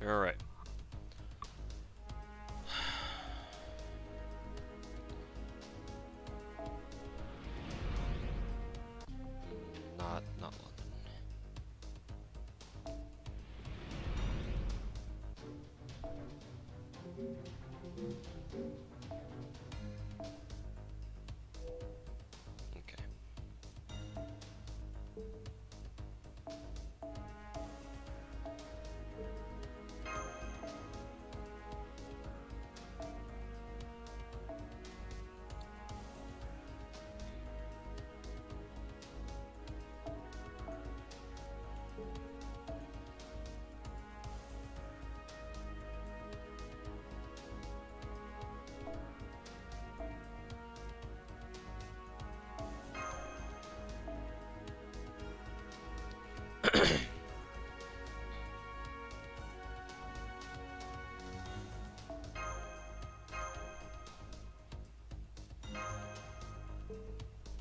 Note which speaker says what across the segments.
Speaker 1: Alright. Not London. Okay.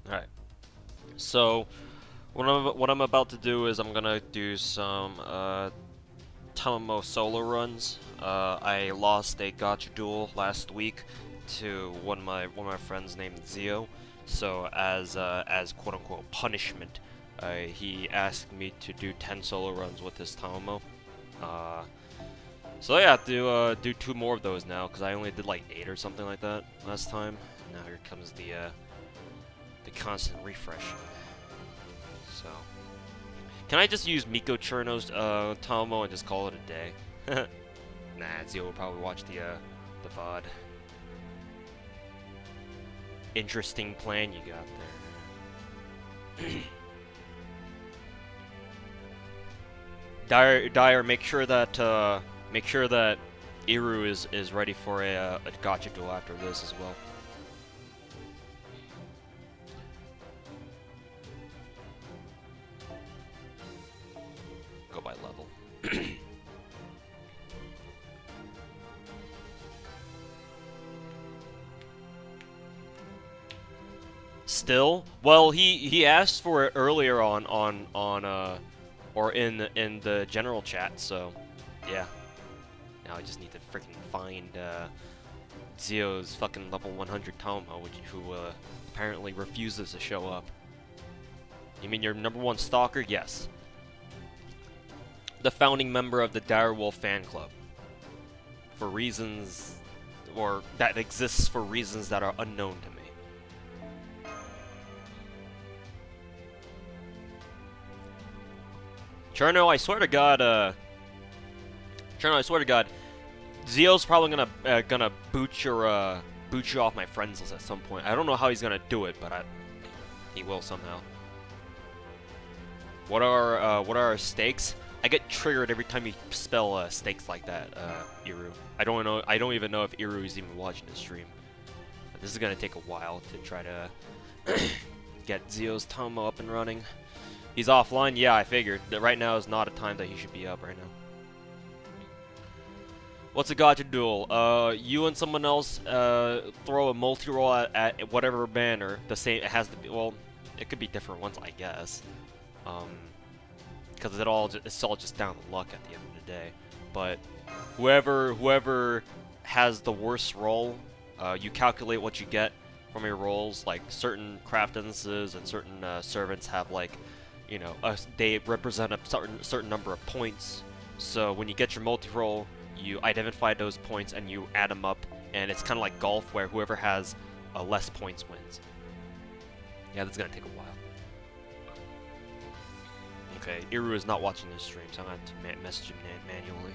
Speaker 1: Alright. So, what I'm about to do is I'm gonna do some Tamamo solo runs. I lost a Gacha duel last week to one of my friends named Zio. So as quote unquote punishment, he asked me to do 10 solo runs with his Tamamo. So yeah, do 2 more of those now because I only did like 8 or something like that last time. Now here comes the constant refreshing. So, can I just use Miko Cherno's Tamamo and just call it a day? Nah, Zio will probably watch the VOD. Interesting plan you got there. Dyer, make sure that Iru is ready for a Gacha duel after this as well. Go by level. Still, well, he asked for it earlier on or in the general chat, so yeah. Now I just need to freaking find Zio's fucking level 100 Tamamo, who apparently refuses to show up. You mean your #1 stalker? Yes. The founding member of the Direwolf fan club. For reasons, or that exists for reasons that are unknown to me. Cherno, I swear to God, Zio's probably gonna boot you off my friends list at some point. I don't know how he's gonna do it, but he will somehow. What are our stakes? I get triggered every time you spell stakes like that, Iru. I don't even know if Iru is even watching the stream. But this is gonna take a while to try to get Zio's Tamamo up and running. He's offline? Yeah, I figured. That right now is not a time that he should be up right now. What's a Gacha duel? You and someone else throw a multi-roll at whatever banner. The same. It has to be. Well, it could be different ones, I guess. Because it's all just down to luck at the end of the day. But whoever has the worst roll, you calculate what you get from your rolls. Like certain craft instances and certain servants have like, you know, they represent a certain number of points. So when you get your multi-roll, you identify those points and you add them up, and it's kind of like golf where whoever has less points wins. Yeah, that's gonna take a while. Okay, Iru is not watching this stream, so I'm gonna have to message him manually.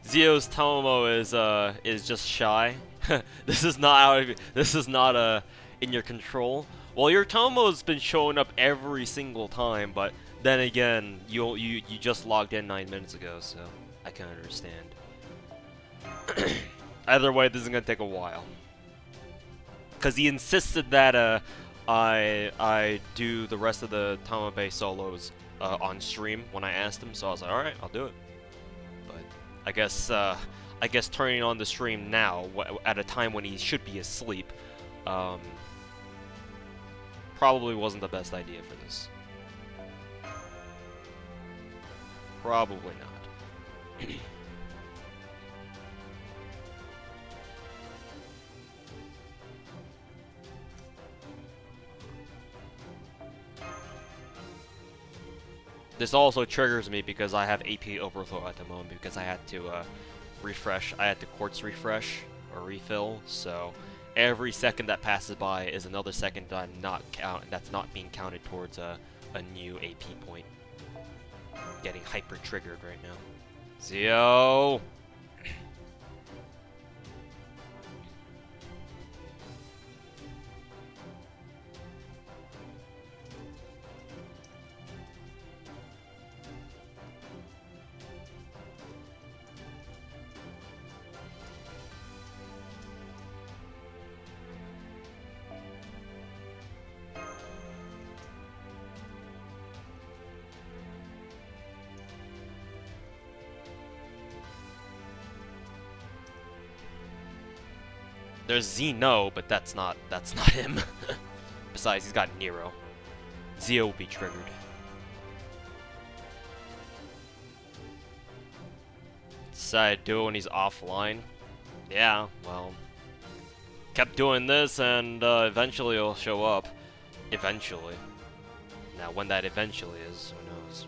Speaker 1: Zio's Tamamo is just shy. This is not in your control. Well, your Tamo's been showing up every single time, but then again, you just logged in 9 minutes ago, so I can understand. Either way, this is gonna take a while. Because he insisted that I do the rest of the Tamabe solos on stream when I asked him, so I was like, alright, I'll do it. But I guess turning on the stream now, at a time when he should be asleep, probably wasn't the best idea for this. Probably not. This also triggers me because I have AP overflow at the moment because I had to refresh. I had to quartz refresh or refill. So every second that passes by is another second that that's not being counted towards a new AP point. I'm getting hyper triggered right now. Zio. There's Zeno, but that's not him. Besides, he's got Nero. Zio will be triggered. Decided to do it when he's offline. Yeah, well, kept doing this, and eventually it'll show up. Eventually. Now, when that eventually is, who knows?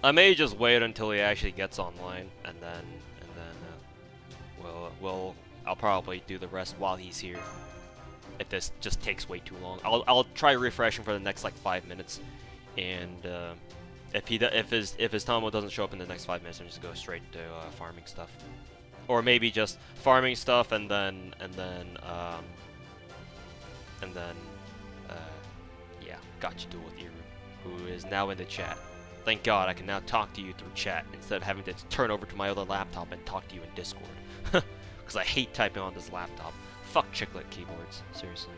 Speaker 1: I may just wait until he actually gets online, and then I'll probably do the rest while he's here. If this just takes way too long, I'll try refreshing for the next like 5 minutes, and if his Tomo doesn't show up in the next 5 minutes, I'm just go straight to farming stuff, or maybe just farming stuff and then yeah, Gacha Duel with Iru, who is now in the chat. Thank God I can now talk to you through chat instead of having to turn over to my other laptop and talk to you in Discord. Because I hate typing on this laptop. Fuck chiclet keyboards, seriously.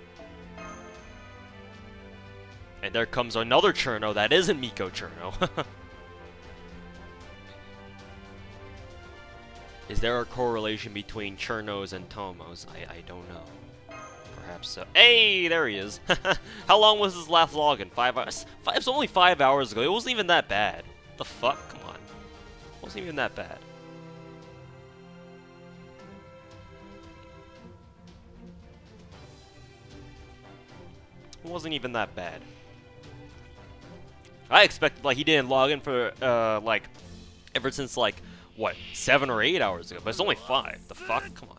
Speaker 1: And there comes another Cherno that isn't Miko Cherno. Is there a correlation between Chernos and Tomos? I don't know. Perhaps so. Hey, there he is. How long was his last login? 5 hours? It was only 5 hours ago. It wasn't even that bad. The fuck? Come on. It wasn't even that bad. It wasn't even that bad. I expected, like, he didn't log in for, like, ever since, like, what, 7 or 8 hours ago, but it's only 5. The fuck? Come on.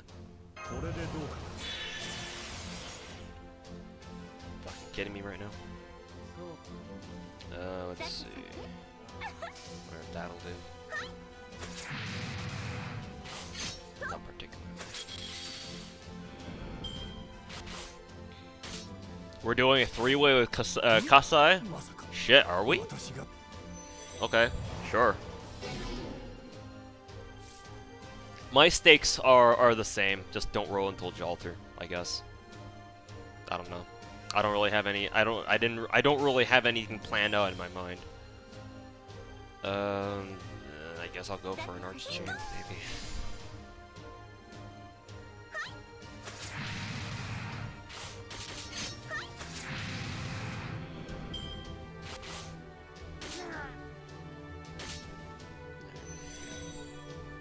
Speaker 1: Fucking kidding me right now? Let's see. Where that'll do. Not particularly. We're doing a 3-way with Kasai? Shit, are we? Okay, sure. My stakes are the same. Just don't roll until Jalter, I guess. I don't know. I don't really have any. I don't really have anything planned out in my mind. I guess I'll go for an Archchain, maybe.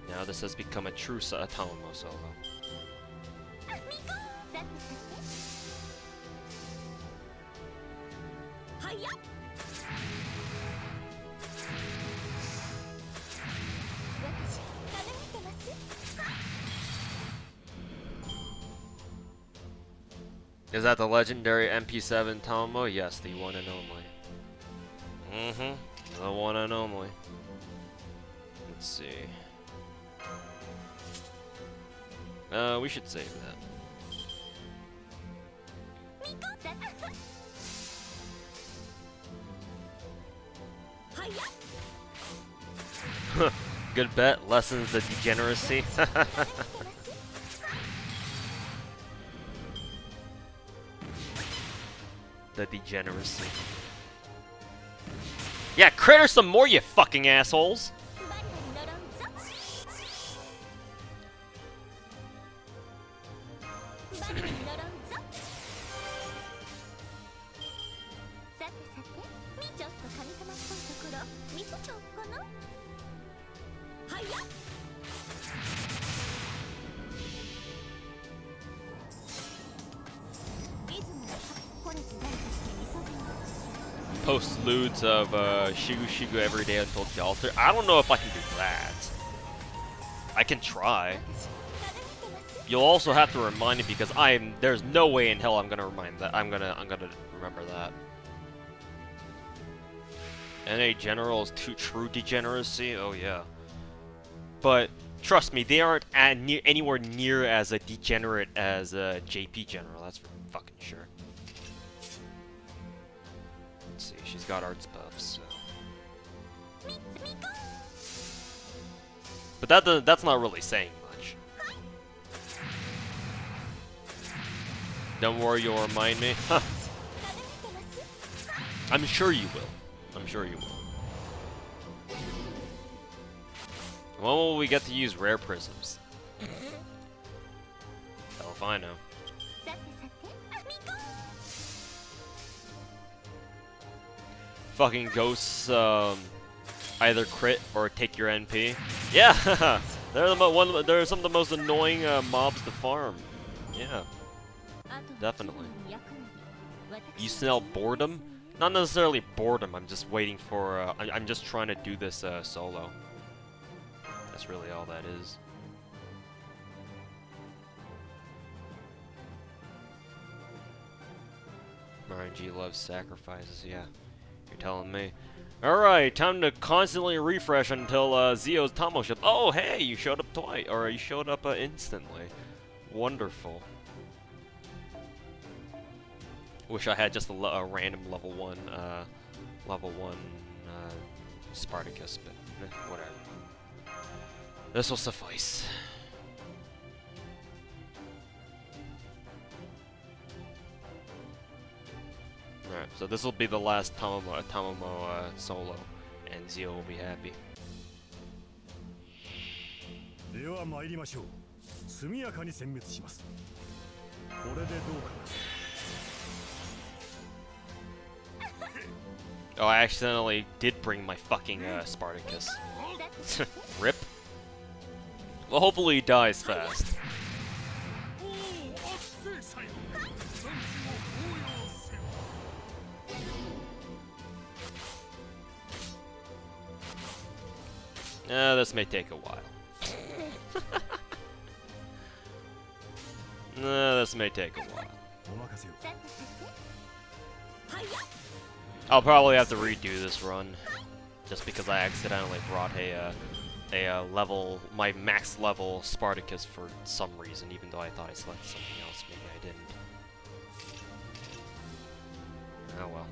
Speaker 1: Now this has become a true Tomo solo. Is that the legendary MP7 Tomo? Yes, the one and only. The one and only. Let's see. We should save that. good bet. Lessens the degeneracy. The degeneracy. Yeah, critter some more, you fucking assholes! Post lewds of Shigu Shigu every day until the altar. I don't know if I can do that. I can try. You'll also have to remind me because there's no way in hell I'm gonna remind that. I'm gonna remember that. NA General is too true degeneracy. Oh yeah. But trust me, they aren't anywhere near as a degenerate as JP General. That's for fucking sure. Let's see, she's got arts buffs, so. But that's not really saying much. Don't worry, you'll remind me. Huh. I'm sure you will. I'm sure you will. When will we get to use rare prisms? Hell if I know. Fucking ghosts either crit or take your NP. Yeah, they're some of the most annoying mobs to farm. Yeah, definitely. You smell boredom? Not necessarily boredom. I'm just waiting for. I'm just trying to do this solo. That's really all that is. RNG loves sacrifices. Yeah. You're telling me. Alright, time to constantly refresh until Zio's Tomo shows up. Oh, hey, you showed up twice, or you showed up instantly. Wonderful. Wish I had just a random level 1 Spartacus, but whatever. This will suffice. Alright, so this will be the last Tomomo solo, and Zio will be happy. Oh, I accidentally did bring my fucking Spartacus. Rip. Well, hopefully he dies fast. This may take a while. This may take a while. I'll probably have to redo this run, just because I accidentally brought my max level Spartacus for some reason, even though I thought I selected something else. Maybe I didn't. Oh well.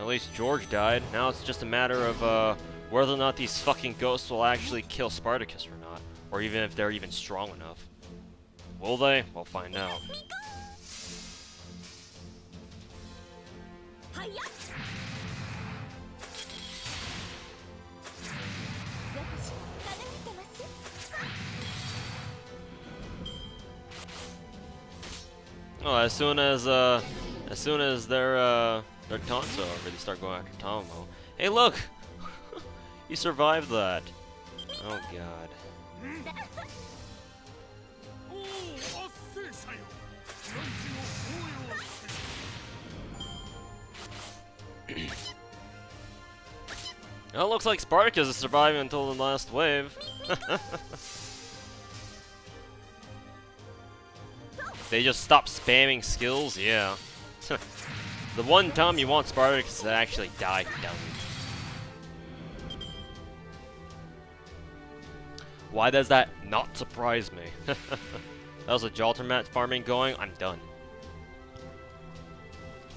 Speaker 1: At least George died. Now it's just a matter of whether or not these fucking ghosts will actually kill Spartacus or not. Or even if they're even strong enough. Will they? We'll find out. Oh, as soon as their taunts are over, they start going after Tomo. Hey, look! You survived that. Oh god. Well, it looks like Spartacus is surviving until the last wave. They just stop spamming skills? Yeah. The one time you want Spartacus to actually die, you don't. Why does that not surprise me? That was a Jalter mat farming going. I'm done.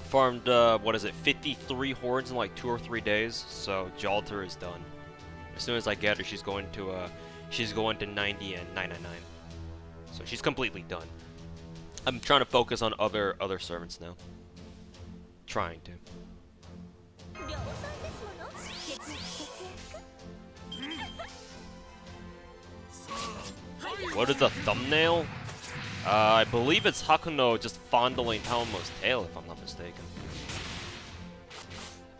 Speaker 1: Farmed, what is it, 53 hordes in like 2 or 3 days, so Jalter is done. As soon as I get her, she's going to 90 and 999. So she's completely done. I'm trying to focus on other servants now. Trying to. What is the thumbnail? I believe it's Hakuno just fondling Tamamo's tail, if I'm not mistaken.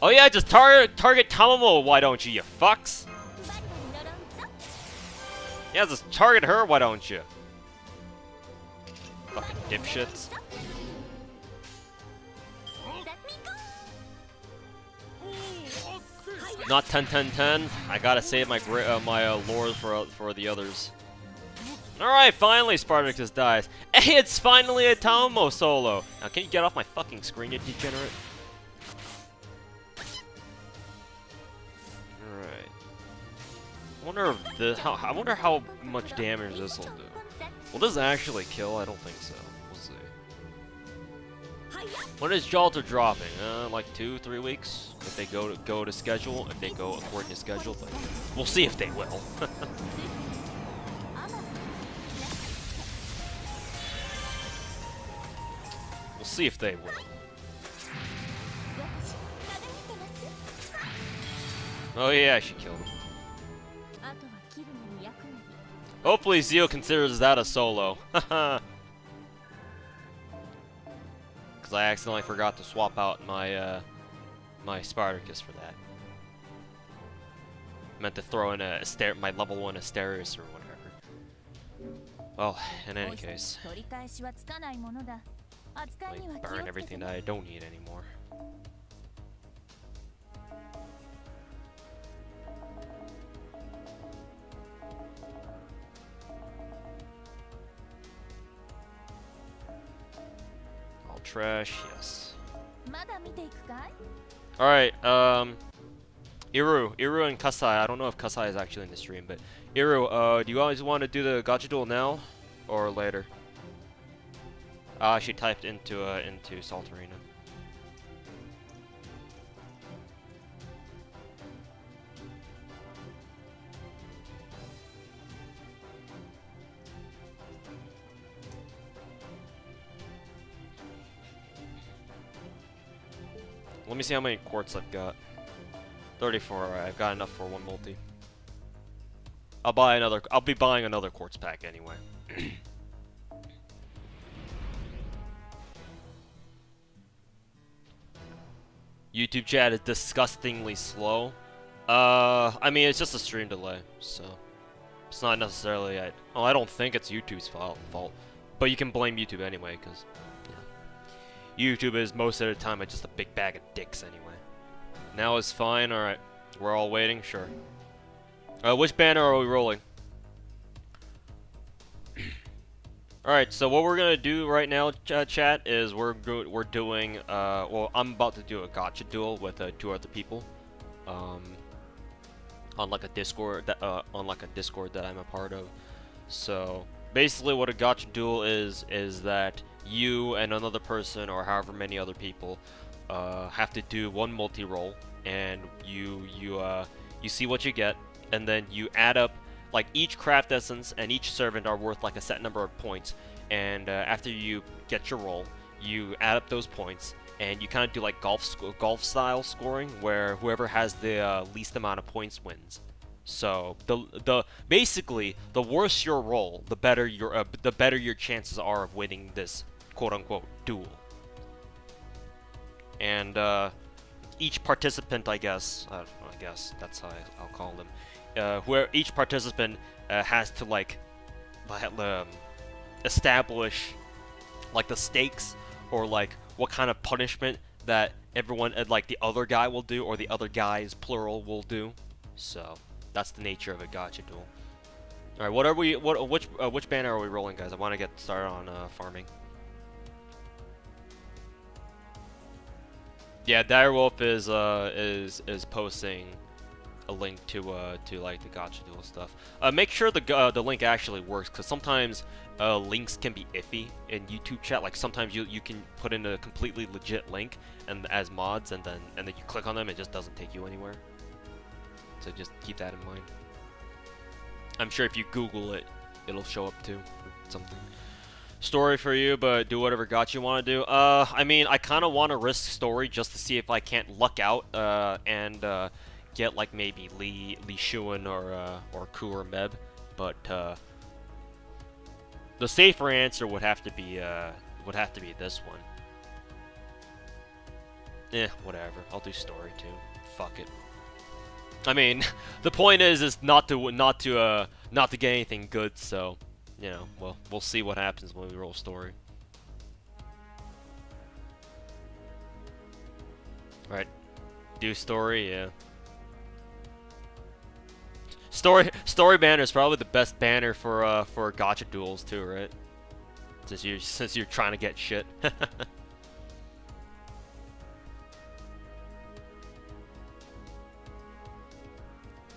Speaker 1: Oh yeah, just target Tamamo, why don't you fucks? Yeah, just target her, why don't you? Fucking dipshits. Not 10-10-10. I gotta save my lures for the others. Alright, finally Spartacus dies. Hey, it's finally a Tamamo solo! Now, can you get off my fucking screen, you degenerate? Alright. I wonder how much damage this will do. Will this actually kill? I don't think so. We'll see. When is Jalter dropping? Like 2-3 weeks? If they go to schedule, if they go according to schedule, but we'll see if they will. We'll see if they will. Oh yeah, she killed him. Hopefully Zio considers that a solo. Haha. Because I accidentally forgot to swap out my my Spartacus for that. Meant to throw in my level 1 Asterius or whatever. Well, in any case. Like, burn everything that I don't need anymore. All trash, yes. Alright, Iru and Kasai. I don't know if Kasai is actually in the stream, but Iru, do you guys want to do the Gacha duel now or later? She typed into Salt Arena. Let me see how many quartz I've got. 34. Alright, I've got enough for 1 multi. I'll be buying another quartz pack anyway. YouTube chat is disgustingly slow. I mean, it's just a stream delay, so it's not necessarily. I don't think it's YouTube's fault, but you can blame YouTube anyway, because YouTube is most of the time just a big bag of dicks anyway. Now is fine. All right, we're all waiting. Sure. Which banner are we rolling? Alright, so what we're gonna do right now, chat, is we're doing, well, I'm about to do a Gacha duel with 2 other people, on like a Discord that I'm a part of. So basically, what a Gacha duel is that you and another person, or however many other people, have to do 1 multi-roll, and you see what you get, and then you add up. Like, each craft essence and each servant are worth like a set number of points, and after you get your roll, you add up those points, and you kind of do like golf style scoring, where whoever has the least amount of points wins. So basically, the worse your roll, the better your chances are of winning this quote unquote duel. And each participant, I guess that's how I'll call them. Where each participant has to like establish like the stakes, or like what kind of punishment that everyone, like the other guy will do, or the other guys plural will do. So that's the nature of a Gacha duel. All right, which banner are we rolling, guys? I want to get started on farming. Yeah, Direwolf is posting a link to like the Gacha Duel stuff. Make sure the link actually works, because sometimes links can be iffy in YouTube chat. Like sometimes you can put in a completely legit link and as mods, and then you click on them, it just doesn't take you anywhere. So just keep that in mind. I'm sure if you Google it, it'll show up too. Something. Story for you, but do whatever Gacha you want to do. I mean, I kind of want to risk story just to see if I can't luck out and get like maybe Li Shuan or Ku or Meb, but the safer answer would have to be this one. Whatever. I'll do story too. Fuck it. I mean, the point is not to get anything good, so. You know, well, we'll see what happens when we roll story. Right. Do story, yeah. Story banner is probably the best banner for Gacha duels too, right? Since you're trying to get shit.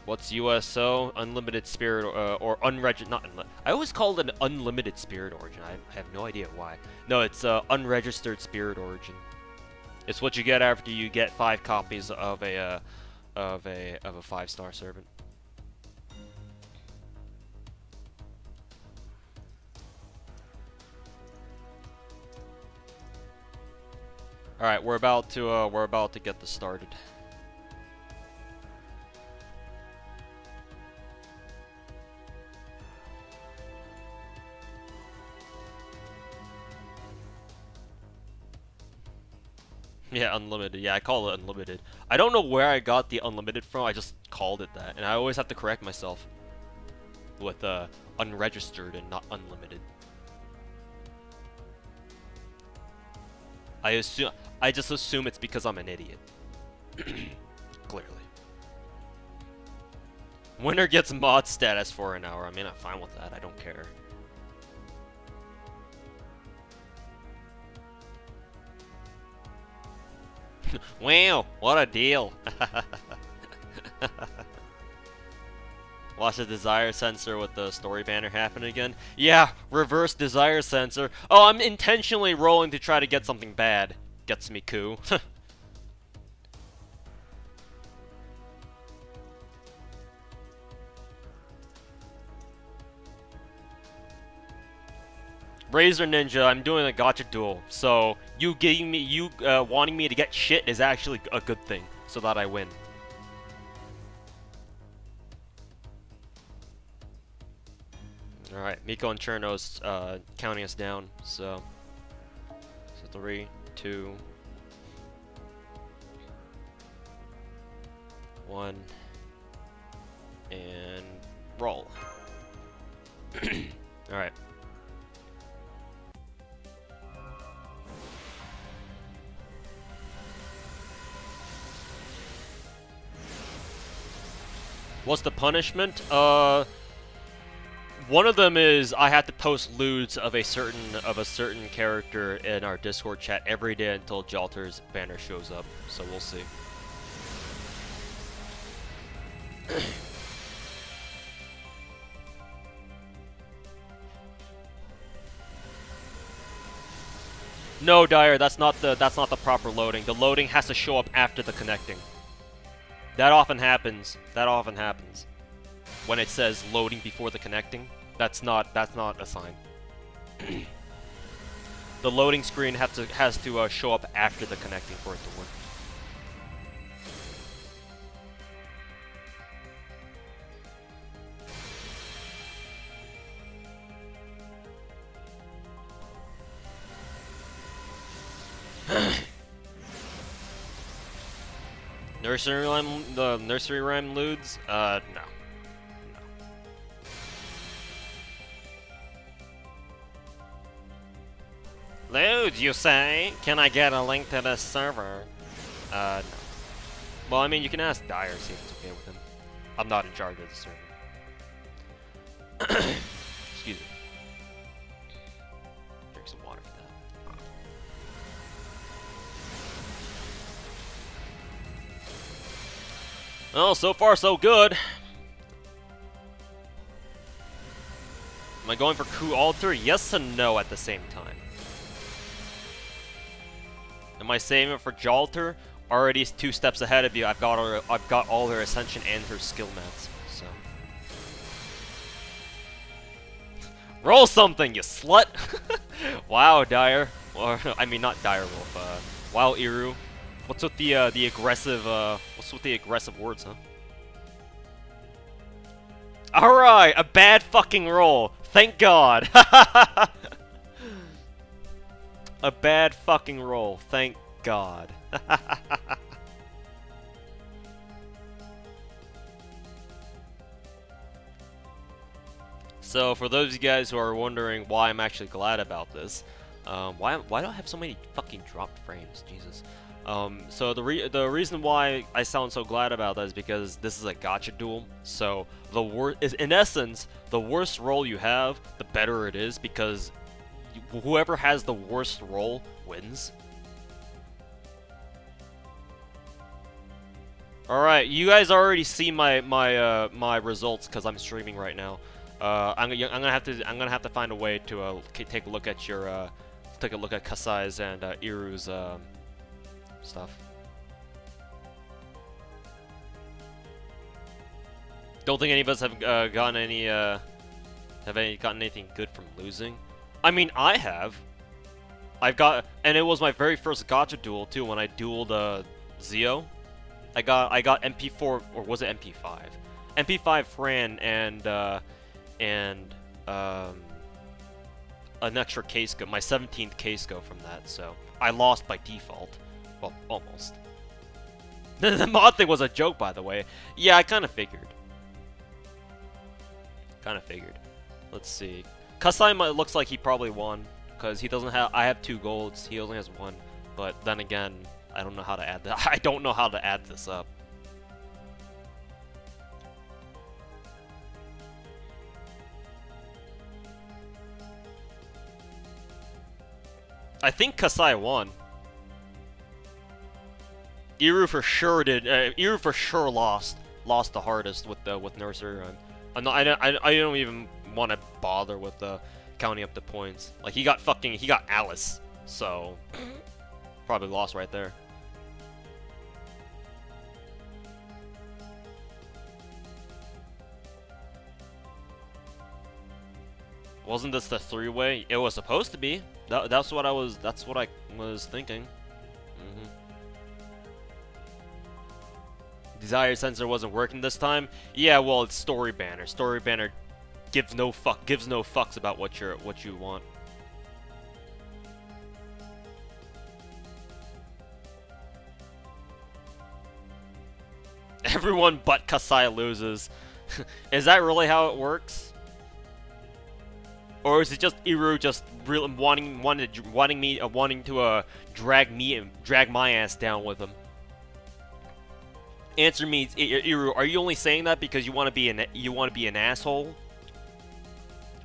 Speaker 1: What's USO? Unlimited Spirit or unregistered? Not unlimited. I always call it an unlimited Spirit Origin. I have no idea why. No, it's unregistered Spirit Origin. It's what you get after you get 5 copies of a 5-star servant. All right, we're about to get this started. Yeah, unlimited. Yeah, I call it unlimited. I don't know where I got the unlimited from. I just called it that, and I always have to correct myself with unregistered and not unlimited. I just assume it's because I'm an idiot. Clearly. Winner gets mod status for an hour. I mean, I'm fine with that. I don't care. Wow, what a deal. Watch the desire sensor with the story banner happen again. Yeah, reverse desire sensor. Oh, I'm intentionally rolling to try to get something bad. Gets me Ku. Razor Ninja, I'm doing a Gacha duel, so you wanting me to get shit is actually a good thing, so that I win. Alright, Miko and Cherno's counting us down, so 3, 2, 1, and roll. Alright. What's the punishment? One of them is I have to post lewds of a certain character in our Discord chat every day until Jalter's banner shows up. So we'll see. No, Dyer, that's not the proper loading. The loading has to show up after the connecting. That often happens. When it says loading before the connecting, that's not a sign. The loading screen has to show up after the connecting for it to work. The nursery rhyme lewds? No. Lewd, you say? Can I get a link to this server? No. Well, I mean, you can ask Dyer, see if it's okay with him. I'm not in charge of the server. Excuse me. Drink some water for that. Well, so far so good. Am I going for coup alter? Yes and no at the same time. Am I saving it for Jalter? Already 2 steps ahead of you. I've got all her ascension and her skill mats. So roll something, you slut! Wow, Dire. Or I mean, not Direwolf. Wow, Iru. What's with the aggressive? What's with the aggressive words, huh? All right, a bad fucking roll. Thank God. A bad fucking roll. Thank God. So, for those of you guys who are wondering why I'm actually glad about this, why do I have so many fucking dropped frames? Jesus. So the reason why I sound so glad about that is because this is a gacha duel. So in essence, the worse roll you have, the better it is, because whoever has the worst roll wins. All right, you guys already see my results because I'm streaming right now. I'm gonna have to find a way to take a look at your take a look at Kasai's and Iru's stuff. Don't think any of us have gotten anything good from losing. I mean, I have. And it was my very first gacha duel too. When I dueled Zio, I got MP4, or was it MP5? MP5 Fran and an extra case go, my 17th case go from that. So I lost by default. Well, almost. The mod thing was a joke, by the way. Yeah, I kind of figured. Let's see. Kasai looks like he probably won, because he doesn't have. I have 2 golds. He only has 1. But then again, I don't know how to add that. I don't know how to add this up. I think Kasai won. Iru for sure did. Iru for sure lost the hardest with Nursery Rhyme. I don't even want to bother with counting up the points. Like he got Alice, so probably lost right there. Wasn't this the 3-way? It was supposed to be. That's what I was thinking. Desire sensor wasn't working this time. Yeah, well, it's story banner. Story banner gives no fucks about what you want. Everyone but Kasai loses. Is that really how it works? Or is it just Iru just really wanting to drag my ass down with him? Answer me, Iru. Are you only saying that because you want to be an asshole,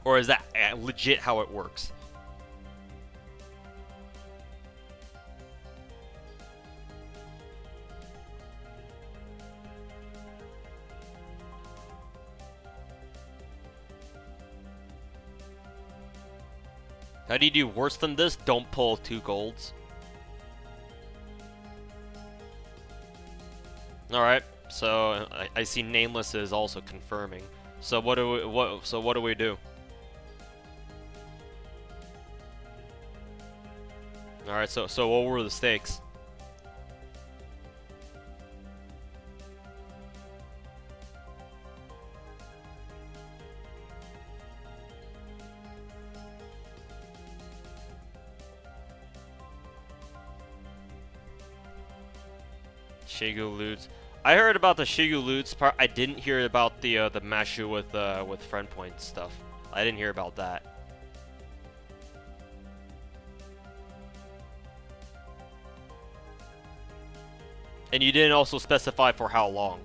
Speaker 1: or is that legit how it works? How do you do worse than this? Don't pull 2 golds. Alright, so I see Nameless is also confirming. So what do we do? Alright, so what were the stakes? Shigu loots. I heard about the Shigu loots part. I didn't hear about the Mashu with friend point stuff. I didn't hear about that. And you didn't also specify for how long.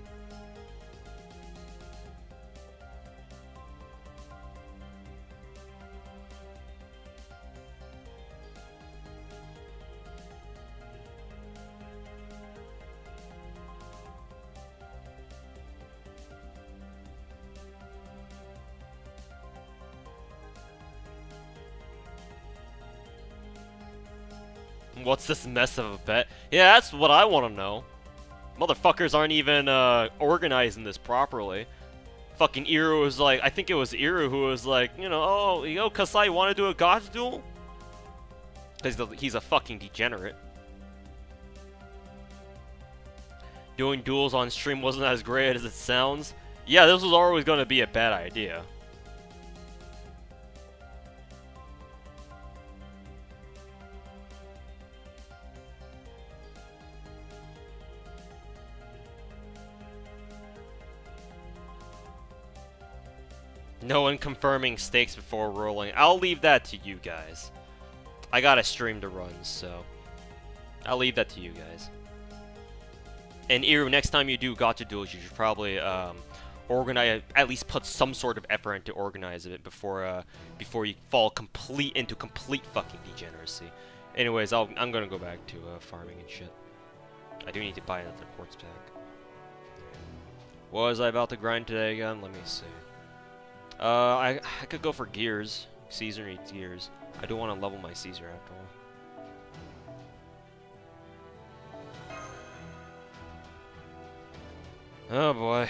Speaker 1: What's this mess of a bet? Yeah, that's what I want to know. Motherfuckers aren't even organizing this properly. Fucking Iru was like, I think it was Iru who was like, you know, oh, yo, Kasai, want to do a Gacha duel? Because he's a fucking degenerate. Doing duels on stream wasn't as great as it sounds. Yeah, this was always going to be a bad idea. No one confirming stakes before rolling. I'll leave that to you guys. I got a stream to run, so I'll leave that to you guys. And Iru, next time you do Gacha duels, you should probably organize, at least put some sort of effort into organizing it before you fall into complete fucking degeneracy. Anyways, I'm gonna go back to farming and shit. I do need to buy another quartz pack. What was I about to grind today again? Let me see. I could go for gears. Caesar needs gears. I do want to level my Caesar after all. Oh boy,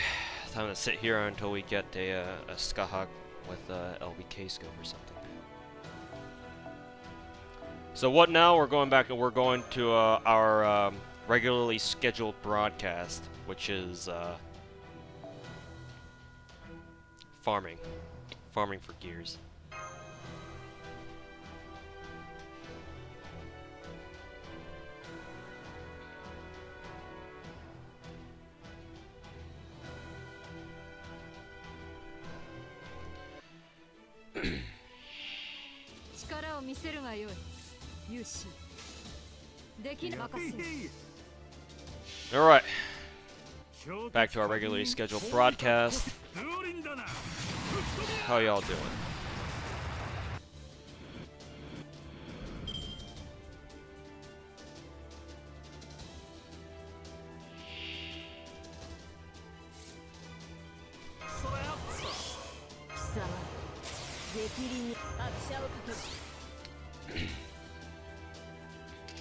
Speaker 1: time to sit here until we get a Skahak with LBK scope or something. So what now? We're going back and we're going to our regularly scheduled broadcast, which is farming for gears. Alright, back to our regularly scheduled broadcast. How y'all doing?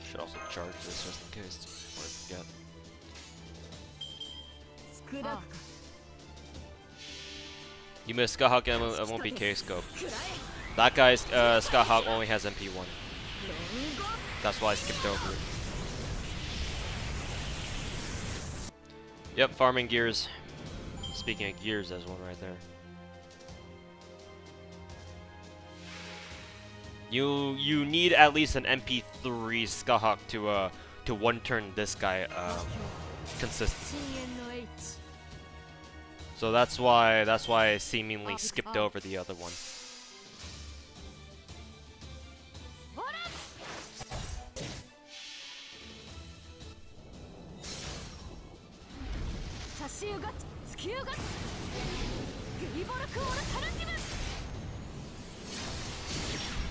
Speaker 1: Should also charge this just in case before I forget. You missed Skahawk and it won't be K-Scope. That guy's Skahawk only has MP1. That's why I skipped over it. Yep, farming gears. Speaking of gears, there's one right there. You need at least an MP3 Skahawk to one turn this guy consistently. So that's why I seemingly skipped over the other one.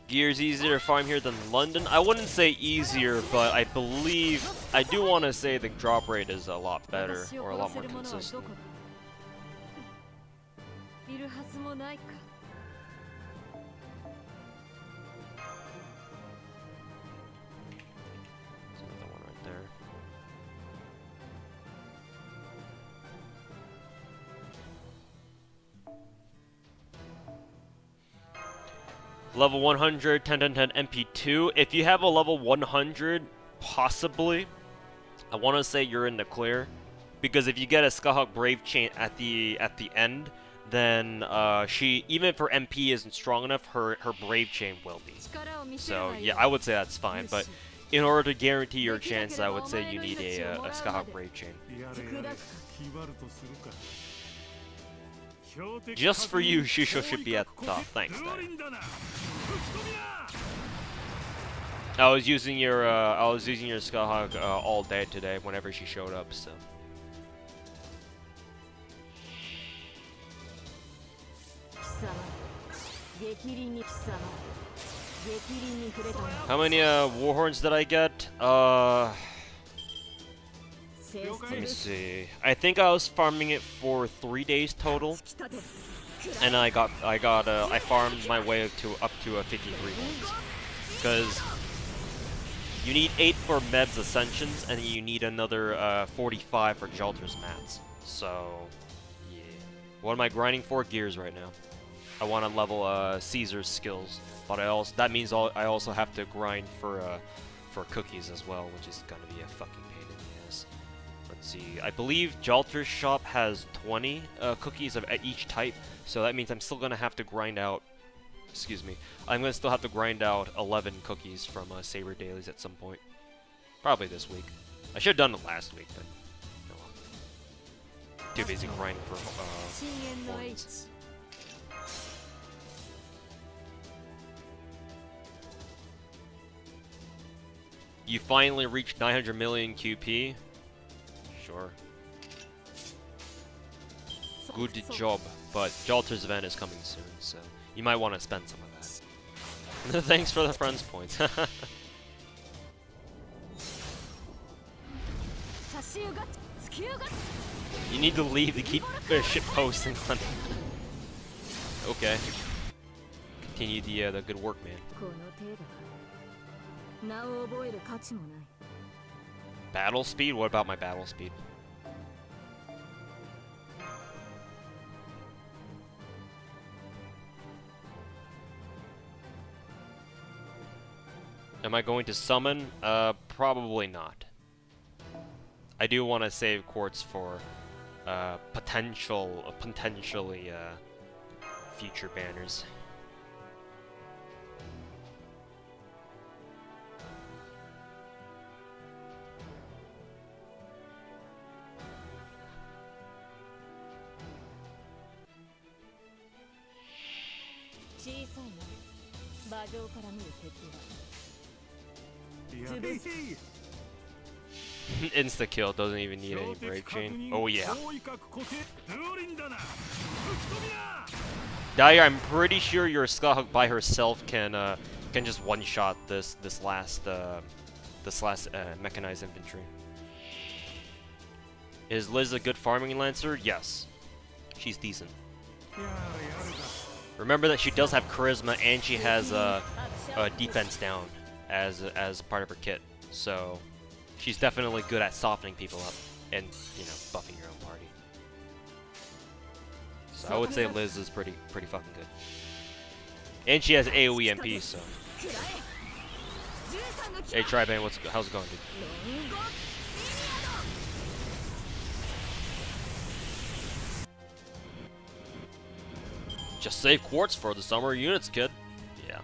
Speaker 1: Gears easier to farm here than London? I wouldn't say easier, but I do want to say the drop rate is a lot better, or a lot more consistent. Level 100, 10, 10, 10, MP2. If you have a level 100, possibly, I want to say you're in the clear. Because if you get a Skahawk Brave Chain at the end, then she, even if her MP isn't strong enough, her Brave Chain will be. So yeah, I would say that's fine. But in order to guarantee your chances, I would say you need a Skahawk Brave Chain. Just for you, Shisho should be at the top. Thanks, Dad. I was using your Skahawk all day today whenever she showed up, so. How many Warhorns did I get? Let me see. I think I was farming it for 3 days total, and I farmed my way up to 53 ones. Because You need 8 for Meb's Ascensions, and you need another 45 for Jalter's Mats. So, yeah. What am I grinding for? Gears right now. I want to level Caesar's skills, but that means I also have to grind for cookies as well, which is gonna be a fucking pain in the ass. Let's see. I believe Jalter's shop has 20 cookies of each type, so that means I'm still gonna have to grind out. Excuse me. I'm gonna still have to grind out 11 cookies from Saber Dailies at some point. Probably this week. I should have done it last week, but no well. Too busy grinding for points. You finally reached 900 million QP. Sure. Good job, but Jalter's event is coming soon, so you might want to spend some of that. Thanks for the friends points. You need to leave to keep shit posting on. Okay. Continue the good work, man. Battle speed? What about my battle speed? Am I going to summon? Probably not. I do want to save quartz for potentially future banners. Insta kill, doesn't even need any break chain. Oh yeah. Dyer, I'm pretty sure your Skullhug by herself can just one shot this last mechanized infantry. Is Liz a good farming lancer? Yes, she's decent. Remember that she does have charisma and she has defense down as part of her kit, so she's definitely good at softening people up and, you know, buffing your own party. So I would say Liz is pretty fucking good. And she has AoE MP, so. Hey Triban, how's it going, dude? Just save quartz for the summer units, kid. Yeah.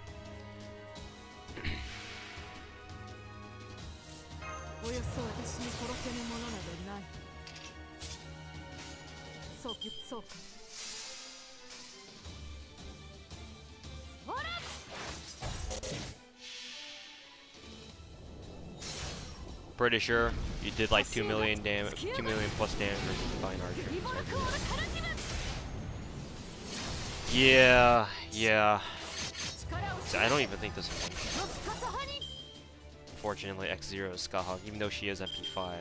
Speaker 1: Pretty sure you did like 2 million damage, 2 million plus damage versus Divine Archer. Yeah. I don't even think this will win. Unfortunately, X0 is Skullhug, even though she is MP5.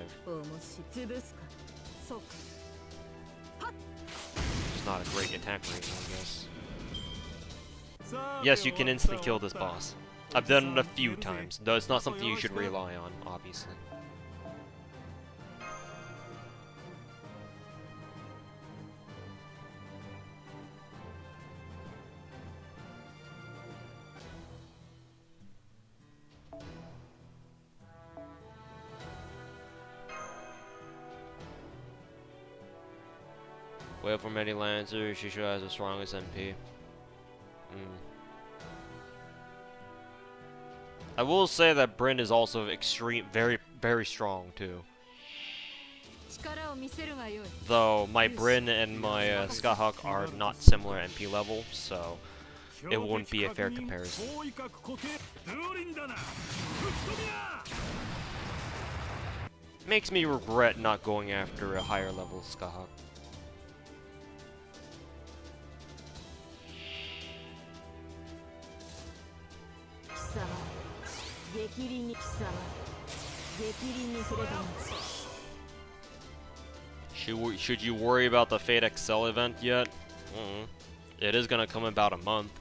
Speaker 1: It's not a great attack rating, I guess. Yes, you can instant kill this boss. I've done it a few times, though it's not something you should rely on, obviously. Whale for many Lancers, she sure has the strongest MP. I will say that Bryn is also very strong too. Though my Bryn and my Skullhug are not similar MP level, so it wouldn't be a fair comparison. Makes me regret not going after a higher level Skullhug. Should you worry about the Fate XL event yet? It is gonna come in about a month.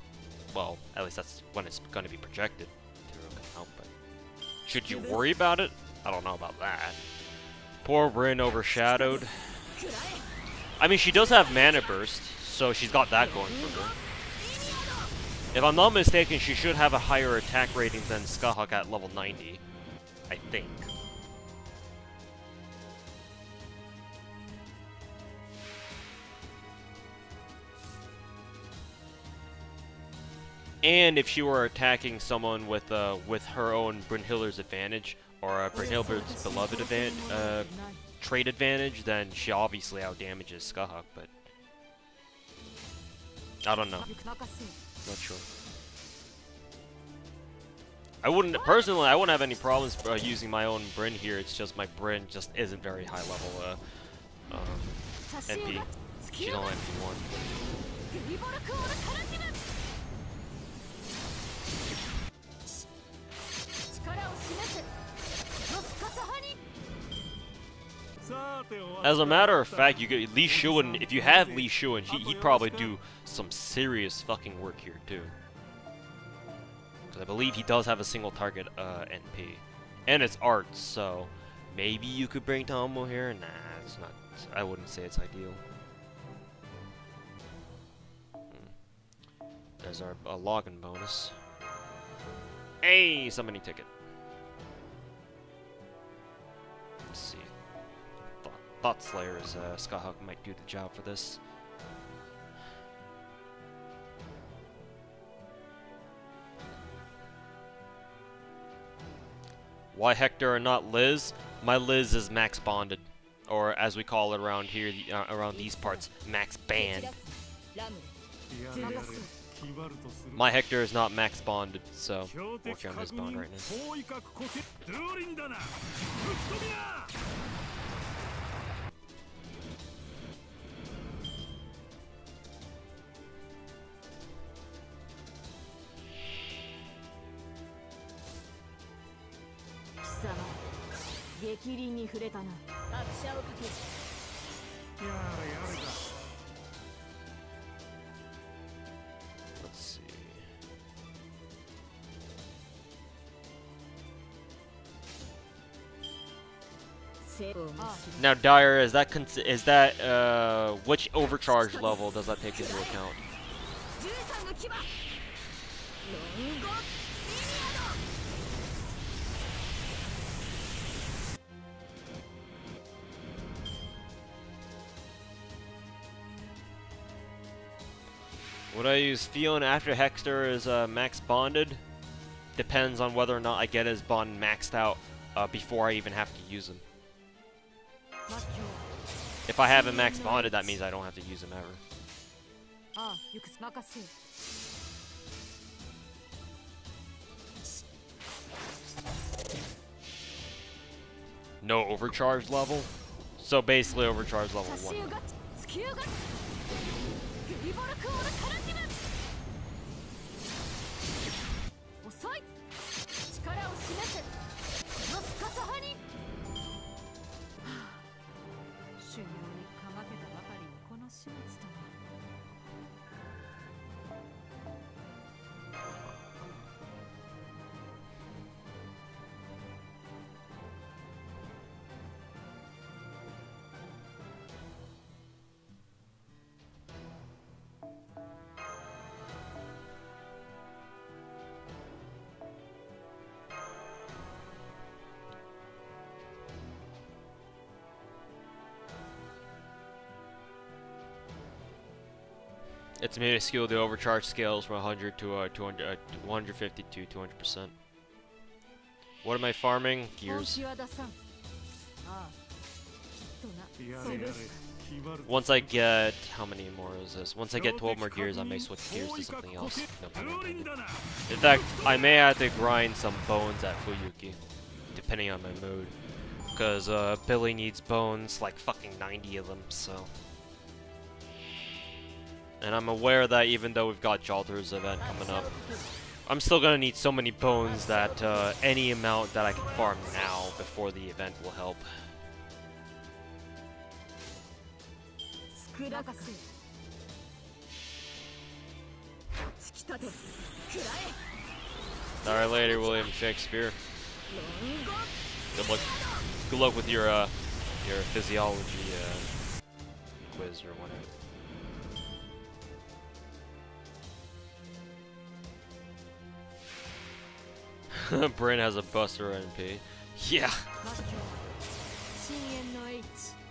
Speaker 1: Well, at least that's when it's gonna be projected to come out. But Should you worry about it? I don't know about that. Poor Bryn overshadowed. I mean, she does have Mana Burst, so she's got that going for her. If I'm not mistaken, she should have a higher attack rating than Skyhawk at level 90. I think. And if she were attacking someone with her own Brynhilder's advantage, or Brynhilder's beloved trait advantage, then she obviously outdamages Skyhawk, but I don't know. Not sure. I wouldn't have any problems using my own Bryn here. It's just my Bryn just isn't very high level NP. She's only NP1. As a matter of fact, you get Li Shuan. If you have Li Shuan, he'd probably do some serious fucking work here too. Because I believe he does have a single target NP, and it's arts, so maybe you could bring Tomo here. Nah, it's not. I wouldn't say it's ideal. There's our login bonus. Hey, summoning ticket. Let's see. Thought Slayer's Skyhawk might do the job for this. Why Hector and not Liz? My Liz is max bonded, or as we call it around here, around these parts, max banned. My Hector is not max bonded, so working on his bond right now. Let's see. Now, Dyer, is that which overcharge level does that take into account? Would I use Fion after Hector is max bonded? Depends on whether or not I get his bond maxed out before I even have to use him. If I have him max bonded, that means I don't have to use him ever. No overcharge level? So basically overcharge level 1. It's minuscule. The overcharge scales from 100 to 150 to 200%. What am I farming? Gears. Once I get, how many more is this? Once I get 12 more gears, I may switch gears to something else. No pun intended. In fact, I may have to grind some bones at Fuyuki, depending on my mood. Because Billy needs bones, like fucking 90 of them, so. And I'm aware that even though we've got Jalder's event coming up, I'm still gonna need so many bones that any amount that I can farm now before the event will help. Alright, later, William Shakespeare. Good luck. Good luck with your physiology quiz or whatever. Bryn has a Buster NP. Yeah.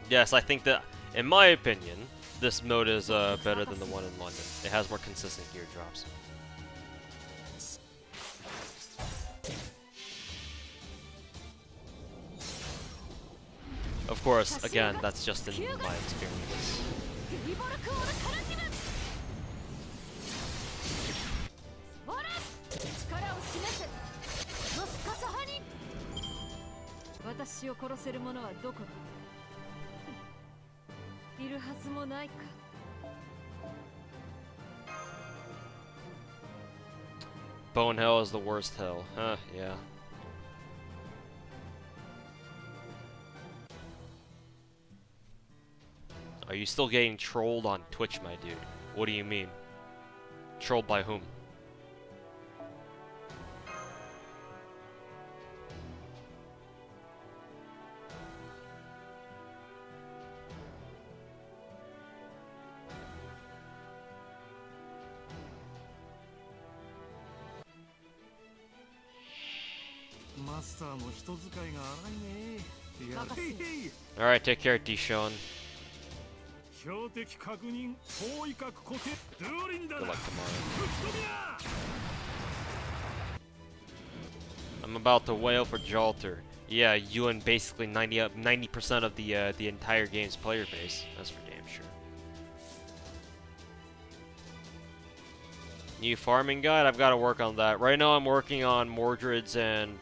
Speaker 1: Yes, I think that, in my opinion, this mode is better than the one in London. It has more consistent gear drops. Of course, again, that's just in my experience. Bone Hell is the worst hell. Huh, yeah. Are you still getting trolled on Twitch, my dude? What do you mean? Trolled by whom? Alright, take care, Dishon. Good luck tomorrow. I'm about to wail for Jalter. Yeah, you and basically 90% of the entire game's player base. That's for damn sure. New farming guide? I've got to work on that. Right now I'm working on Mordred's and...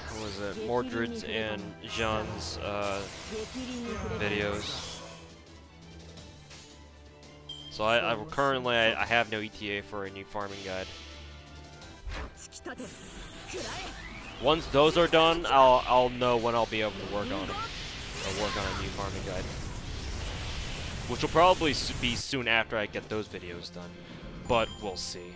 Speaker 1: what was it? Mordred's and Jean's videos. So I currently have no ETA for a new farming guide. Once those are done, I'll know when I'll be able to work on them. Or work on a new farming guide. Which will probably be soon after I get those videos done. But we'll see.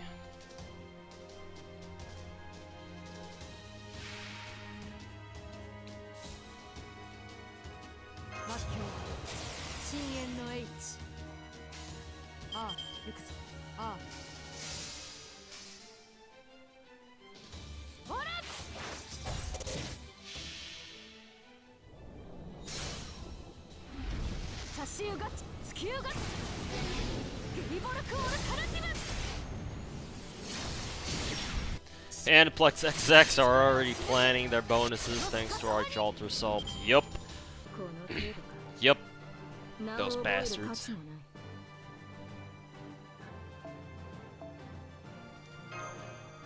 Speaker 1: And Plex XX are already planning their bonuses thanks to our Jalter Salt. Yup. Yup. Those bastards.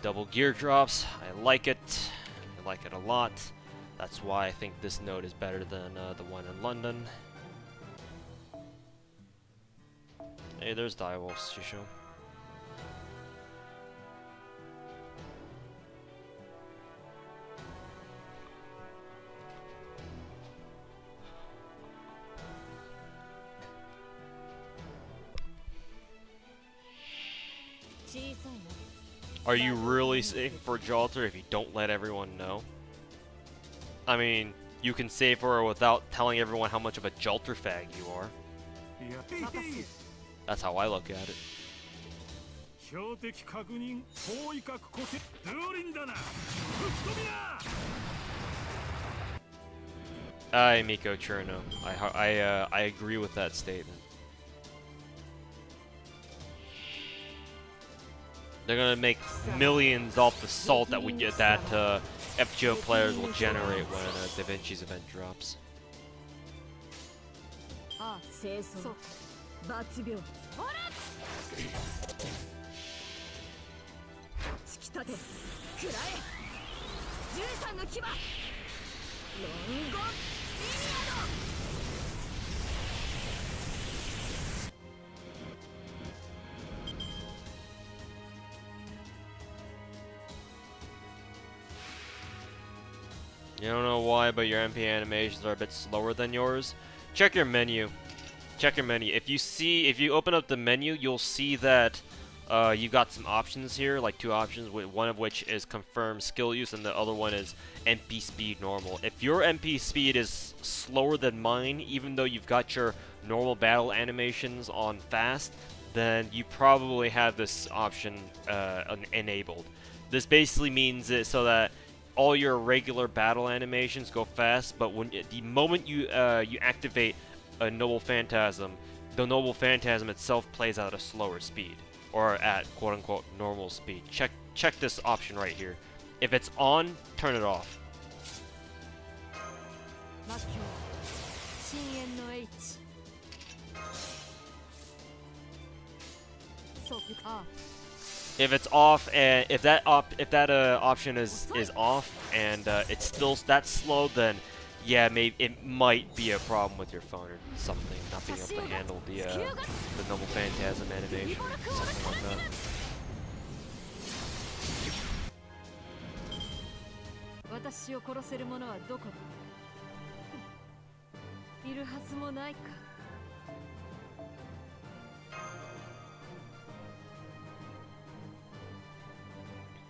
Speaker 1: Double gear drops. I like it. I like it a lot. That's why I think this node is better than the one in London. Hey, there's Direwolf's Shisho. Are you really safe for Jalter if you don't let everyone know? I mean, you can save for her without telling everyone how much of a Jalter fag you are. That's how I look at it. Aye, Miko Cherno. I agree with that statement. They're gonna make millions off the salt that we get that FGO players will generate when Da Vinci's event drops. You don't know why, but your MP animations are a bit slower than yours. Check your menu. Check your menu. If you open up the menu, you'll see that you've got some options here, like 2 options, one of which is confirm skill use and the other one is MP speed normal. If your MP speed is slower than mine, even though you've got your normal battle animations on fast, then you probably have this option enabled. This basically means it so that all your regular battle animations go fast, but when the moment you activate a Noble Phantasm, the Noble Phantasm itself plays out at a slower speed, or at quote-unquote normal speed. Check this option right here. If it's on, turn it off. If it's off, and if that option is off, and it's still that slow, then yeah, maybe it might be a problem with your phone or something, not being able to handle the Noble Phantasm animation, something like that.
Speaker 2: 私を殺せる者はどこだ。いるはずもないか。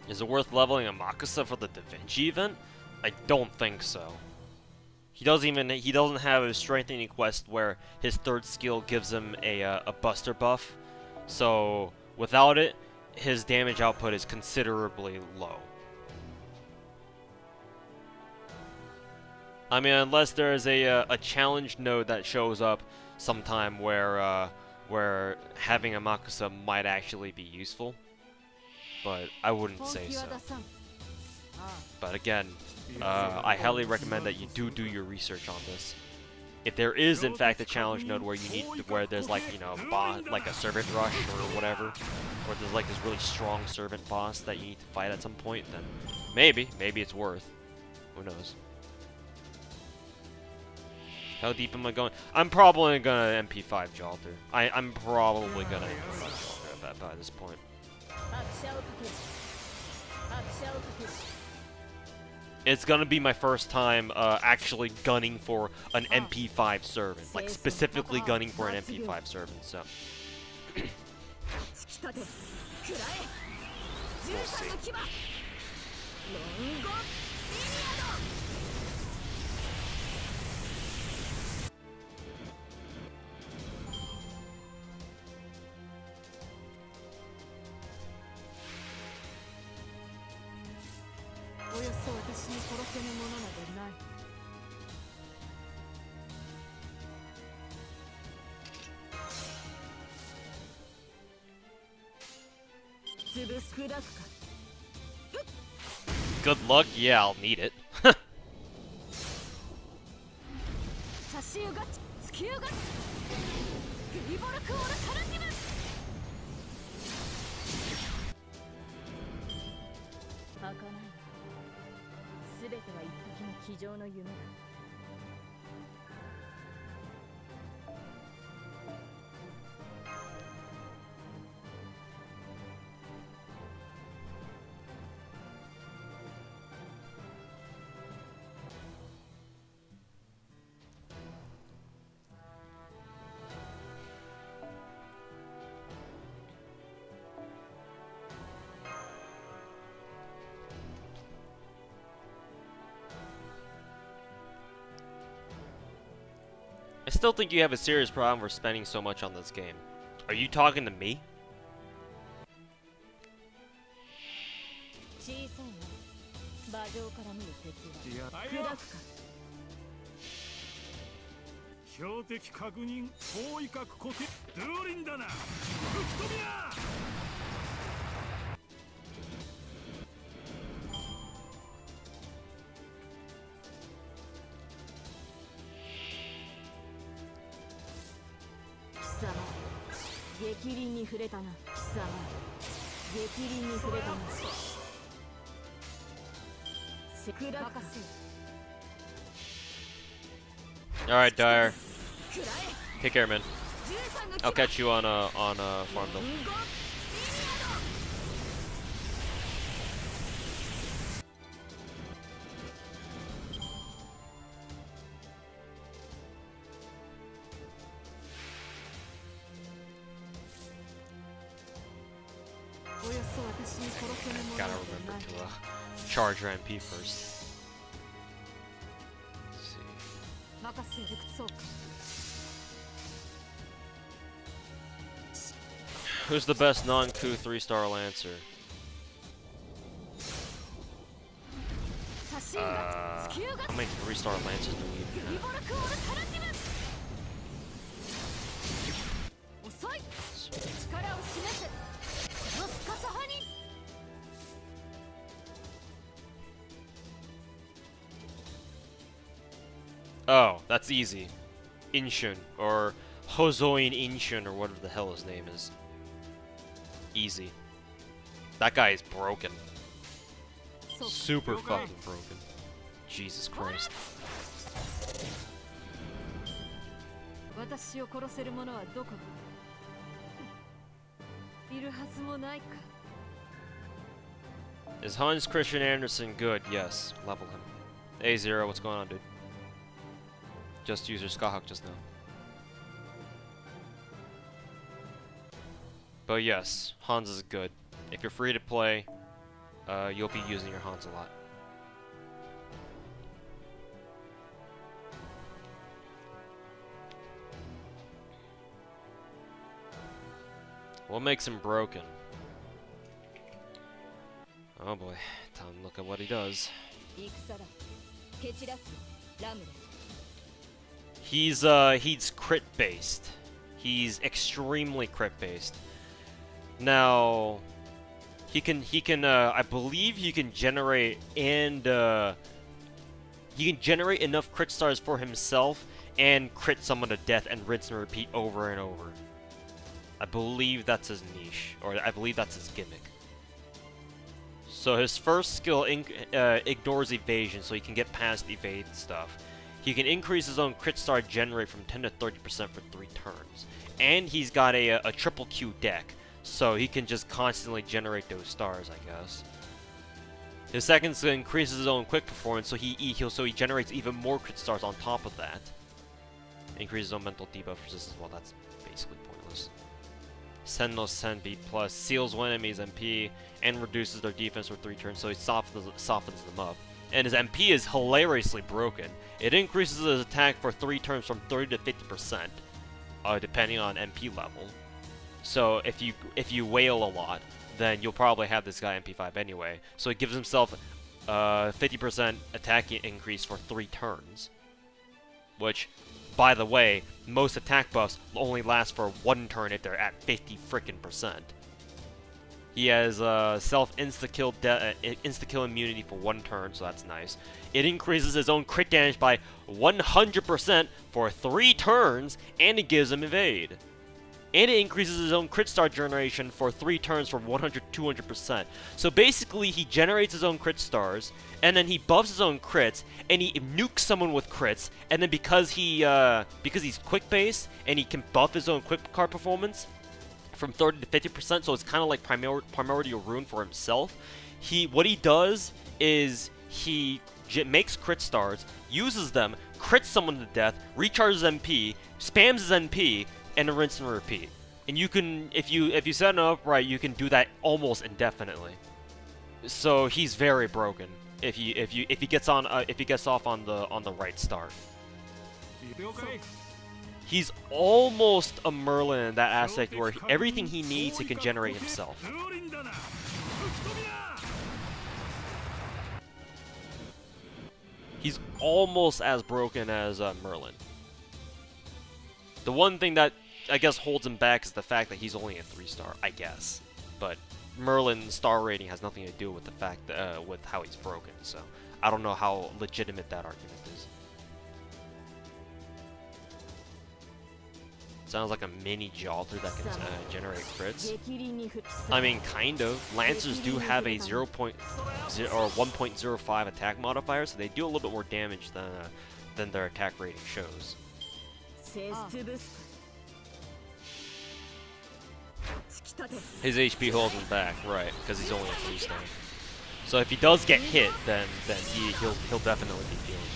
Speaker 1: Is it worth leveling a Makusa for the Da Vinci event? I don't think so. He doesn't have a strengthening quest where his 3rd skill gives him a buster buff. So without it, his damage output is considerably low. I mean, unless there is a challenge node that shows up sometime where having a Makusa might actually be useful. But I wouldn't say so. But again, I highly recommend that you do your research on this. If there is in fact a challenge node where where there's like, you know, like a servant rush or whatever, or there's like this really strong servant boss that you need to fight at some point, then maybe it's worth. Who knows? How deep am I going? I'm probably gonna MP5 Jalter. I'm probably gonna MP5 Jalter by this point. It's gonna be my first time actually gunning for an MP5 servant, like specifically gunning for an MP5 servant, so we'll see. Good luck? Yeah, I'll need it. I still think you have a serious problem for spending so much on this game. Are you talking to me? Alright, Dyer. Take care, man. I'll catch you on Farmville. Gotta remember to charge her MP first. Let's see. Who's the best non-coup 3-star Lancer? How many 3-star Lancers do we even have? Oh, that's easy. Inshun, or Hozoin Inshun, or whatever the hell his name is. Easy. That guy is broken. Super fucking broken. Jesus Christ. Is Hans Christian Andersen good? Yes. Level him. A0, what's going on, dude? Just use your Skahawk just now. But yes, Hans is good. If you're free to play, you'll be using your Hans a lot. What makes him broken? Oh boy, time to look at what he does. He's crit based. He's extremely crit based. Now, he can I believe he can generate enough crit stars for himself and crit someone to death and rinse and repeat over and over. I believe that's his niche, or I believe that's his gimmick. So his first skill ignores evasion, so he can get past evade stuff. He can increase his own crit star generate from 10 to 30% for 3 turns. And he's got a triple Q deck, so he can just constantly generate those stars, I guess. His second skill increases his own quick performance, so he generates even more crit stars on top of that. Increases his own mental debuff resistance. Well, that's basically pointless. Sentinel Senbeat Plus seals one enemy's MP and reduces their defense for 3 turns, so he softens them up. And his MP is hilariously broken. It increases his attack for 3 turns from 30 to 50%, depending on MP level. So if you wail a lot, then you'll probably have this guy MP5 anyway. So he gives himself 50% attack increase for 3 turns. Which, by the way, most attack buffs only last for 1 turn if they're at 50% He has self insta-kill immunity for 1 turn, so that's nice. It increases his own crit damage by 100% for 3 turns, and it gives him evade. And it increases his own crit star generation for 3 turns from 100-200%. So basically, he generates his own crit stars, and then he buffs his own crits, and he nukes someone with crits, and then because he's quick based and he can buff his own quick card performance from 30 to 50%, so it's kind of like primordial rune for himself. What he does is he makes crit stars, uses them, crits someone to death, recharges MP, spams his MP, and a rinse and repeat. And you can, if you set it up right, you can do that almost indefinitely. So he's very broken if he gets off on the right start. He's almost a Merlin in that aspect where everything he needs he can generate himself. He's almost as broken as Merlin. The one thing that I guess holds him back is the fact that he's only a 3-star, I guess. But Merlin's star rating has nothing to do with the fact that, with how he's broken, so I don't know how legitimate that argument is. Sounds like a mini Jalter that can generate crits. I mean, kind of. Lancers do have a 1.05 attack modifier, so they do a little bit more damage than their attack rating shows. His HP holds him back, right? Because he's only a 3-star. So if he does get hit, then he'll definitely be feeling it.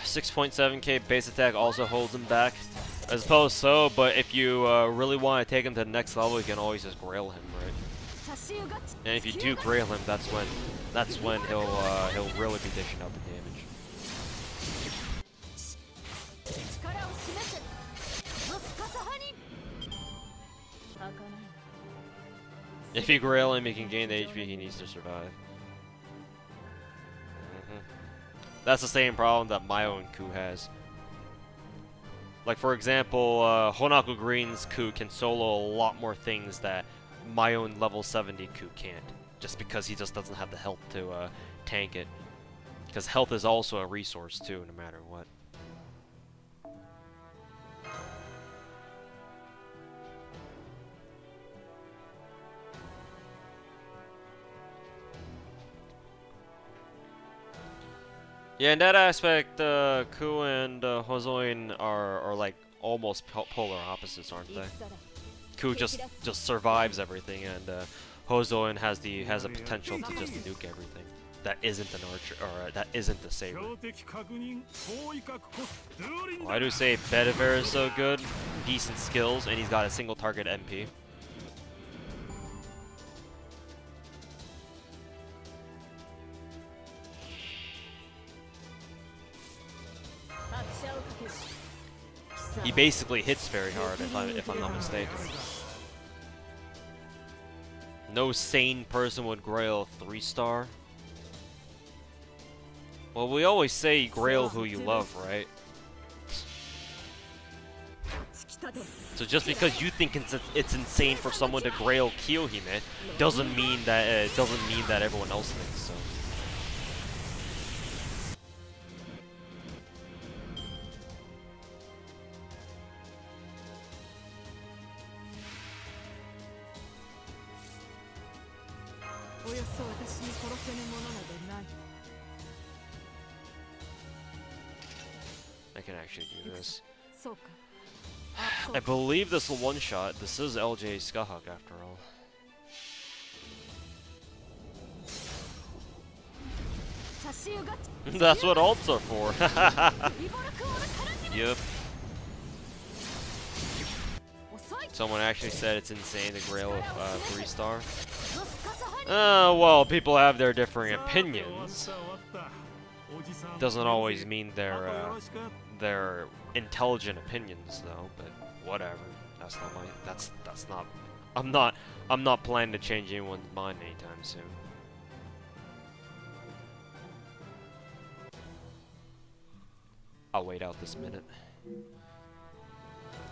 Speaker 1: 6.7k base attack also holds him back. I suppose so, but if you really want to take him to the next level, you can always just grail him, right? And if you do grail him, that's when he'll really be dishing out the damage. If you grail him, he can gain the HP he needs to survive. That's the same problem that my own Ku has. Like, for example, Honaku Green's Ku can solo a lot more things that my own level 70 Ku can't. Just because he just doesn't have the health to tank it. Because health is also a resource too, no matter what. Yeah, in that aspect, Ku and Hozoin are like almost polar opposites, aren't they? Ku just survives everything, and Hozoin has the potential to just nuke everything. That isn't an archer, or that isn't the saber. Well, I do say Bedivere is so good, decent skills, and he's got a single target MP. He basically hits very hard, if I'm not mistaken. No sane person would grail 3-star. Well, we always say grail who you love, right? So just because you think it's insane for someone to grail Kiyohime doesn't mean that everyone else thinks so. I can actually do this. I believe this will one-shot. This is LJ Skahawk after all. That's what ults are for. Yep. Someone actually said it's insane to grail of 3-star. Well, people have their differing opinions. Doesn't always mean they're intelligent opinions, though. But whatever. That's not my. That's not. I'm not planning to change anyone's mind anytime soon. I'll wait out this minute.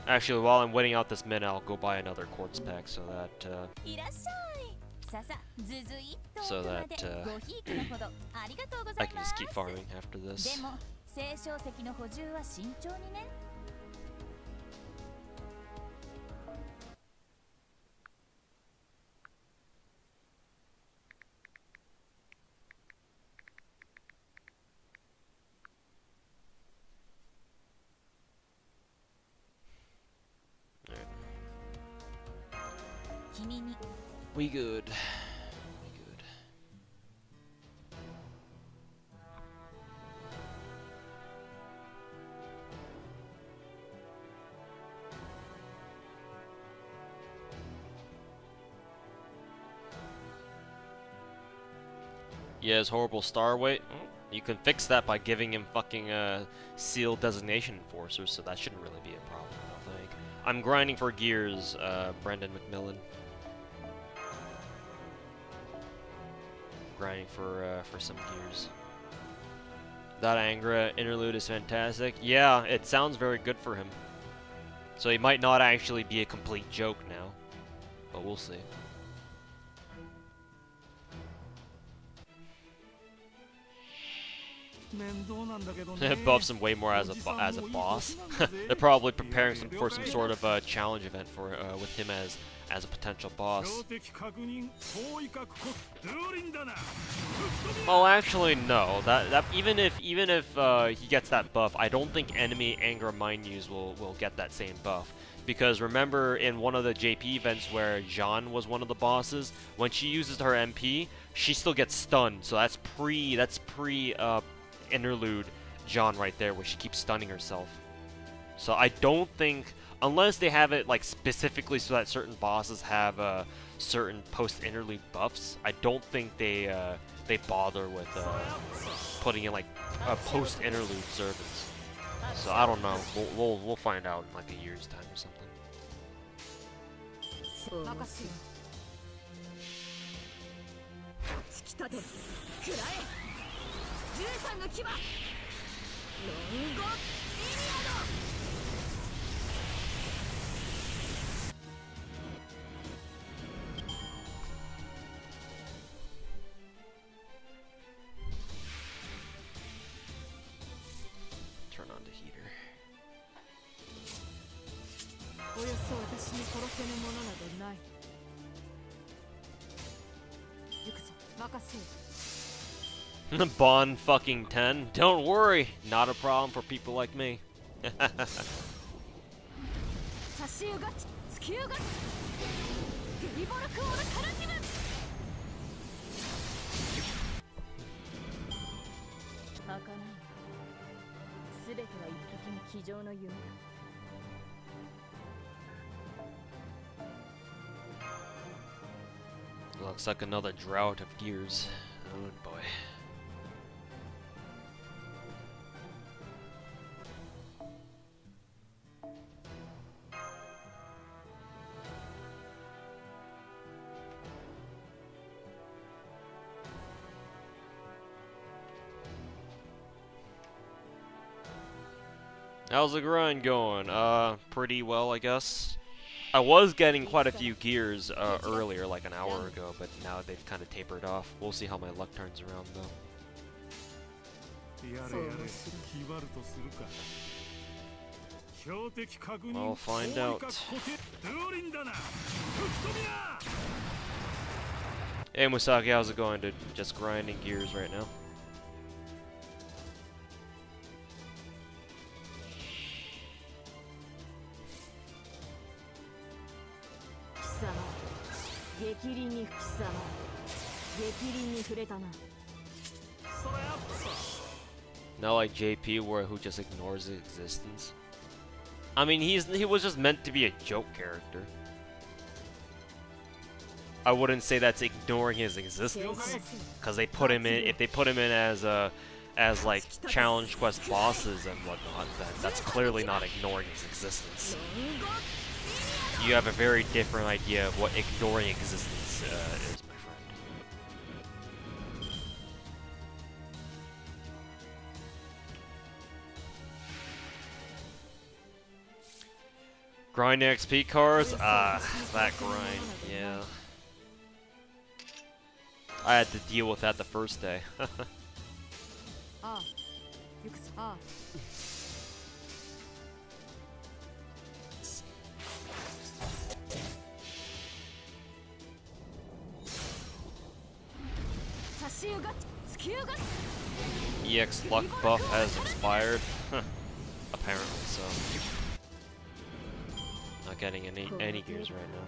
Speaker 1: Actually, while I'm waiting out this minute, I'll go buy another quartz pack so that I can just keep farming after this. We good. We good. Yeah, his horrible star weight. You can fix that by giving him fucking sealed designation enforcers, so that shouldn't really be a problem, I don't think. I'm grinding for gears, Brendan McMillan. Grinding for some gears. That Angra interlude is fantastic. Yeah, it sounds very good for him. So he might not actually be a complete joke now, but we'll see. It buffs him way more as a boss. They're probably preparing for some sort of challenge event for with him as a potential boss. Well, actually, no. That even if he gets that buff, I don't think enemy Anger Mind Use will get that same buff. Because remember, in one of the JP events where Jean was one of the bosses, when she uses her MP, she still gets stunned. So that's pre interlude Jean right there, where she keeps stunning herself. So I don't think, unless they have it like specifically so that certain bosses have certain post-interlude buffs, I don't think they bother with putting in like post-interlude servants. So I don't know. We'll find out in like a year's time or something. Turn on the heater. Bond fucking 10. Don't worry, not a problem for people like me. Looks like another drought of gears. Oh boy. How's the grind going? Pretty well, I guess. I was getting quite a few gears earlier, like an hour ago, but now they've kind of tapered off. We'll see how my luck turns around, though. I'll find out. Hey Musaki, how's it going, dude? Just grinding gears right now. Not like JP, who just ignores his existence. I mean, he was just meant to be a joke character. I wouldn't say that's ignoring his existence, because they put him in. If they put him in as like challenge quest bosses and whatnot, then that's clearly not ignoring his existence. You have a very different idea of what ignoring existence is, my friend. Grind XP cars? That grind, yeah. I had to deal with that the first day. EX luck buff has expired. Apparently so. Not getting any gears right now.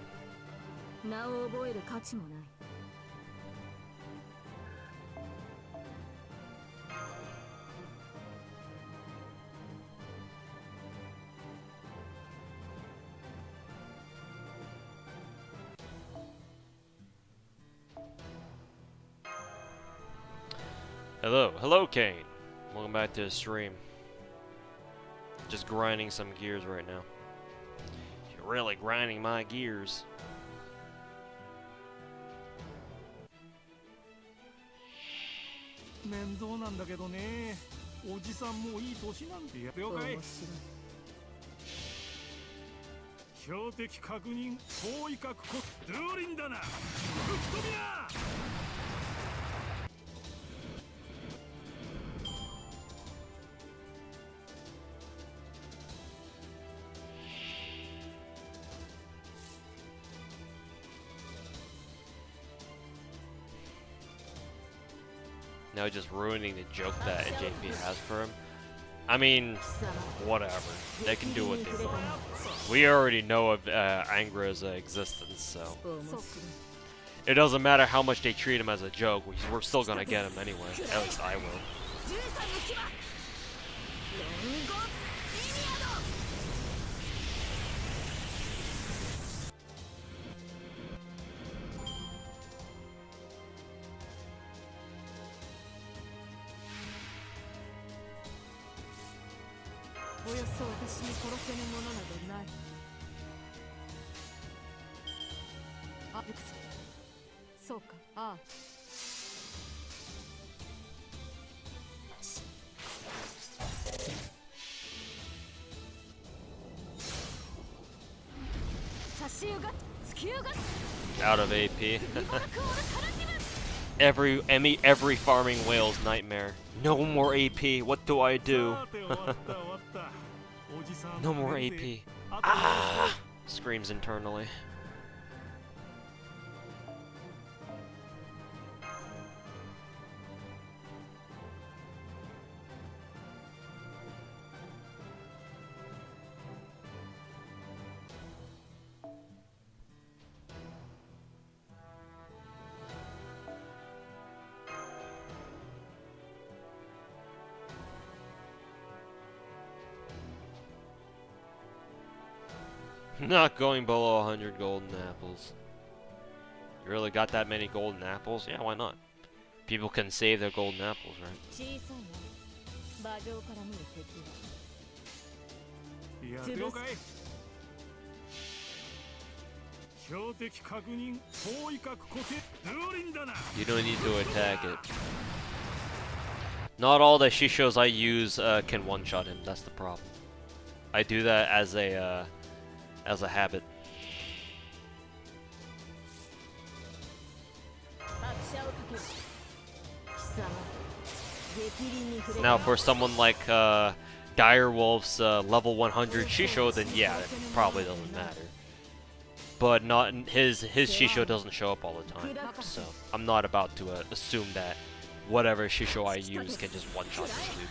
Speaker 1: Hello Kane. Welcome back to the stream. Just grinding some gears right now. You're really grinding my gears. Now just ruining the joke that JP has for him. I mean, whatever. They can do what they want. We already know of Angra's existence, so it doesn't matter how much they treat him as a joke. We're still gonna get him anyway. At least I will. Out of AP. every farming whale's nightmare. No more AP. What do I do? No more AP. Ah! Screams internally. Not going below 100 golden apples. You really got that many golden apples? Yeah, why not? People can save their golden apples, right? You don't need to attack it. Not all the Shishos I use can one-shot him, that's the problem. I do that as a habit. Now for someone like Direwolf's level 100 Shisho, then yeah, it probably doesn't matter. But not his Shisho doesn't show up all the time, so I'm not about to assume that whatever Shisho I use can just one-shot this dude.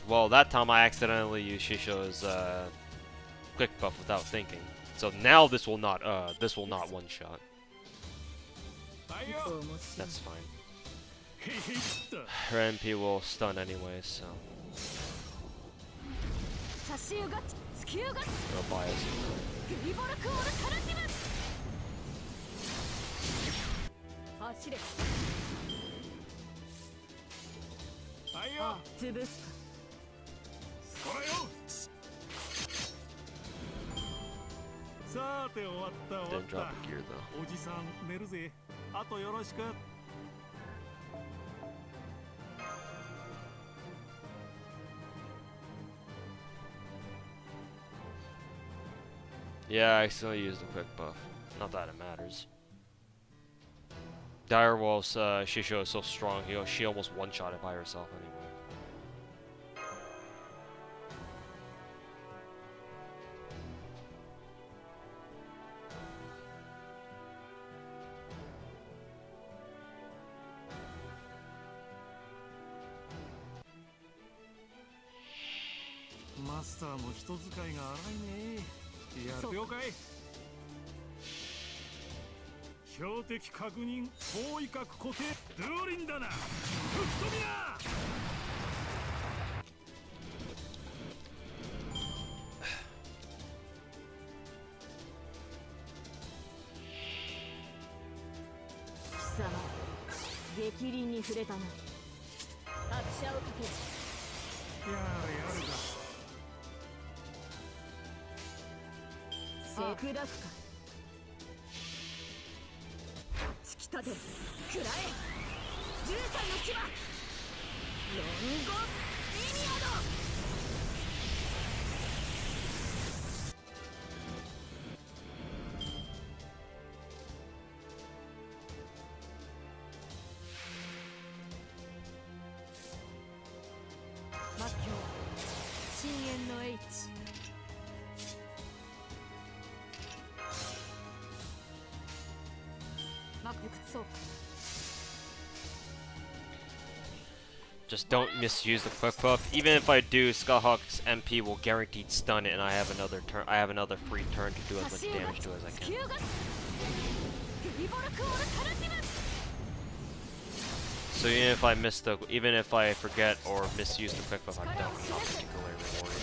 Speaker 1: Well, that time I accidentally used Shisho's quick buff without thinking. So now this will not one shot. That's fine. Her MP will stun anyway, so I'll buy it. Didn't drop a gear though. Yeah, I still use the quick buff. Not that it matters. Direwolf's Shisho is so strong, she almost one-shot it by herself anyway.
Speaker 3: Master も人使いが荒いね。やる了解。標的確認、包囲角固定、ドゥオリンだな。吹き飛びな。貴様、激鱗に触れたな。拍車をかける。やるか。セクラフか突き立てる食らえ13の牙ロンゴリニアド
Speaker 1: Just don't misuse the quick buff. Even if I do, Skullhawk's MP will guaranteed stun it, and I have another turn. I have another free turn to do as much damage to as I can. So even if I forget or misuse the quick buff, I don't. I'm not particularly rewarded.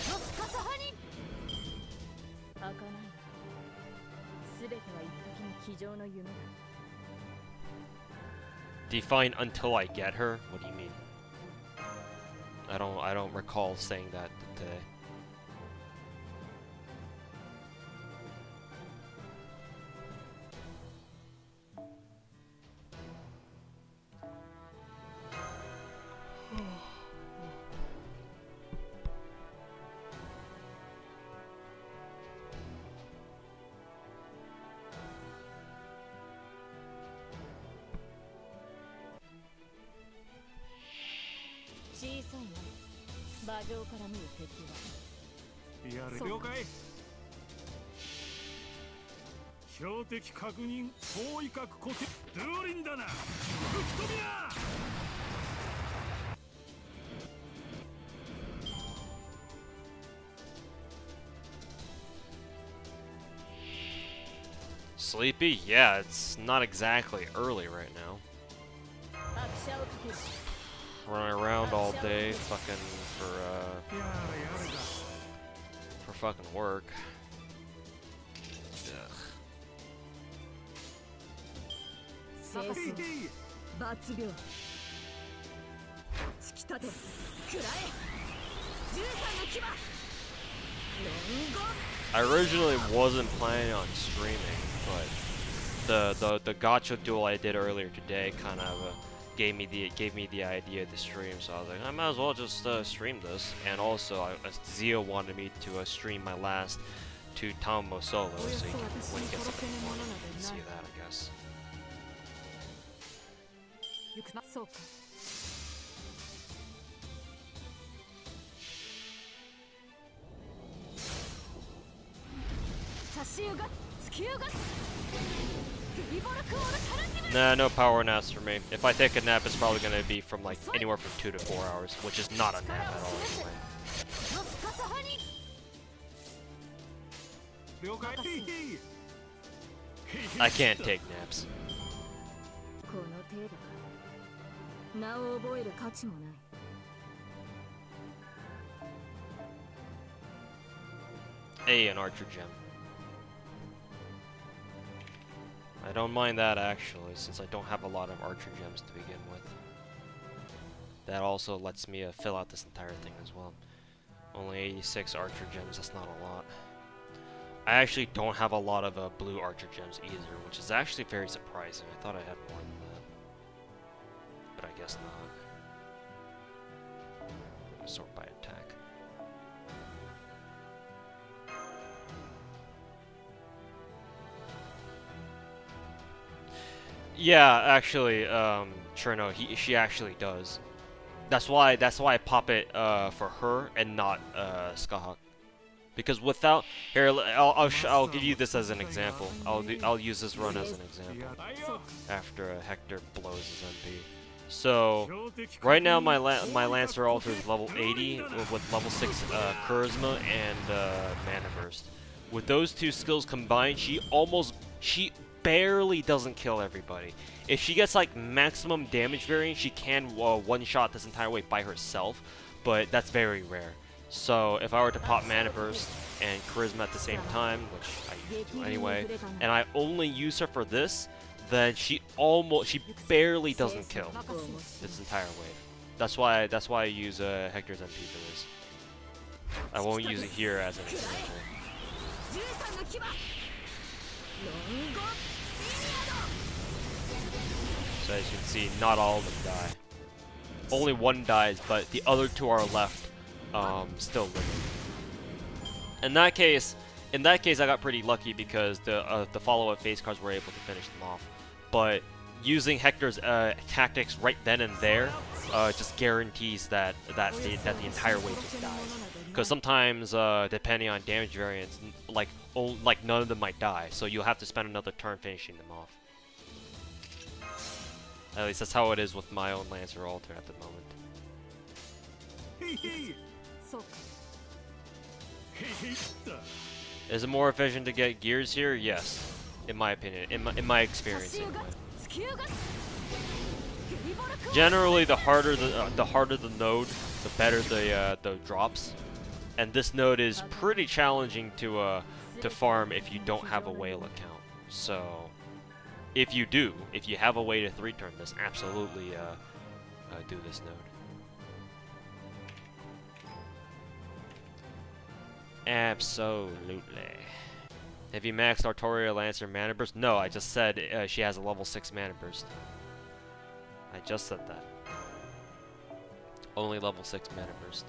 Speaker 1: Define until I get her? What do you mean? I don't recall saying that today. Sleepy? Yeah, it's not exactly early right now. Running around all day, fucking for fucking work. I originally wasn't planning on streaming, but the Gacha duel I did earlier today kind of gave me the idea to stream. So I was like, I might as well just stream this. And also, Zio wanted me to stream my last 2 Tambo solos, so you can, when he gets up in the morning, you can see that, I guess. Nah, no power naps for me. If I take a nap, it's probably gonna be from like anywhere from 2 to 4 hours, which is not a nap at all anyway. I can't take naps. Hey, an archer gem. I don't mind that actually, since I don't have a lot of archer gems to begin with. That also lets me fill out this entire thing as well. Only 86 archer gems, that's not a lot. I actually don't have a lot of blue archer gems either, which is actually very surprising. I thought I had more than that. But I guess not. Sort by attack. Yeah, actually, Cherno, she actually does. That's why I pop it for her and not Skullhawk. Because without here, I'll give you this as an example. I'll use this run as an example after Hector blows his MP. So right now my Lancer Alter is level 80 with level 6 Charisma and Mana Burst. With those 2 skills combined, she barely doesn't kill everybody. If she gets like maximum damage variance, she can one-shot this entire way by herself, but that's very rare. So if I were to pop Mana Burst and Charisma at the same time, which I usually do anyway, and I only use her for this, then she barely doesn't kill this entire wave. That's why I use Hector's MP for this. I won't use it here as an example. So as you can see, not all of them die. Only 1 dies, but the other 2 are left, still living. In that case, I got pretty lucky because the follow-up phase cards were able to finish them off. But using Hector's tactics right then and there just guarantees that the entire wave just dies. Because sometimes, depending on damage variance, like none of them might die, so you'll have to spend another turn finishing them off. At least that's how it is with my own Lancer Alter at the moment. Is it more efficient to get gears here? Yes, in my opinion, in my experience anyway. Generally, the harder the node, the better the drops. And this node is pretty challenging to farm if you don't have a whale account. So, if you have a way to 3-turn this, absolutely do this node. Absolutely. Have you maxed Artoria Lancer Mana Burst? No, I just said she has a level 6 Mana Burst. I just said that. Only level 6 Mana Burst.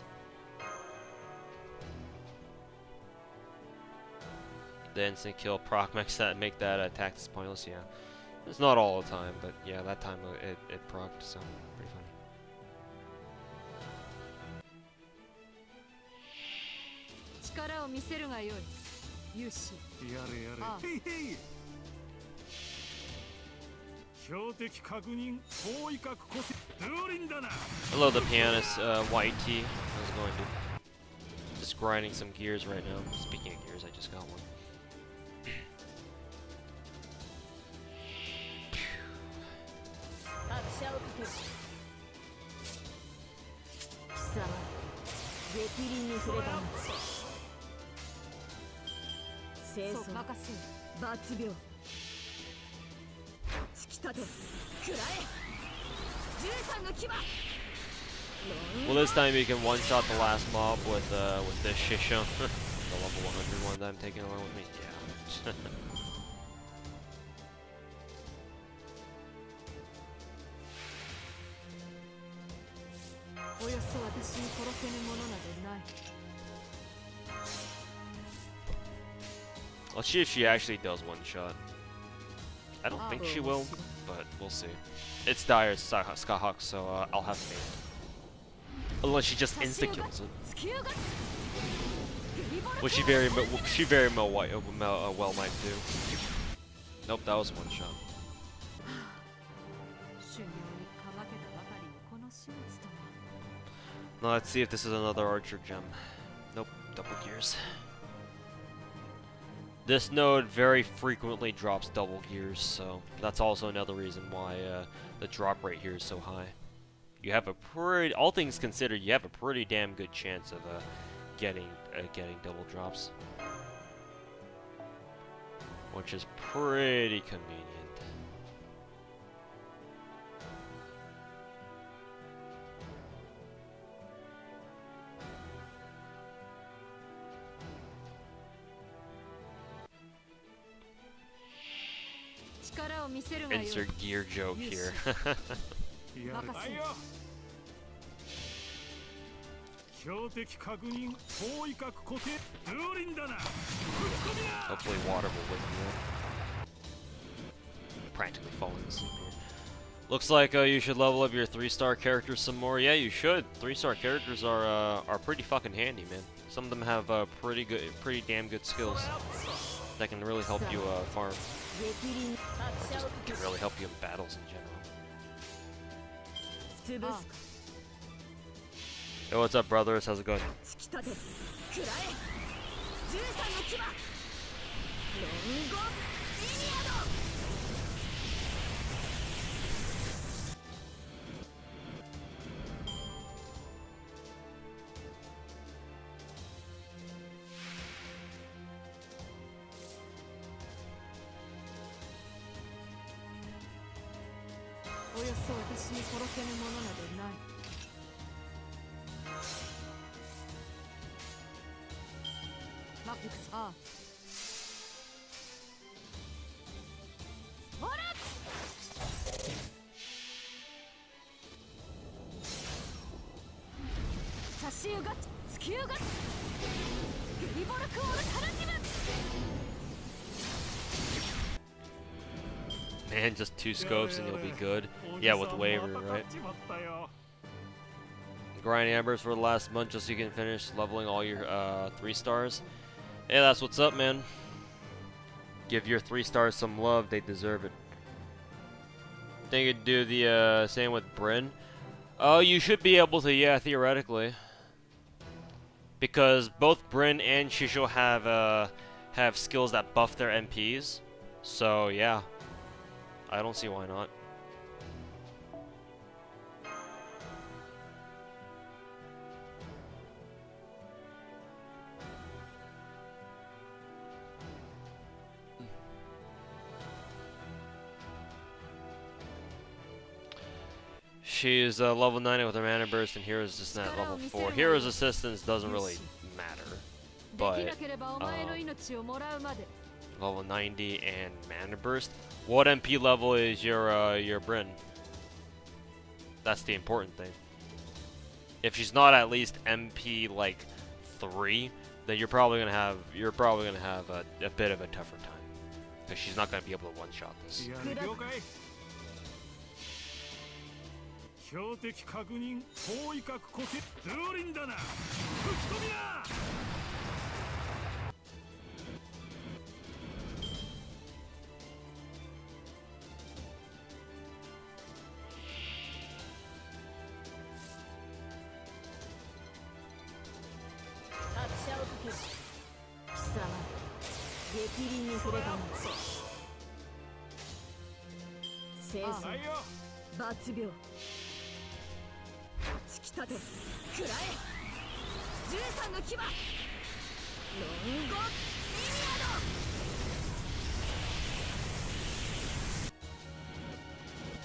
Speaker 1: The instant kill proc makes that make that attack is pointless. Yeah, it's not all the time, but yeah, that time it procced, so pretty funny. Hello, the pianist YT. How's it going, dude? Just grinding some gears right now. Speaking of gears, I just got one. Well, this time you can one-shot the last mob with this Shisha, the level 100 one that I'm taking along with me. Yeah. Let's see if she actually does one-shot. I don't think she will, but we'll see. It's dire Skyhawk, so I'll have faith. Unless she just insta-kills it. Which she very well might do. Nope, that was one shot. Now let's see if this is another archer gem. Nope, double gears. This node very frequently drops double gears, so that's also another reason why the drop rate here is so high. You have a pretty, all things considered, you have a pretty damn good chance of getting double drops, which is pretty convenient. Insert gear joke here. Hopefully water will win here. Practically falling asleep here. Looks like you should level up your 3-star characters some more. Yeah, you should. 3-star characters are pretty fucking handy, man. Some of them have pretty damn good skills that can really help you farm. Just can really help you in battles in general. Hey, what's up, brothers? How's it going? Man, just 2 scopes and you'll be good. Yeah, with waiver, right? Grind Ambers for the last month just so you can finish leveling all your 3 stars. Hey, that's what's up, man. Give your 3 stars some love, they deserve it. Think you'd do the same with Bryn? Oh, you should be able to, yeah, theoretically. Because both Bryn and Shisho have skills that buff their MPs. So yeah, I don't see why not. She's level 90 with her mana burst, and Hero's just at level 4. Hero's assistance doesn't really matter, but level 90 and mana burst. What MP level is your Bryn? That's the important thing. If she's not at least MP like 3, then you're probably gonna have a bit of a tougher time, because she's not gonna be able to one-shot this.
Speaker 4: 標的確認包囲角固定ドゥオリンだな吹き飛びな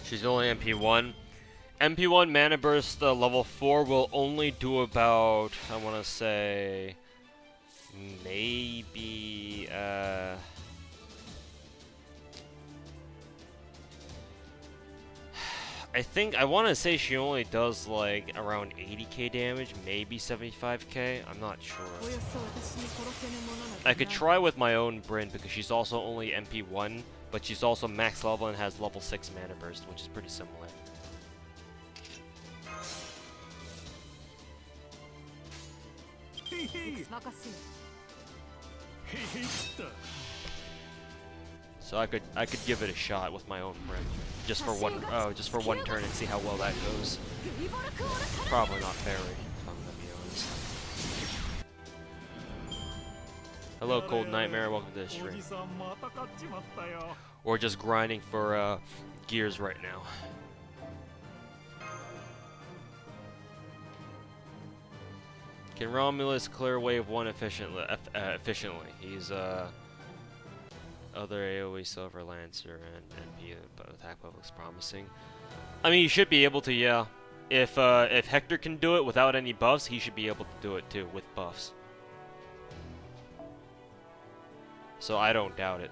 Speaker 1: She's only MP1. MP1 mana burst level 4 will only do about, I want to say, maybe I want to say she only does like around 80k damage, maybe 75k. I'm not sure. I could try with my own Bryn because she's also only MP1, but she's also max level and has level 6 mana burst, which is pretty similar. So I could give it a shot with my own Bryn, just for one turn and see how well that goes. Probably not very, if I'm gonna be honest. Hello, Cold Nightmare. Welcome to the stream. Or just grinding for gears right now. Can Romulus clear wave 1 efficiently? He's other AoE Silver Lancer and MP attack level looks promising. I mean, he should be able to, yeah. If Hector can do it without any buffs, he should be able to do it too with buffs. So I don't doubt it.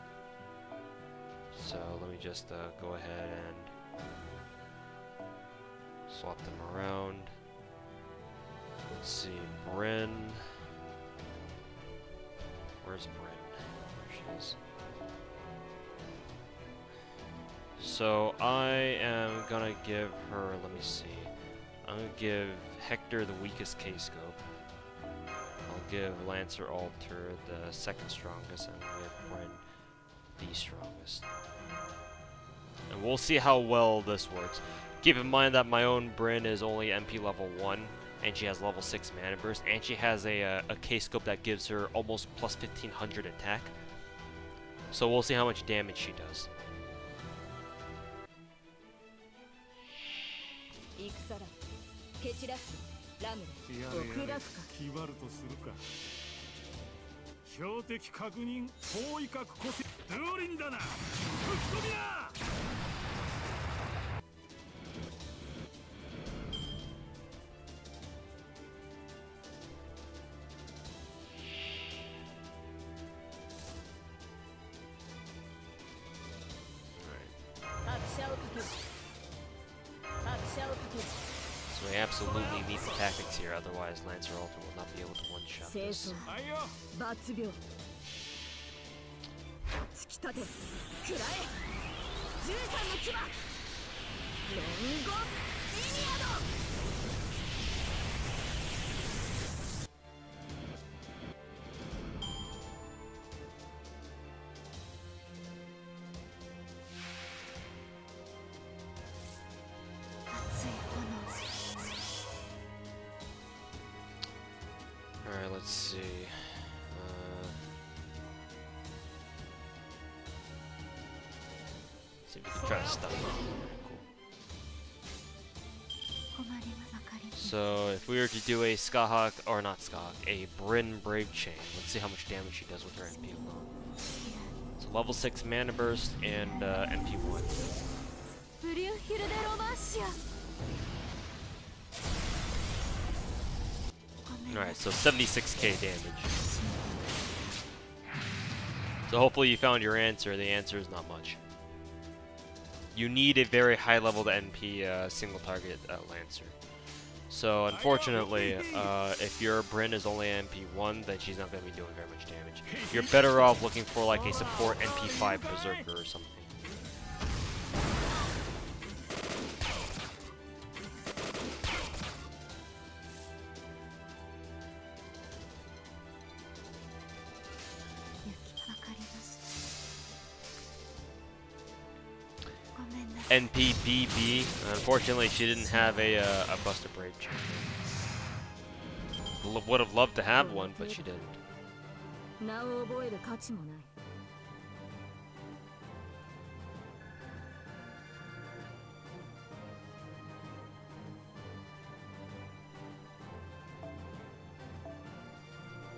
Speaker 1: So let me just go ahead and swap them around. Let's see, Bryn. Where's Bryn? There she is. So I am gonna give her, let me see. I'm gonna give Hector the weakest K-scope. I'll give Lancer Alter the second strongest, and I'll give Bryn the strongest. And we'll see how well this works. Keep in mind that my own Bryn is only MP level 1, and she has level 6 mana burst, and she has a K-scope that gives her almost plus 1500 attack. So we'll see how much damage she does.
Speaker 4: 標的確認包囲角固定ドゥオリンだな吹き飛びな
Speaker 1: So we absolutely need the tactics here, otherwise Lancer Alter will not be able to one-shot this. See if we can try to stun him. Cool. So if we were to do a Skahawk, or not Skahawk, a Bryn Brave Chain, let's see how much damage she does with her MP alone. So level 6 mana burst and MP 1. Alright, so 76k damage. So hopefully you found your answer. The answer is not much. You need a very high leveled NP single target Lancer. So unfortunately, if your Bryn is only MP1, then she's not going to be doing very much damage. You're better off looking for like a support MP5 Berserker or something. NPBB. Unfortunately, she didn't have a Buster Brave Chain. Would have loved to have one, but she didn't.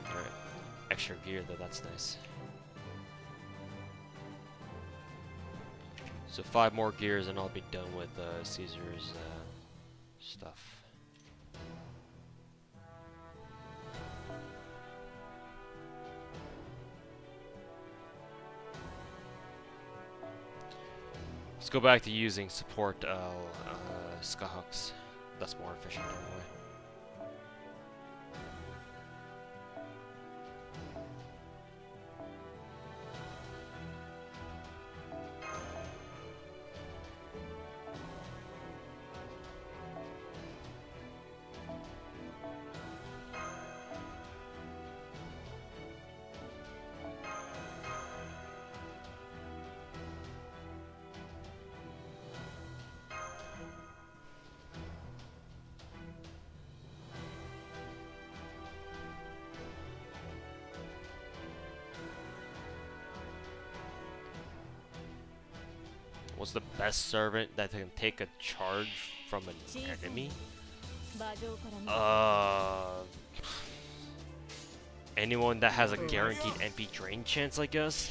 Speaker 1: Alright. Extra gear though, that's nice. So 5 more gears and I'll be done with Caesar's stuff. Let's go back to using support Skahawks. That's more efficient anyway. What's the best servant that can take a charge from an enemy? Anyone that has a guaranteed MP drain chance, I guess?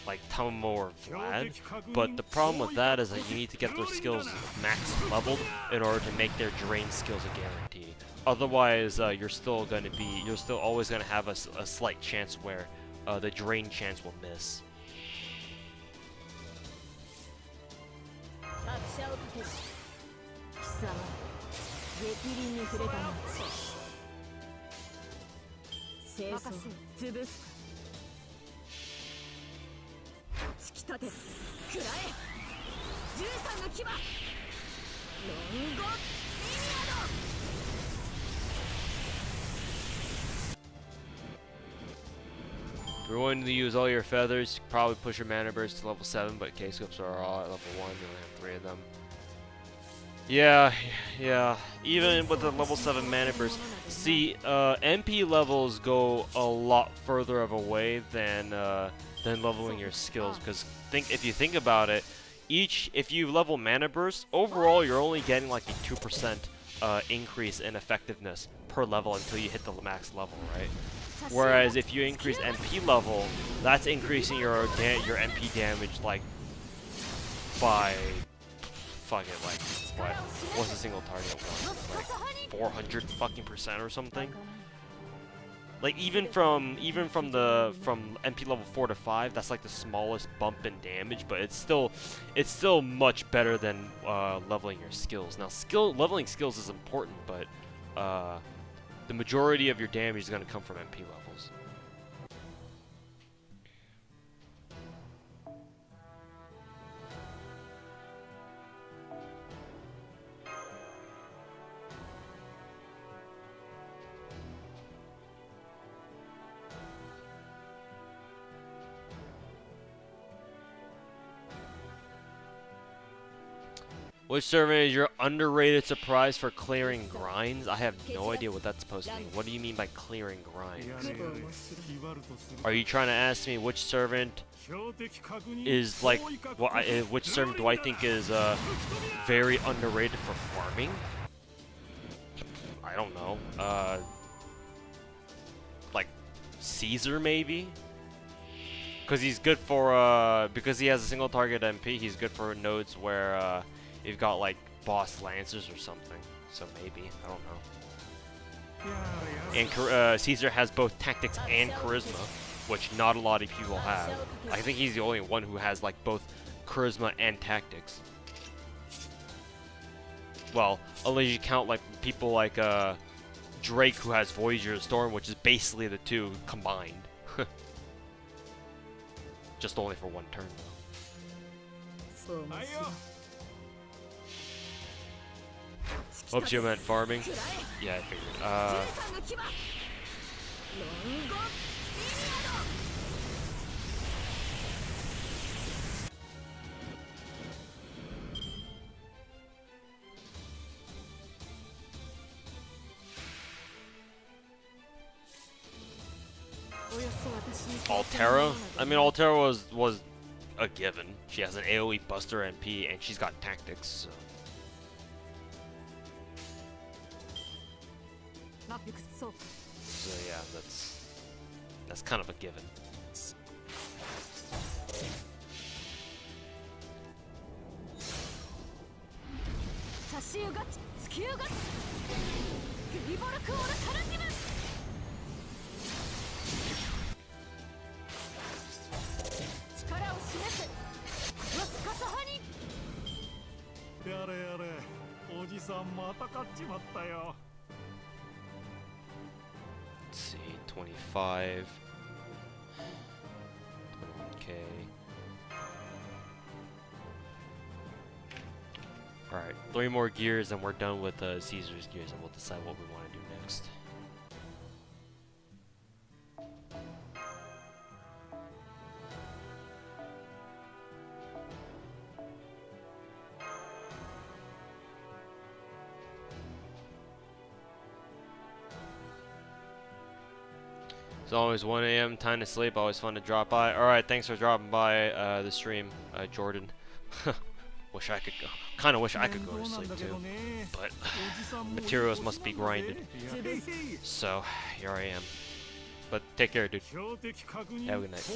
Speaker 1: Like Tomo or Vlad. But the problem with that is that you need to get their skills max leveled in order to make their drain skills a guarantee. Otherwise, you're still always gonna have a slight chance where the drain chance will miss. If you're going to use all your feathers, you could probably push your mana burst to level 7, but K-Scopes are all at level 1, you only have 3 of them. Yeah. Even with the level 7 mana burst, see, MP levels go a lot further of a way than leveling your skills. Because if you think about it, if you level mana burst, overall you're only getting like a 2% increase in effectiveness per level until you hit the max level, right? Whereas if you increase MP level, that's increasing your MP damage like by what's the single target one? Like 400 fucking % or something. Like even from MP level 4 to 5, that's like the smallest bump in damage, but it's still much better than leveling your skills. Now leveling skills is important, but the majority of your damage is going to come from MP levels. Which servant is your underrated surprise for clearing grinds? I have no idea what that's supposed to mean. What do you mean by clearing grinds? Are you trying to ask me which servant is like, which servant do I think is very underrated for farming? I don't know. Like Caesar maybe? Because he's good for, because he has a single target MP, he's good for nodes where you've got like boss lancers or something. So maybe, I don't know. And Caesar has both tactics and charisma, which not a lot of people have. I think he's the only one who has like both charisma and tactics. Well, unless you count like people like Drake, who has Voyager Storm, which is basically the two combined. Just only for one turn though. Hopes you meant farming. Yeah, I figured. Altera? I mean, Altera was a given. She has an AoE Buster MP and she's got tactics, so. So yeah, that's kind of a given. Let's see, 25. 21k. Alright, 3 more gears and we're done with Caesar's gears and we'll decide what we want to do next. It's always 1 AM, time to sleep, always fun to drop by. Alright, thanks for dropping by the stream, Jordan. Wish I could go. Kinda wish I could go to sleep too. But materials must be grinded. So, here I am. But take care, dude. Have a good night.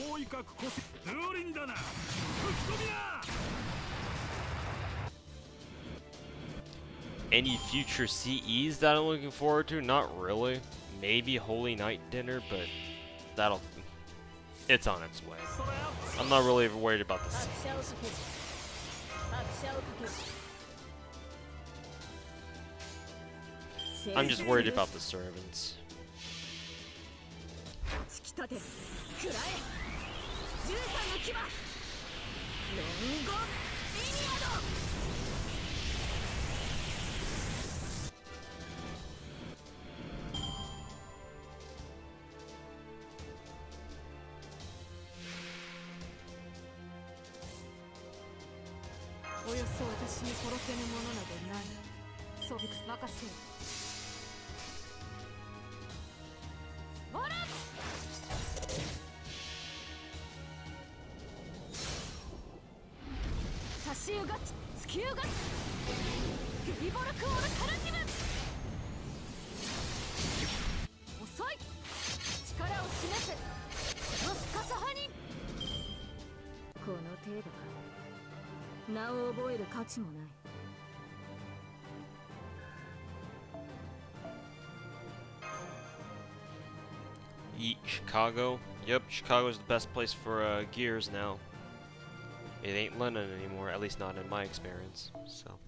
Speaker 1: Any future CEs that I'm looking forward to? Not really. Maybe Holy Night Dinner, but it's on its way. I'm not really worried about the CEs. I'm just worried about the servants. Eat Chicago. Yep, Chicago is the best place for gears now. It ain't London anymore, at least not in my experience. So.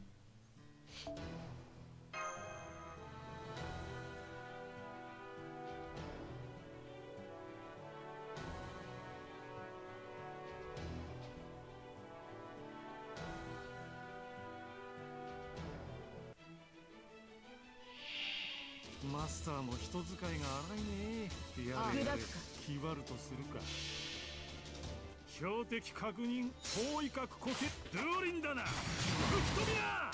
Speaker 4: Master も人使いが荒いね。いや、気張るとするか。標的確認、包囲角固定、ドゥーリンだな。吹き飛びや。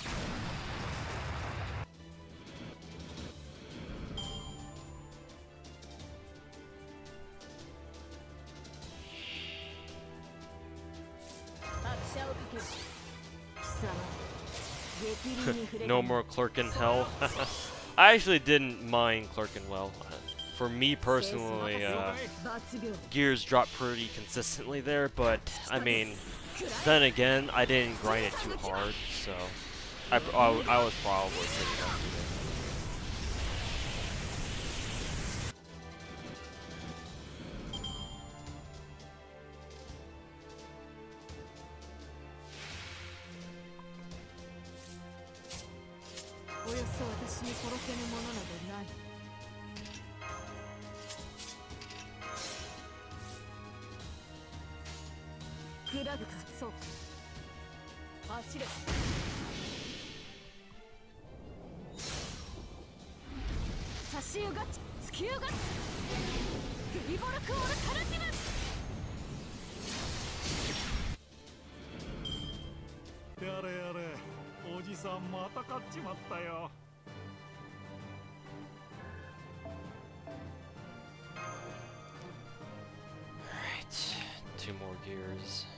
Speaker 1: No more Clerk in Hell. I actually didn't mind Clerk in Well. For me personally, gears drop pretty consistently there, but I mean, then again, I didn't grind it too hard, so I was probably pretty lucky there.
Speaker 4: やれやれ、おじさんまた勝っちまったよ。
Speaker 1: Alright, 2 more gears.
Speaker 4: 「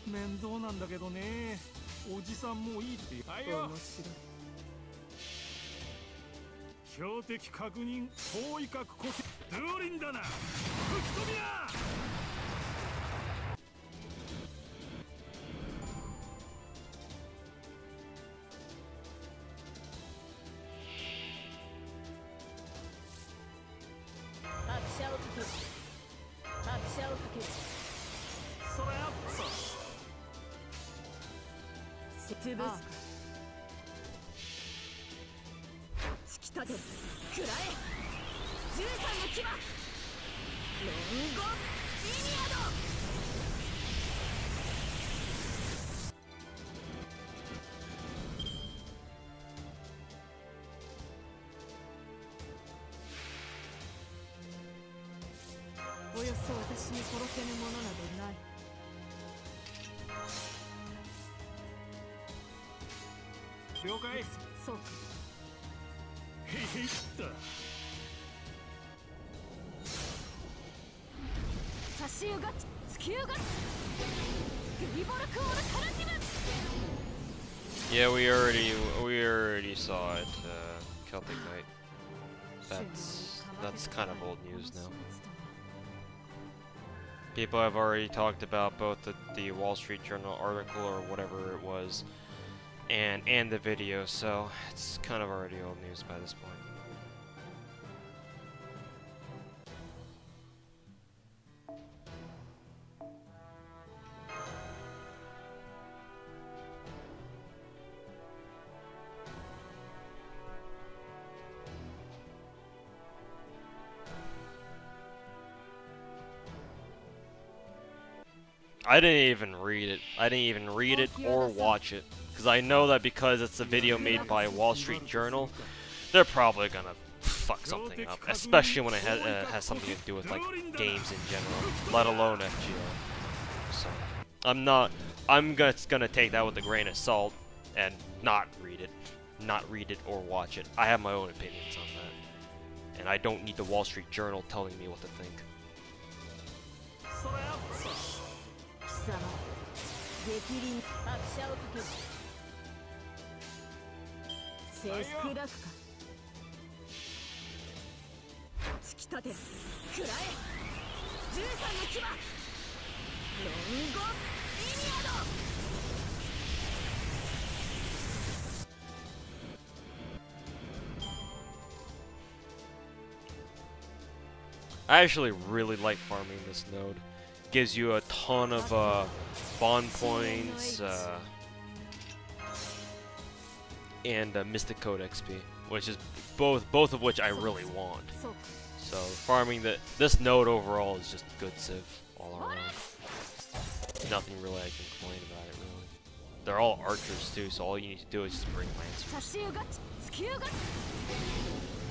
Speaker 4: 面倒なんだけどね。おじさんもいいって。はいよ。標的確認。包囲角固定。ドゥオリンだな。吹き飛びや。それやっと。
Speaker 3: 潰すか。突き立て食らえ。13の牙。ロンゴリニアド。
Speaker 2: およそ私に殺せぬものなどない。
Speaker 4: 了解。
Speaker 2: そうか。
Speaker 4: へいへいっと。
Speaker 2: 差し湯が突き湯がグリボルクオルカラティブ。
Speaker 1: Yeah, we already saw it, Celtic Knight. That's kind of old news now. People have already talked about both the Wall Street Journal article or whatever it was, and the video, so it's kind of already old news by this point. I didn't even read it. I didn't even read it or watch it. Because I know that because it's a video made by Wall Street Journal, they're probably gonna fuck something up. Especially when it has something to do with like games in general, let alone FGO. So I'm gonna take that with a grain of salt and not read it or watch it. I have my own opinions on that, and I don't need the Wall Street Journal telling me what to think.
Speaker 3: 貴様激鱗拍車をかける。制服楽か。突き立て食らえ。13の牙。ロンゴリニアド。
Speaker 1: I actually really like farming this node. Gives you a ton of bond points and Mystic Code XP, which is both of which I really want. So farming this node overall is just good civ all around. Nothing really I can complain about it really. They're all archers too, so all you need to do is just bring lancers.
Speaker 2: 差し湯ガッツスキューガッツ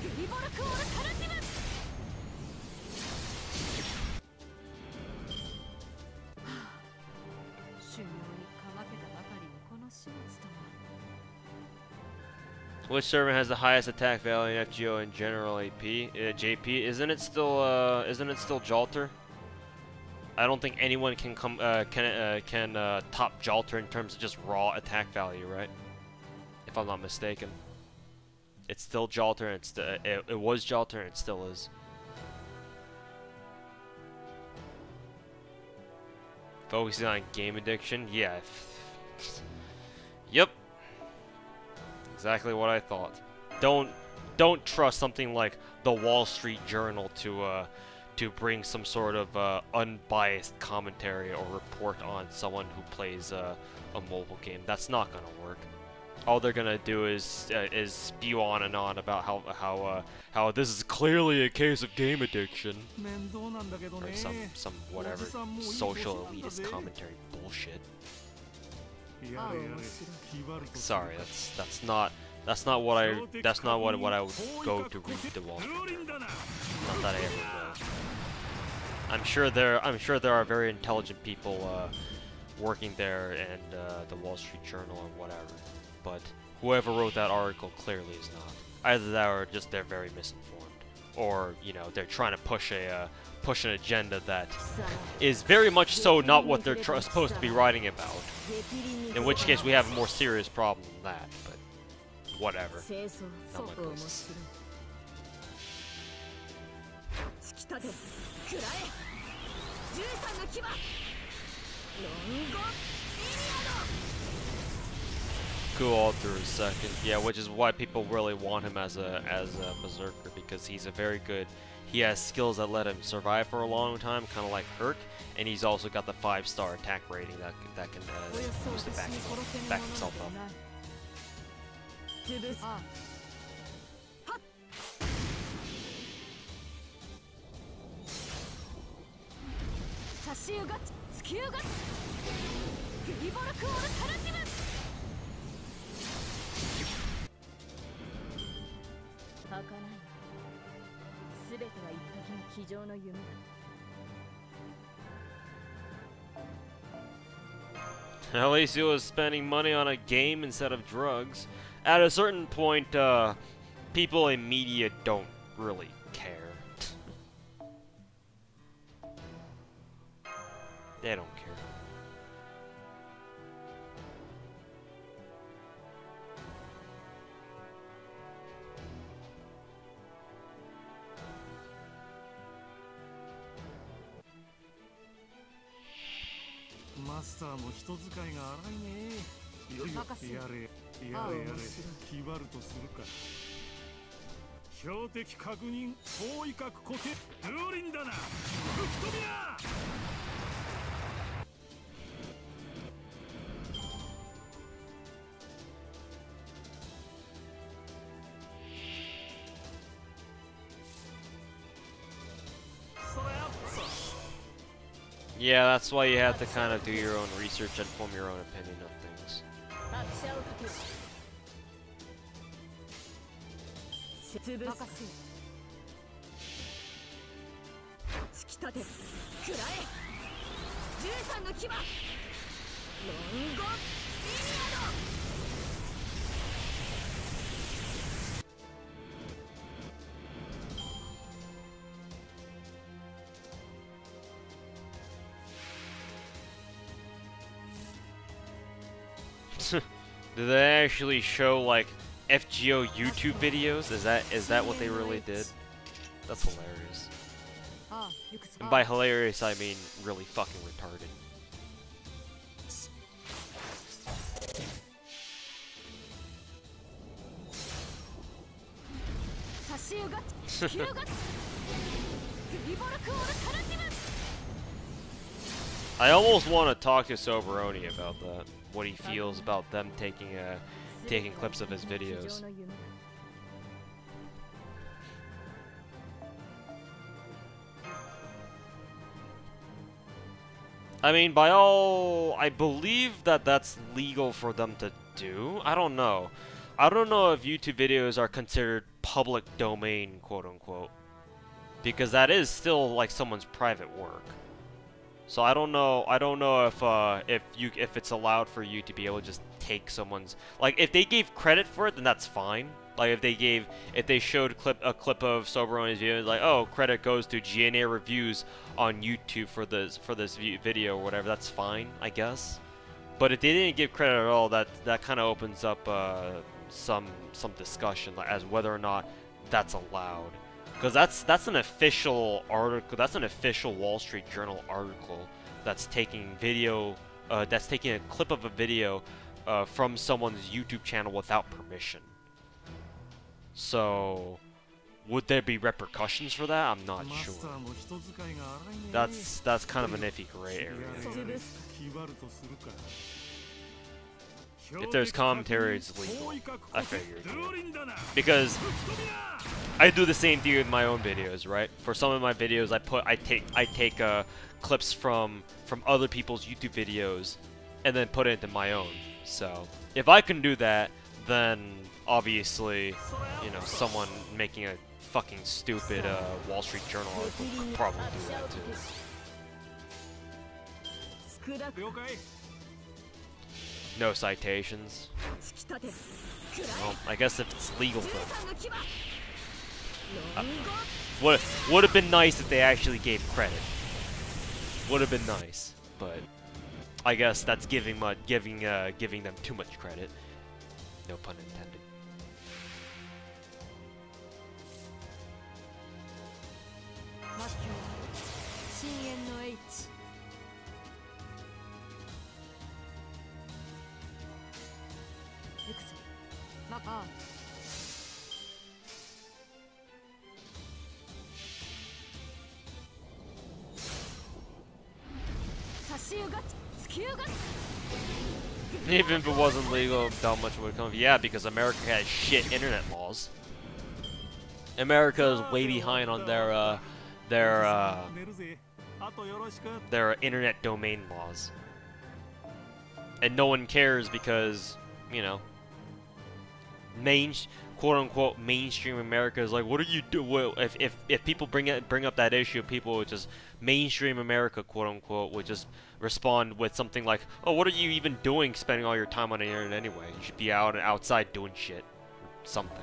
Speaker 2: グリボルクオルカラティブ修行にかまけたばかりのこの始末とは
Speaker 1: Which servant has the highest attack value in FGO and general AP? JP, isn't it still Jalter? I don't think anyone can top Jalter in terms of just raw attack value, right? If I'm not mistaken. It's still Jalter, and it was Jalter, and it still is. Focusing on game addiction? Yeah. Yep. Exactly what I thought. Don't trust something like the Wall Street Journal to bring some sort of unbiased commentary or report on someone who plays a mobile game. That's not gonna work. All they're gonna do is spew on and on about how this is clearly a case of game addiction, or some whatever social elitist commentary bullshit. Sorry, that's not what I would go to read the Wall Street Journal. Not that I ever will. I'm sure there are very intelligent people working there and the Wall Street Journal or whatever, but whoever wrote that article clearly is not. Either that or just they're very misinformed, or you know they're trying to push an agenda that is very much so not what they're supposed to be writing about. In which case we have a more serious problem than that, but whatever. Not my business.
Speaker 2: 突き立て食らえ13の牙ロンゴエリア
Speaker 1: Cool all through a second. Yeah, which is why people really want him as a berserker, because he's a very good. He has skills that let him survive for a long time, kind of like Herc, and he's also got the 5-star attack rating that can use to back himself up.
Speaker 2: 潰す 差し湯ガッツスキューガッツグリボルクオルカラティブ儚い全ては一時の机上の夢だ
Speaker 1: At least he was spending money on a game instead of drugs. At a certain point, people in media don't really care. They don't care.
Speaker 4: Master も人使いが荒いね。いよいよやれ決まるとするか。標的確認包囲角固定ドゥーリンだな。吹き飛びや。
Speaker 1: Yeah, that's why you have to kind of do your own research and form your own opinion on things.
Speaker 2: 拍車をかける潰す突き立て食らえ13の牙ロンゴエリアド
Speaker 1: Do they actually show like FGO YouTube videos? Is that what they really did? That's hilarious. And by hilarious I mean really fucking retarded. I almost want to talk to Soberoni about that. What he feels about them taking clips of his videos. I mean, by all, I believe that that's legal for them to do. I don't know. I don't know if YouTube videos are considered public domain, quote unquote, because that is still like someone's private work. So I don't know. I don't know if it's allowed for you to be able to just take someone's, like, if they gave credit for it, then that's fine. Like if they showed a clip of Soberoni's video, like, oh, credit goes to GNA Reviews on YouTube for this video or whatever, that's fine, I guess. But if they didn't give credit at all, that kind of opens up some discussion as whether or not that's allowed. Because that's an official article. That's an official Wall Street Journal article that's taking video. That's taking a clip of a video from someone's YouTube channel without permission. So, would there be repercussions for that? I'm not sure. That's kind of an iffy gray area. If there's commentary, it's legal. I figured. Because I do the same thing with my own videos, right? For some of my videos, I take clips from other people's YouTube videos and then put it into my own. So if I can do that, then obviously, you know, someone making a fucking stupid Wall Street Journal article could probably do that too. No citations. Well, I guess if it's legal, would have been nice if they actually gave credit. Would have been nice, but I guess that's giving them too much credit. No pun intended. Even if it wasn't legal, how much would it come? Yeah, because America has shit internet laws. America is way behind on their internet domain laws, and no one cares because, you know, quote-unquote mainstream America is like, what do you do? If people bring up that issue, people would just, mainstream America, quote-unquote, would just respond with something like, oh, what are you even doing spending all your time on the internet anyway? You should be out and outside doing shit. Or something.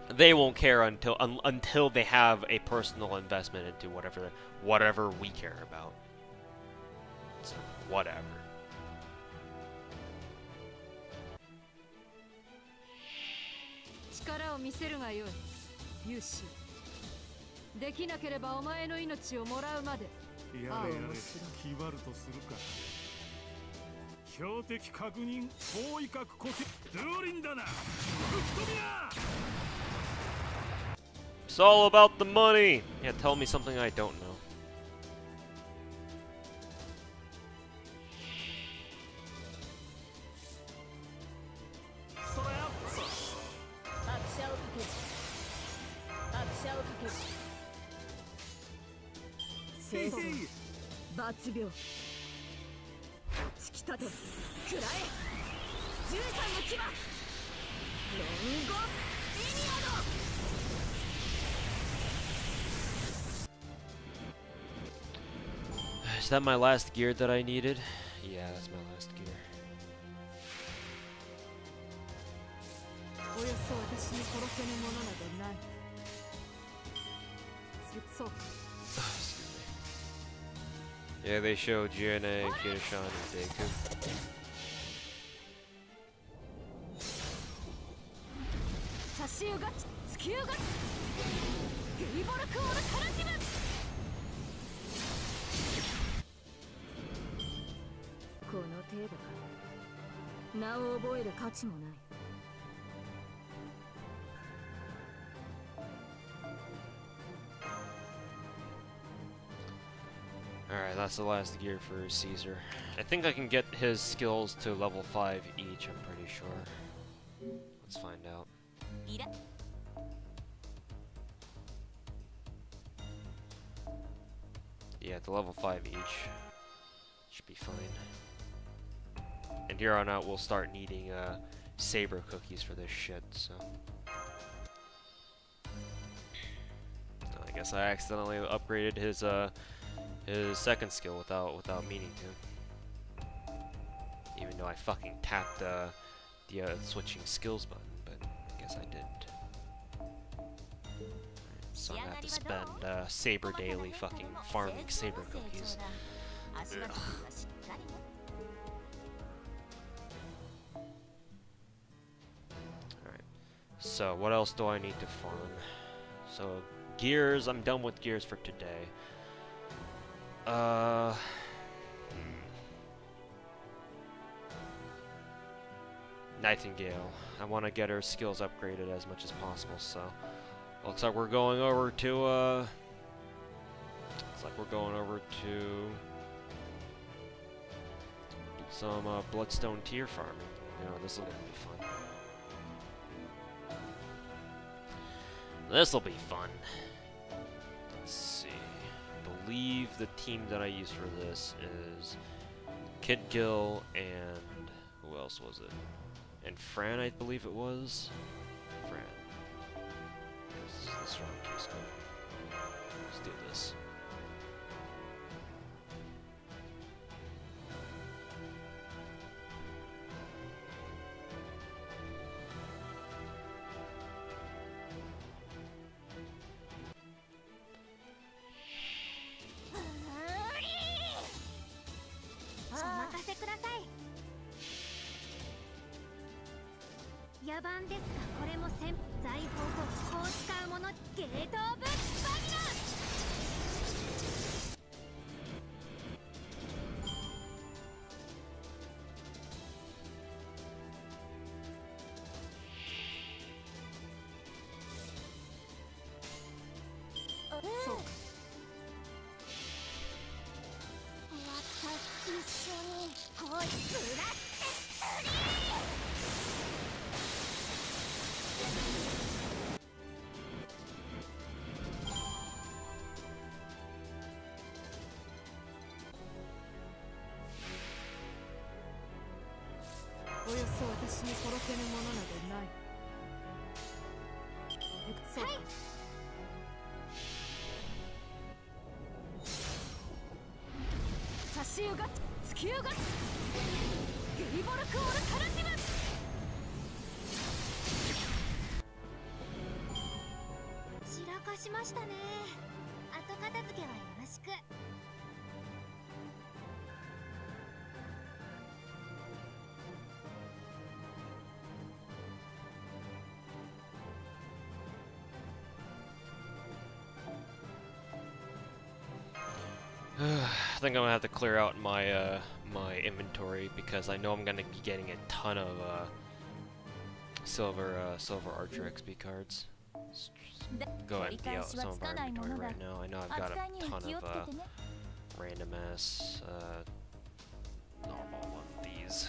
Speaker 1: They won't care until they have a personal investment into whatever we care about. So, whatever.
Speaker 3: 力を見せるがよい、勇士。できなければお前の命をもらうまで。やれやれ、気張るとするか。標的確認、包囲角固定、ドゥオリンだな。吹き飛びや。
Speaker 1: It's all about the money. Yeah, tell me something I don't know. Is that my last gear that I needed? Yeah, that's my last gear. Excuse me. Yeah, they show GNA, Kirishan, and Deku. Alright, that's the last gear for Caesar. I think I can get his skills to level 5 each, I'm pretty sure. Let's find out. Yeah, the level 5 each. Should be fine. And here on out, we'll start needing saber cookies for this shit, so. I guess I accidentally upgraded his second skill without meaning to. Even though I fucking tapped the switching skills button, but I guess I didn't. So I'm gonna have to spend Saber daily fucking farming Saber cookies. Ugh. Alright, so what else do I need to farm? So gears, I'm done with gears for today. Nightingale. I want to get her skills upgraded as much as possible, so looks like we're going over to do some bloodstone tier farming. You know, this will be fun. This'll be fun. Let's see. I believe the team that I use for this is Kid Gil and who else was it? And Fran, I believe it was. Fran. This is the strong case code. Let's do this. I think I'm gonna have to clear out my my inventory because I know I'm gonna be getting a ton of silver archer XP cards. Let's go ahead and empty out some of our inventory right now. I know I've got a ton of random ass normal one of these.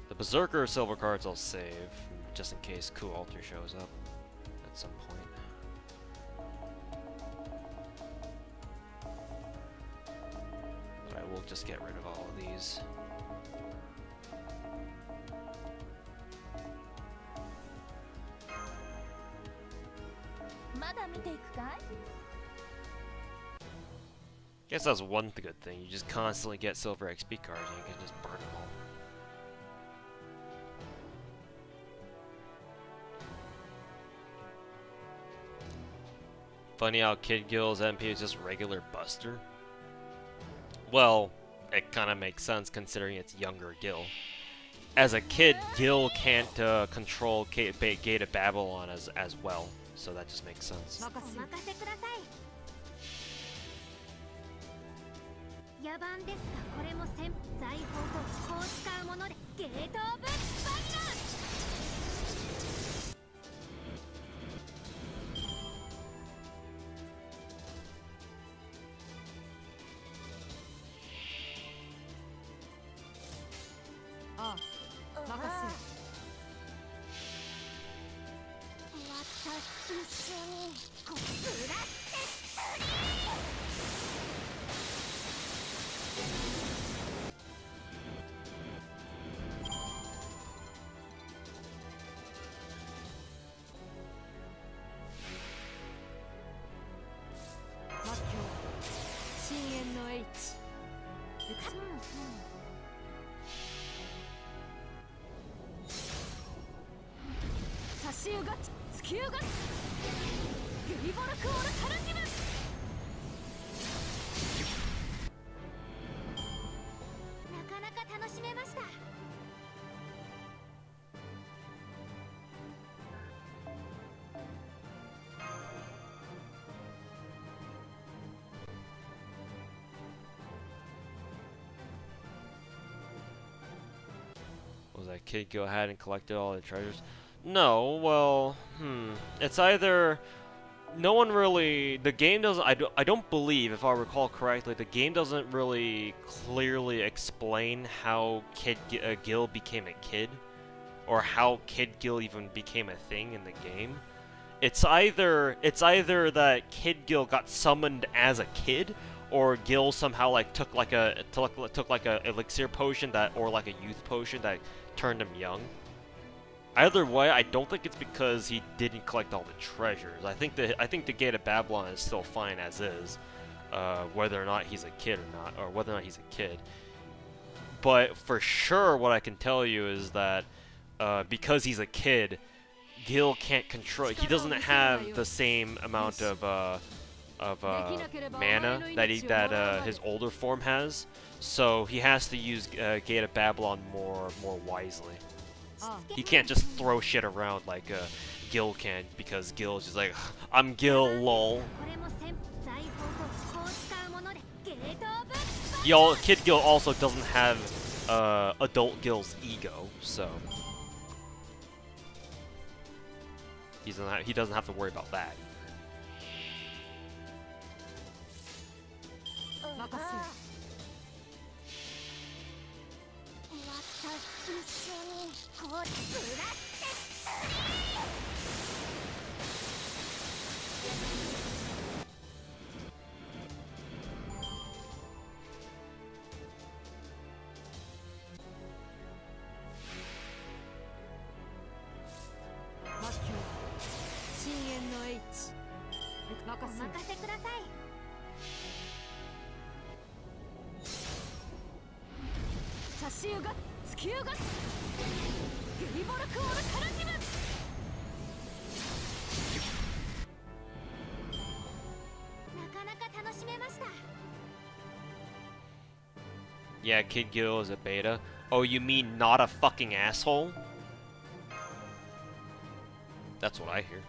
Speaker 1: The Berserker silver cards I'll save just in case Cool Alter shows up at some point. But I will just get rid of all of these. Guess that's one good thing. You just constantly get silver XP cards and you can just burn them all. Funny how Kid Gil's MP is just regular Buster. Well, it kind of makes sense considering it's younger Gil. As a kid, Gil can't control Gate of Babylon as well, so that just makes sense. Was that kid go ahead and collected all the treasures? No, well, it's either no one really. The game doesn't. I don't believe, if I recall correctly, the game doesn't really clearly explain how Gil became a kid, or how Kid Gil even became a thing in the game. It's either that Kid Gil got summoned as a kid, or Gil somehow like took like a elixir potion that, or like a youth potion that turned him young. Either way, I don't think it's because he didn't collect all the treasures. I think the Gate of Babylon is still fine as is, whether or not he's a kid or not, or whether or not he's a kid. But for sure, what I can tell you is that because he's a kid, Gil can't control. He doesn't have the same amount of mana that his older form has, so he has to use Gate of Babylon more wisely. He can't just throw shit around like Gil can, because Gil is just like, I'm Gil, lol. Kid Gil also doesn't have adult Gil's ego, so he doesn't have to worry about that. Yeah, Kid Gil is a beta. Oh, you mean not a fucking asshole? That's what I hear.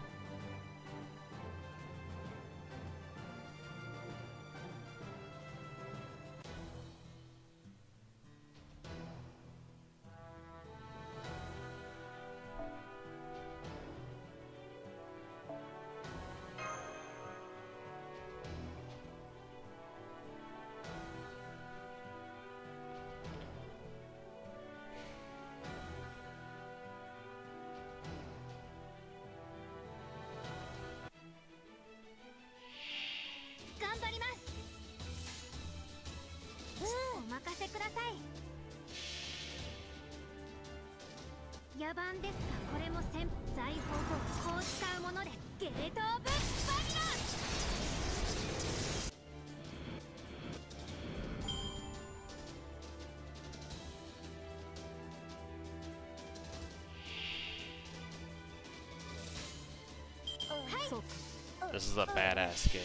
Speaker 1: This is a badass game.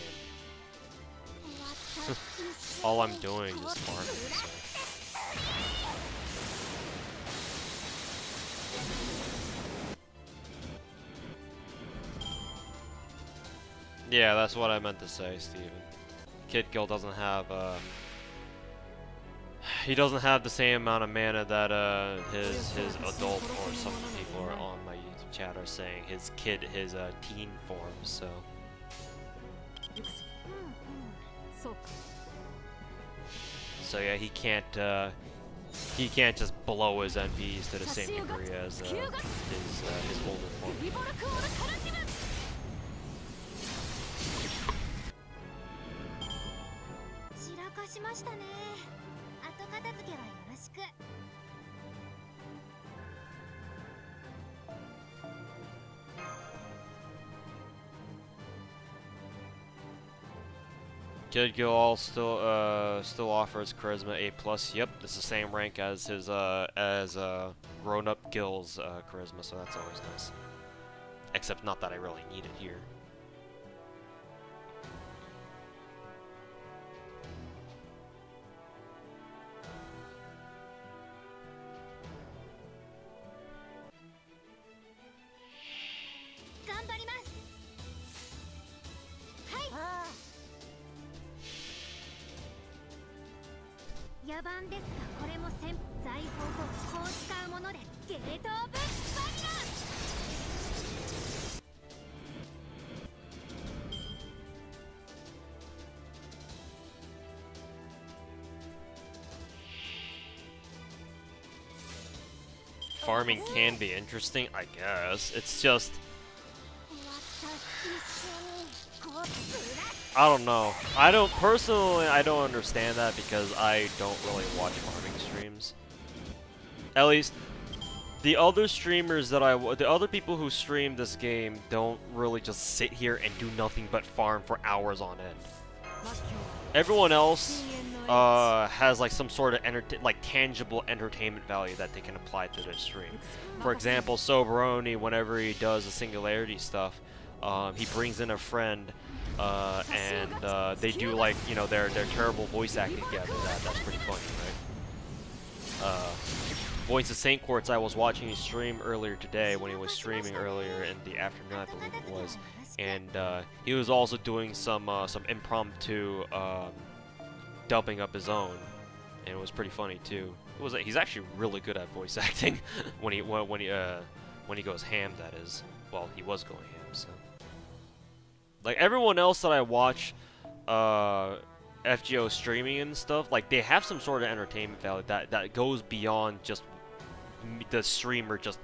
Speaker 1: All I'm doing is farming, so. Yeah, that's what I meant to say, Steven. Kid Gil doesn't have, he doesn't have the same amount of mana that, his adult, or some people are on my YouTube chat are saying, his teen form, so. So yeah, he can't just blow his MPs to the same degree as his older form.
Speaker 2: しましたね。後片付けはよろしく。
Speaker 1: Kid Gil still offers charisma A+. Yep, it's the same rank as his grown-up Gil's charisma, so that's always nice. Except not that I really need it here. Farming can be interesting, I guess. It's just... I don't know. Personally, I don't understand that because I don't really watch farming streams. At least, the other streamers that the other people who stream this game don't really just sit here and do nothing but farm for hours on end. Everyone else has like some sort of tangible entertainment value that they can apply to their stream. For example, Soberoni, whenever he does the singularity stuff, he brings in a friend, and they do like, you know, their terrible voice acting together. That's pretty funny, right? Voice of Saint Quartz, I was watching his stream earlier today when he was streaming earlier in the afternoon, I believe it was, and he was also doing some impromptu dubbing up his own, and it was pretty funny too. He's actually really good at voice acting when he goes ham. That is, well, he was going ham. So, like everyone else that I watch, FGO streaming and stuff, like they have some sort of entertainment value that goes beyond just the streamer just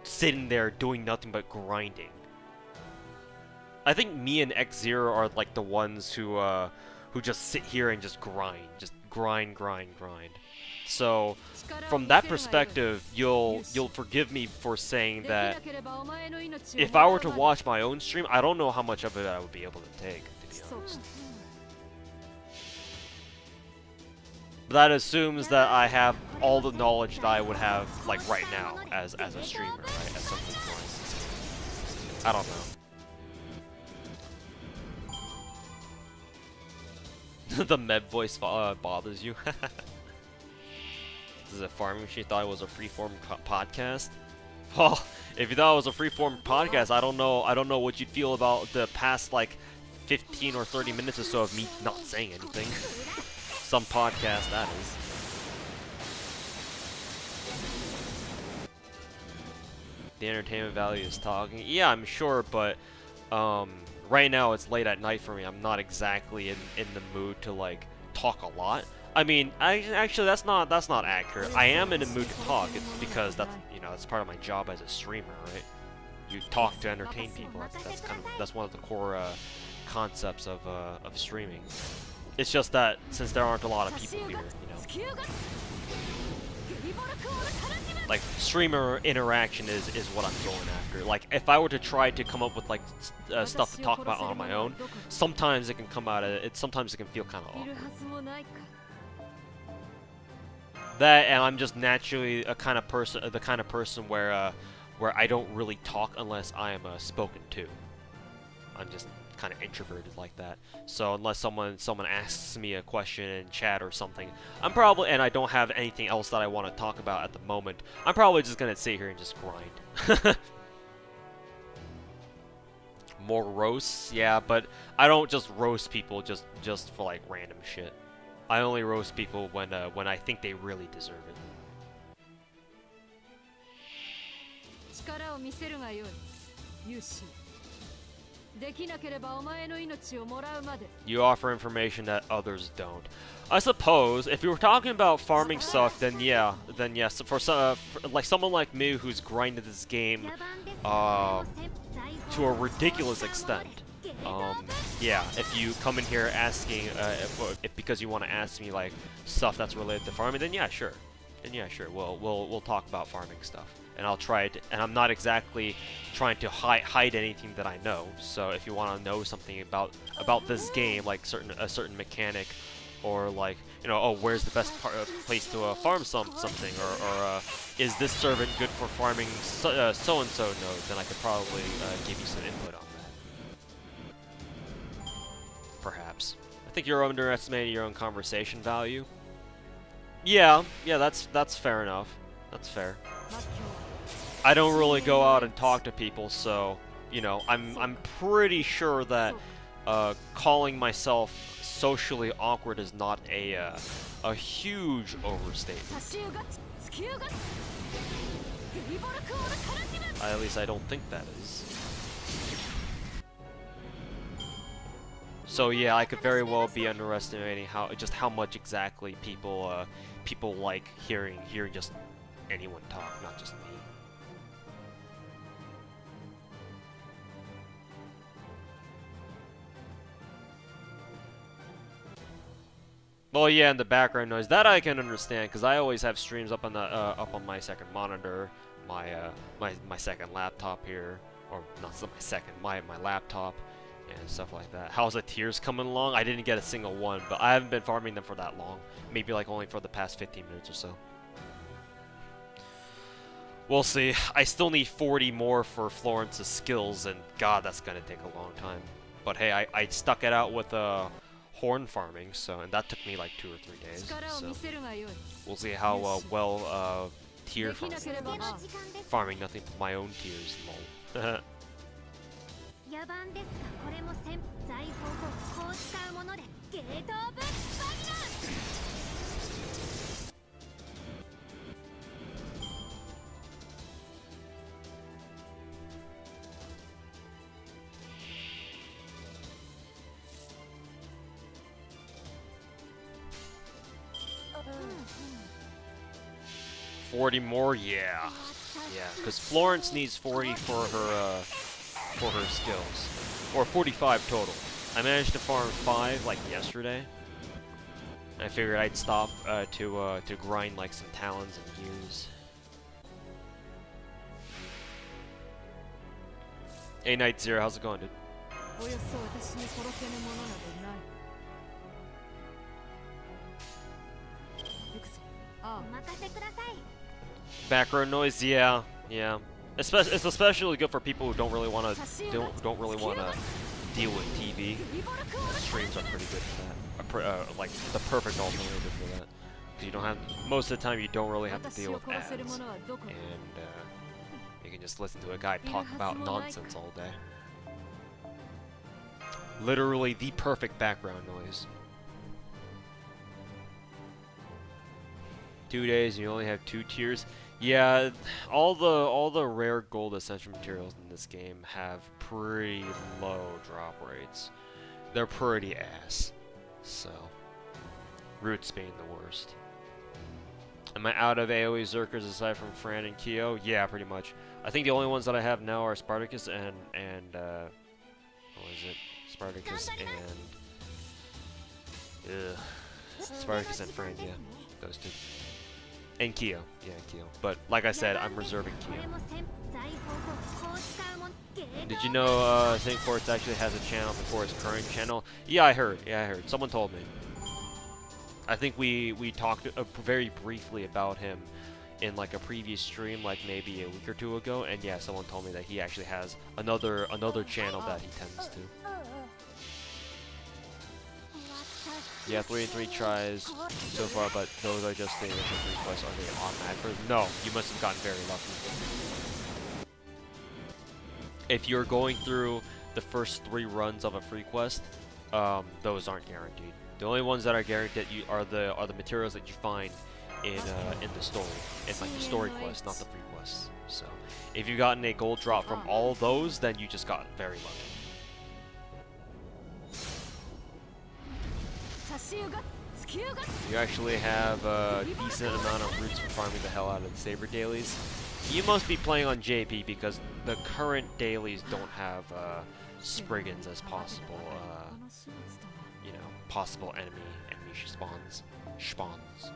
Speaker 1: sitting there doing nothing but grinding. I think me and X0 are like the ones who just sit here and just grind. So, from that perspective, you'll forgive me for saying that if I were to watch my own stream, I don't know how much of it I would be able to take, to be honest. But that assumes that I have all the knowledge that I would have, like, right now, as a streamer, right? As something like, I don't know. The med voice bothers you. This is a farming machine. Thought it was a freeform podcast. Well, if you thought it was a freeform podcast, I don't know what you'd feel about the past like 15 or 30 minutes or so of me not saying anything. Some podcast that is. The entertainment value is talking. Yeah, I'm sure, but right now it's late at night for me. I'm not exactly in the mood to like talk a lot. I mean, actually that's not accurate. I am in the mood to talk. It's because that's, you know, it's part of my job as a streamer, right? You talk to entertain people. That's one of the core concepts of streaming. It's just that since there aren't a lot of people here, you know, like streamer interaction is what I'm going after. Like if I were to try to come up with like stuff to talk about on my own, sometimes it can come out of it. Sometimes it can feel kind of awkward. That, and I'm just naturally the kind of person where I don't really talk unless I am spoken to. I'm just kind of introverted like that. So unless someone asks me a question in chat or something, and I don't have anything else that I want to talk about at the moment, I'm probably just gonna sit here and just grind. More roasts, yeah, but I don't just roast people just for like random shit. I only roast people when I think they really deserve it. You offer information that others don't. I suppose if you were talking about farming stuff, then yeah, then yes. For like someone like me who's grinded this game to a ridiculous extent, yeah, if you come in here asking, if because you want to ask me like stuff that's related to farming, then yeah, sure. Then yeah, sure. We'll talk about farming stuff, and I'll try it. And I'm not exactly trying to hide anything that I know. So if you want to know something about this game, like a certain mechanic, or like, you know, oh, where's the best place to farm something, or is this servant good for farming so and so node, then I could probably give you some input on that. Perhaps. I think you're underestimating your own conversation value. Yeah, that's fair enough. That's fair. I don't really go out and talk to people, so, you know, I'm pretty sure that calling myself socially awkward is not a huge overstatement. At least I don't think that is. So yeah, I could very well be underestimating how much exactly people like hearing just anyone talk, not just me. Well, yeah, and the background noise, that I can understand, because I always have streams up on the up on my second monitor, my second laptop here, or not my second, my laptop, and stuff like that. How's the tiers coming along? I didn't get a single one, but I haven't been farming them for that long. Maybe like only for the past 15 minutes or so. We'll see. I still need 40 more for Florence's skills, and God, that's gonna take a long time. But hey, I stuck it out with horn farming, so, and that took me like 2 or 3 days. So we'll see how well tier farming nothing but my own tiers. Lol. 40 more, yeah, because Florence needs 40 for her skills, or 45 total. I managed to farm 5 like yesterday. I figured I'd stop to grind like some talons and years. Hey Night Zero, how's it going, dude? Background noise, yeah. It's especially good for people who don't really want to deal with TV. Streams are pretty good for that. Like the perfect alternative for that. Because you don't have, most of the time you don't really have to deal with ads, and you can just listen to a guy talk about nonsense all day. Literally the perfect background noise. 2 days and you only have 2 tiers. Yeah, all the rare gold essential materials in this game have pretty low drop rates. They're pretty ass. So, Roots being the worst. Am I out of AoE Zerkers aside from Fran and Kyo? Yeah, pretty much. I think the only ones that I have now are Spartacus and what is it? Spartacus and Spartacus and Fran, yeah, those two. And Kyo, yeah, Kyo. But like I said, I'm reserving Kyo. Did you know St. Forts actually has a channel before his current channel? Yeah, I heard. Someone told me. I think we talked very briefly about him in like a previous stream, like maybe a week or 2 ago, and yeah, someone told me that he actually has another channel that he tends to. Yeah, 3 and 3 tries so far, but those are just the initial 3 quests. Are they automatic? No, you must have gotten very lucky. If you're going through the first 3 runs of a free quest, those aren't guaranteed. The only ones that are guaranteed are the materials that you find in the story, in like the story quests, not the free quests. So, if you've gotten a gold drop from all of those, then you just got very lucky. You actually have a decent amount of roots for farming the hell out of the Saber dailies. You must be playing on JP because the current dailies don't have Spriggans as possible, you know, possible enemy spawns.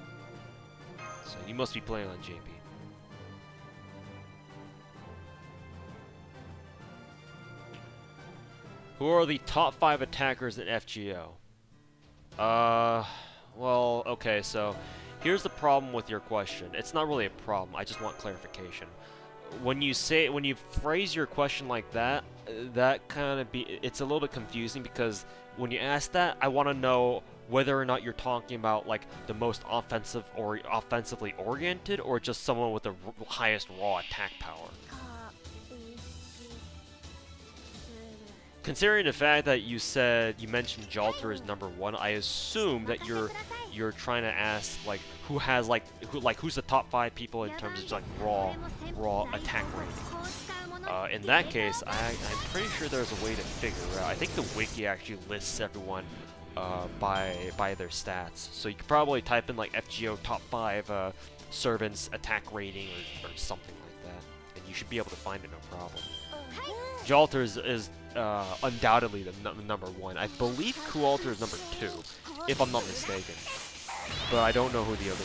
Speaker 1: So you must be playing on JP. Who are the top 5 attackers in FGO? Well, okay, so here's the problem with your question. It's not really a problem, I just want clarification. When you phrase your question like that, it's a little bit confusing, because when you ask that, I want to know whether or not you're talking about like the most offensive or offensively oriented, or just someone with the highest raw attack power. Considering the fact that you mentioned Jalter as number 1, I assume that you're trying to ask like who's the top 5 people in terms of like raw attack rating. In that case, I'm pretty sure there's a way to figure out. I think the wiki actually lists everyone by their stats, so you could probably type in like FGO top 5 servants attack rating or something like that, and you should be able to find it no problem. Jalter is undoubtedly the number 1. I believe Kualter is number 2, if I'm not mistaken. But I don't know who the other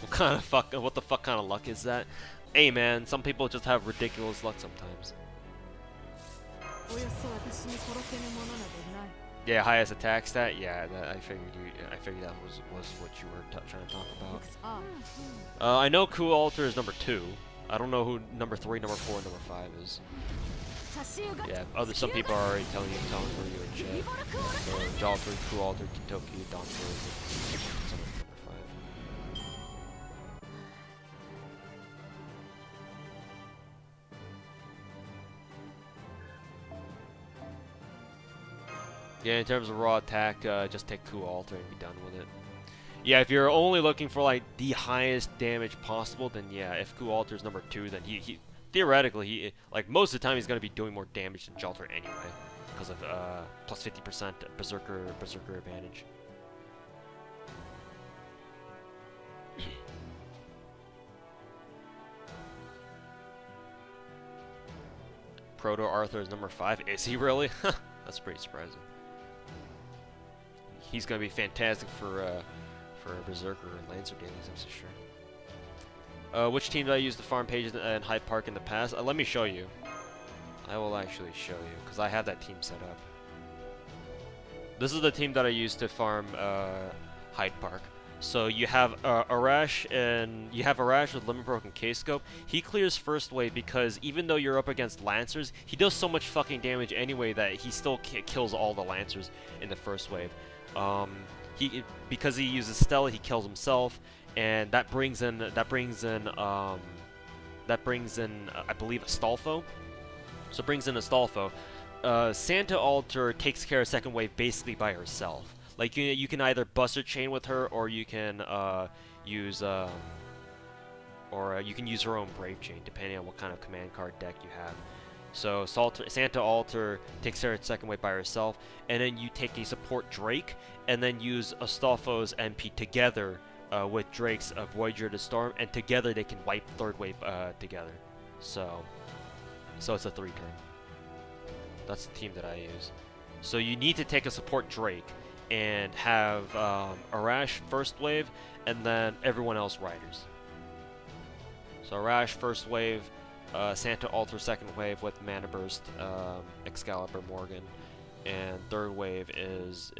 Speaker 1: 2 are. What the fuck kind of luck is that? Hey man, some people just have ridiculous luck sometimes. Yeah, highest attack stat. Yeah, I figured that was what you were trying to talk about. I know Kualter is number 2. I don't know who number 3, number 4, and number 5 is. Yeah, some people are already telling for you in chat. So Jalter, Kualter, Kitoki, Danto, some of number 5. Yeah, in terms of raw attack, just take Kualter and be done with it. Yeah, if you're only looking for like the highest damage possible, then yeah, if Kualter is number 2, then he theoretically like most of the time he's gonna be doing more damage than Jalter anyway, because of plus 50% berserker advantage. Proto Arthur is number 5. Is he really? That's pretty surprising. He's gonna be fantastic for Berserker and Lancer dailies, I'm so sure. Which team did I use to farm pages in Hyde Park in the past? Let me show you. I will actually show you, because I have that team set up. This is the team that I used to farm Hyde Park. So you have Arash with Limit Broken K-Scope. He clears first wave because even though you're up against Lancers, he does so much fucking damage anyway that he still kills all the Lancers in the first wave. Because he uses Stella, he kills himself, and that brings in I believe Astolfo. So it brings in Astolfo. Santa Alter takes care of second wave basically by herself. Like you can either Buster Chain with her, or you can use her own Brave Chain, depending on what kind of command card deck you have. So Santa Alter takes care of second wave by herself, and then you take a support Drake, and then use Astolfo's MP together with Drake's Voyager to Storm, and together they can wipe third wave together. So it's a 3-turn. That's the team that I use. So you need to take a support Drake and have Arash first wave, and then everyone else riders. So Arash first wave, Santa Alter second wave with Mana Burst, Excalibur Morgan, and third wave is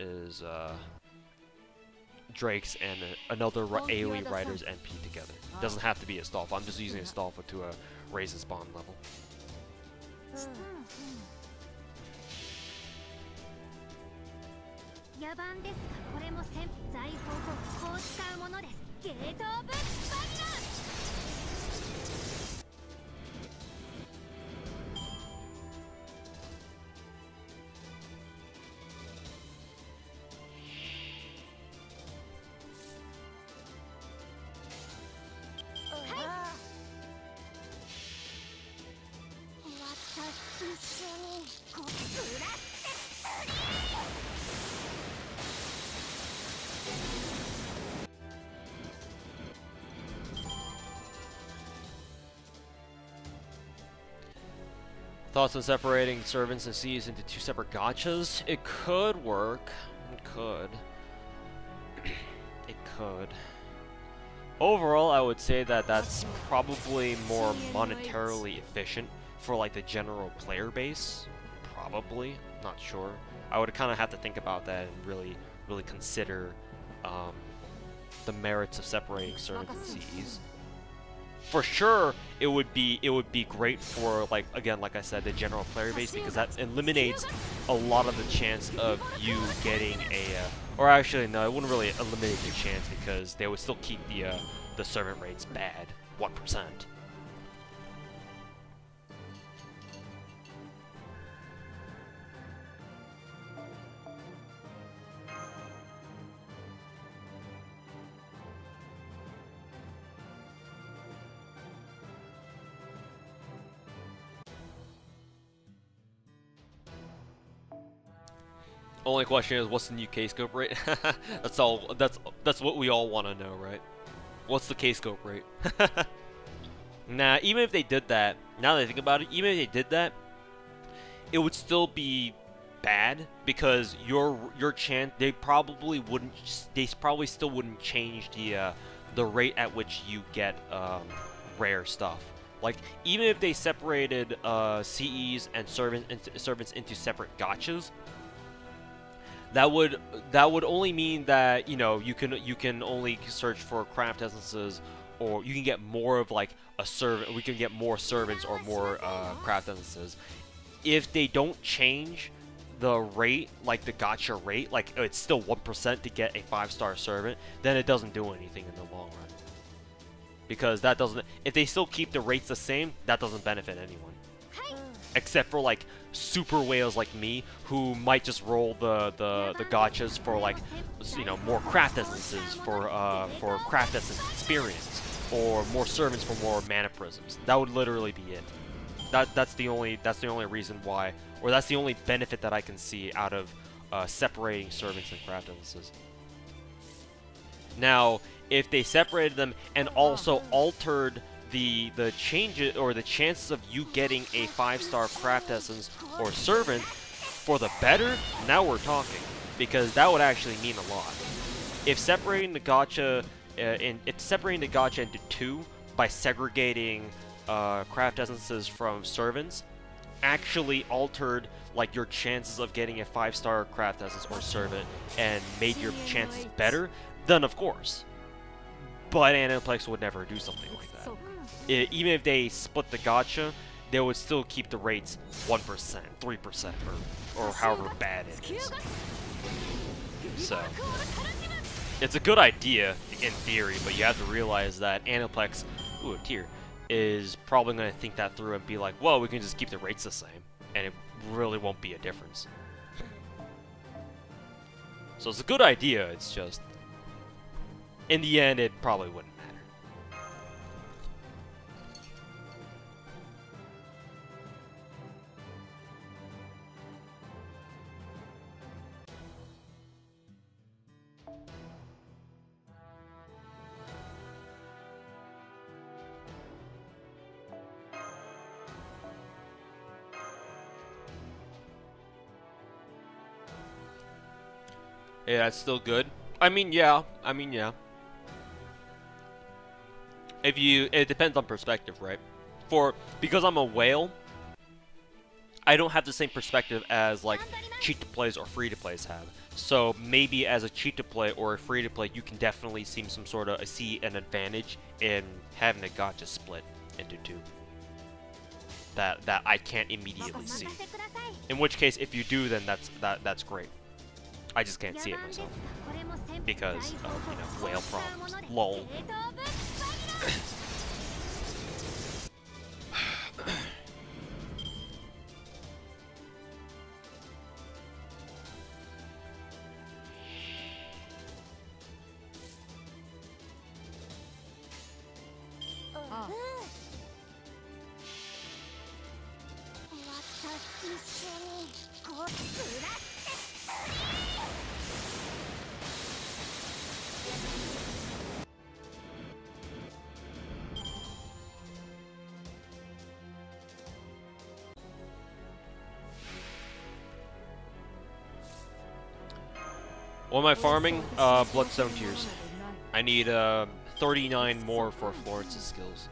Speaker 1: Drake's and another AoE rider's MP together. It doesn't have to be Astolfo. I'm just using Astolfo to raise his bond level.
Speaker 2: 野蛮ですが、これも財宝をこう使うものです。ゲートオブバニラ。私一緒にこうら。
Speaker 1: Yeah, Thoughts on separating servants and Cs into 2 separate gachas? It could work. It could. It could. Overall, I would say that that's probably more monetarily efficient for like the general player base. Probably. Not sure. I would kind of have to think about that and really consider the merits of separating servants and Cs. For sure, it would be great for, like, again, like I said, the general player base, because that eliminates a lot of the chance of you getting a, or actually no, it wouldn't really eliminate the chance because they would still keep the servant rates bad, 1%. Only question is, what's the new K-scope rate? That's all. That's what we all want to know, right? What's the K-scope rate? Nah, even if they did that, now that I think about it, even if they did that, it would still be bad because your chance, they probably still wouldn't change the rate at which you get rare stuff. Like, even if they separated CEs and servants into separate gachas, that would only mean that, you know, you can only search for craft essences, or you can get more of like a servant. We can get more servants or more craft essences. If they don't change the rate, like the gacha rate, like it's still 1% to get a 5-star servant, then it doesn't do anything in the long run. Because that doesn't. If they still keep the rates the same, that doesn't benefit anyone. Except for like super whales like me, who might just roll the gachas for, like, you know, more craft essences for craft essence experience, or more servants for more mana prisms. That would literally be it. That's the only reason why, or that's the only benefit that I can see out of separating servants and craft essences. Now, if they separated them and also altered the changes or the chances of you getting a 5-star craft essence or servant for the better, now we're talking, because that would actually mean a lot. If separating the gacha into 2 by segregating craft essences from servants actually altered like your chances of getting a 5-star craft essence or servant and made your chances better, then of course. But Aniplex would never do something like that. Even if they split the gacha, they would still keep the rates 1%, 3%, or however bad it is. So, it's a good idea in theory, but you have to realize that Aniplex, ooh, a tier, is probably going to think that through and be like, well, we can just keep the rates the same, and it really won't be a difference. So it's a good idea, it's just, in the end, it probably wouldn't matter. Yeah, that's still good. I mean, yeah. It depends on perspective, right? Because I'm a whale, I don't have the same perspective as like cheat-to-plays or free-to-plays have. So maybe as a cheat-to-play or a free-to-play, you can definitely see an advantage in having a gacha split into 2. That I can't immediately see. In which case, if you do, then that's great. I just can't see it myself because of, you know, whale problems. Lol. What am I farming? Bloodstone Tears. I need 39 more for Florence's skills.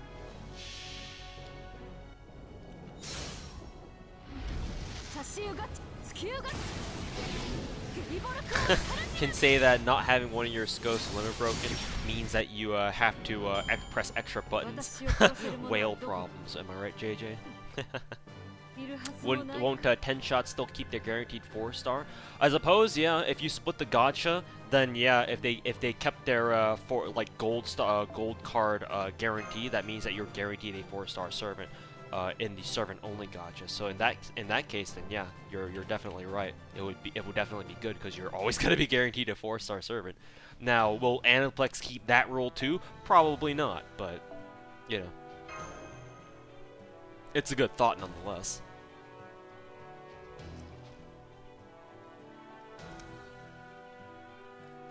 Speaker 1: Can say that not having one of your scopes limit broken means that you have to press extra buttons. Whale problems, am I right, JJ? Won't 10 shots still keep their guaranteed 4-star? I suppose, yeah. If you split the gacha, then yeah. If they kept their gold card guarantee, that means that you're guaranteed a 4-star servant in the servant only gacha. So in that case, then yeah, you're definitely right. It would definitely be good because you're always gonna be guaranteed a 4-star servant. Now, will Aniplex keep that rule too? Probably not, but you know, it's a good thought nonetheless.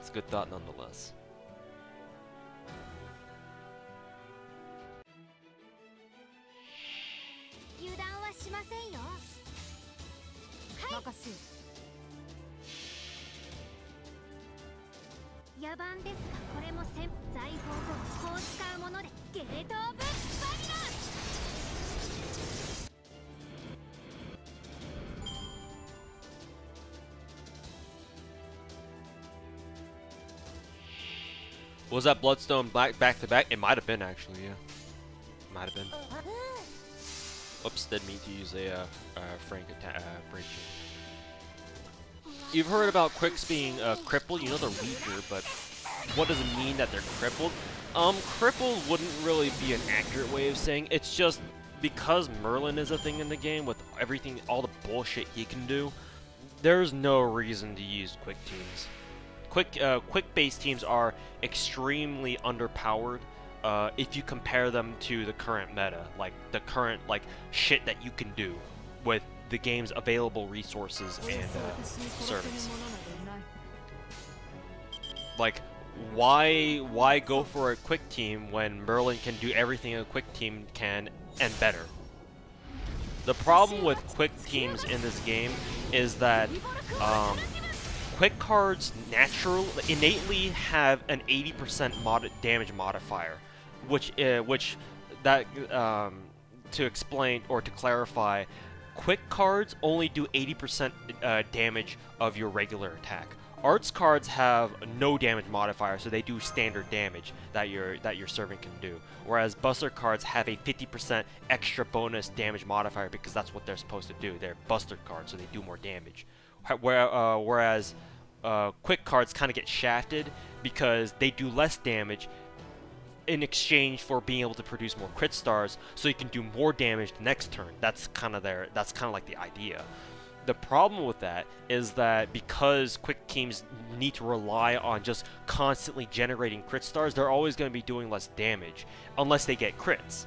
Speaker 1: It's a good thought nonetheless. Was that Bloodstone back to back? It might have been actually, yeah. Might have been. Oops, didn't mean to use a Frank break. You've heard about quicks being crippled. You know they're weaker, but what does it mean that they're crippled? Crippled wouldn't really be an accurate way of saying. It's just because Merlin is a thing in the game with everything, all the bullshit he can do. There's no reason to use quick teams. Quick-based teams are extremely underpowered if you compare them to the current meta, like the current shit that you can do with the game's available resources and servants. Like, why go for a quick team when Merlin can do everything a quick team can and better? The problem with quick teams in this game is that quick cards innately have an 80% damage modifier, which to explain or to clarify, quick cards only do 80% damage of your regular attack. Arts cards have no damage modifier, so they do standard damage that your servant can do. Whereas Buster cards have a 50% extra bonus damage modifier because that's what they're supposed to do. They're Buster cards, so they do more damage. Whereas quick cards kind of get shafted because they do less damage in exchange for being able to produce more crit stars, so you can do more damage the next turn. That's kind of like the idea. The problem with that is that because quick teams need to rely on just constantly generating crit stars, they're always going to be doing less damage unless they get crits.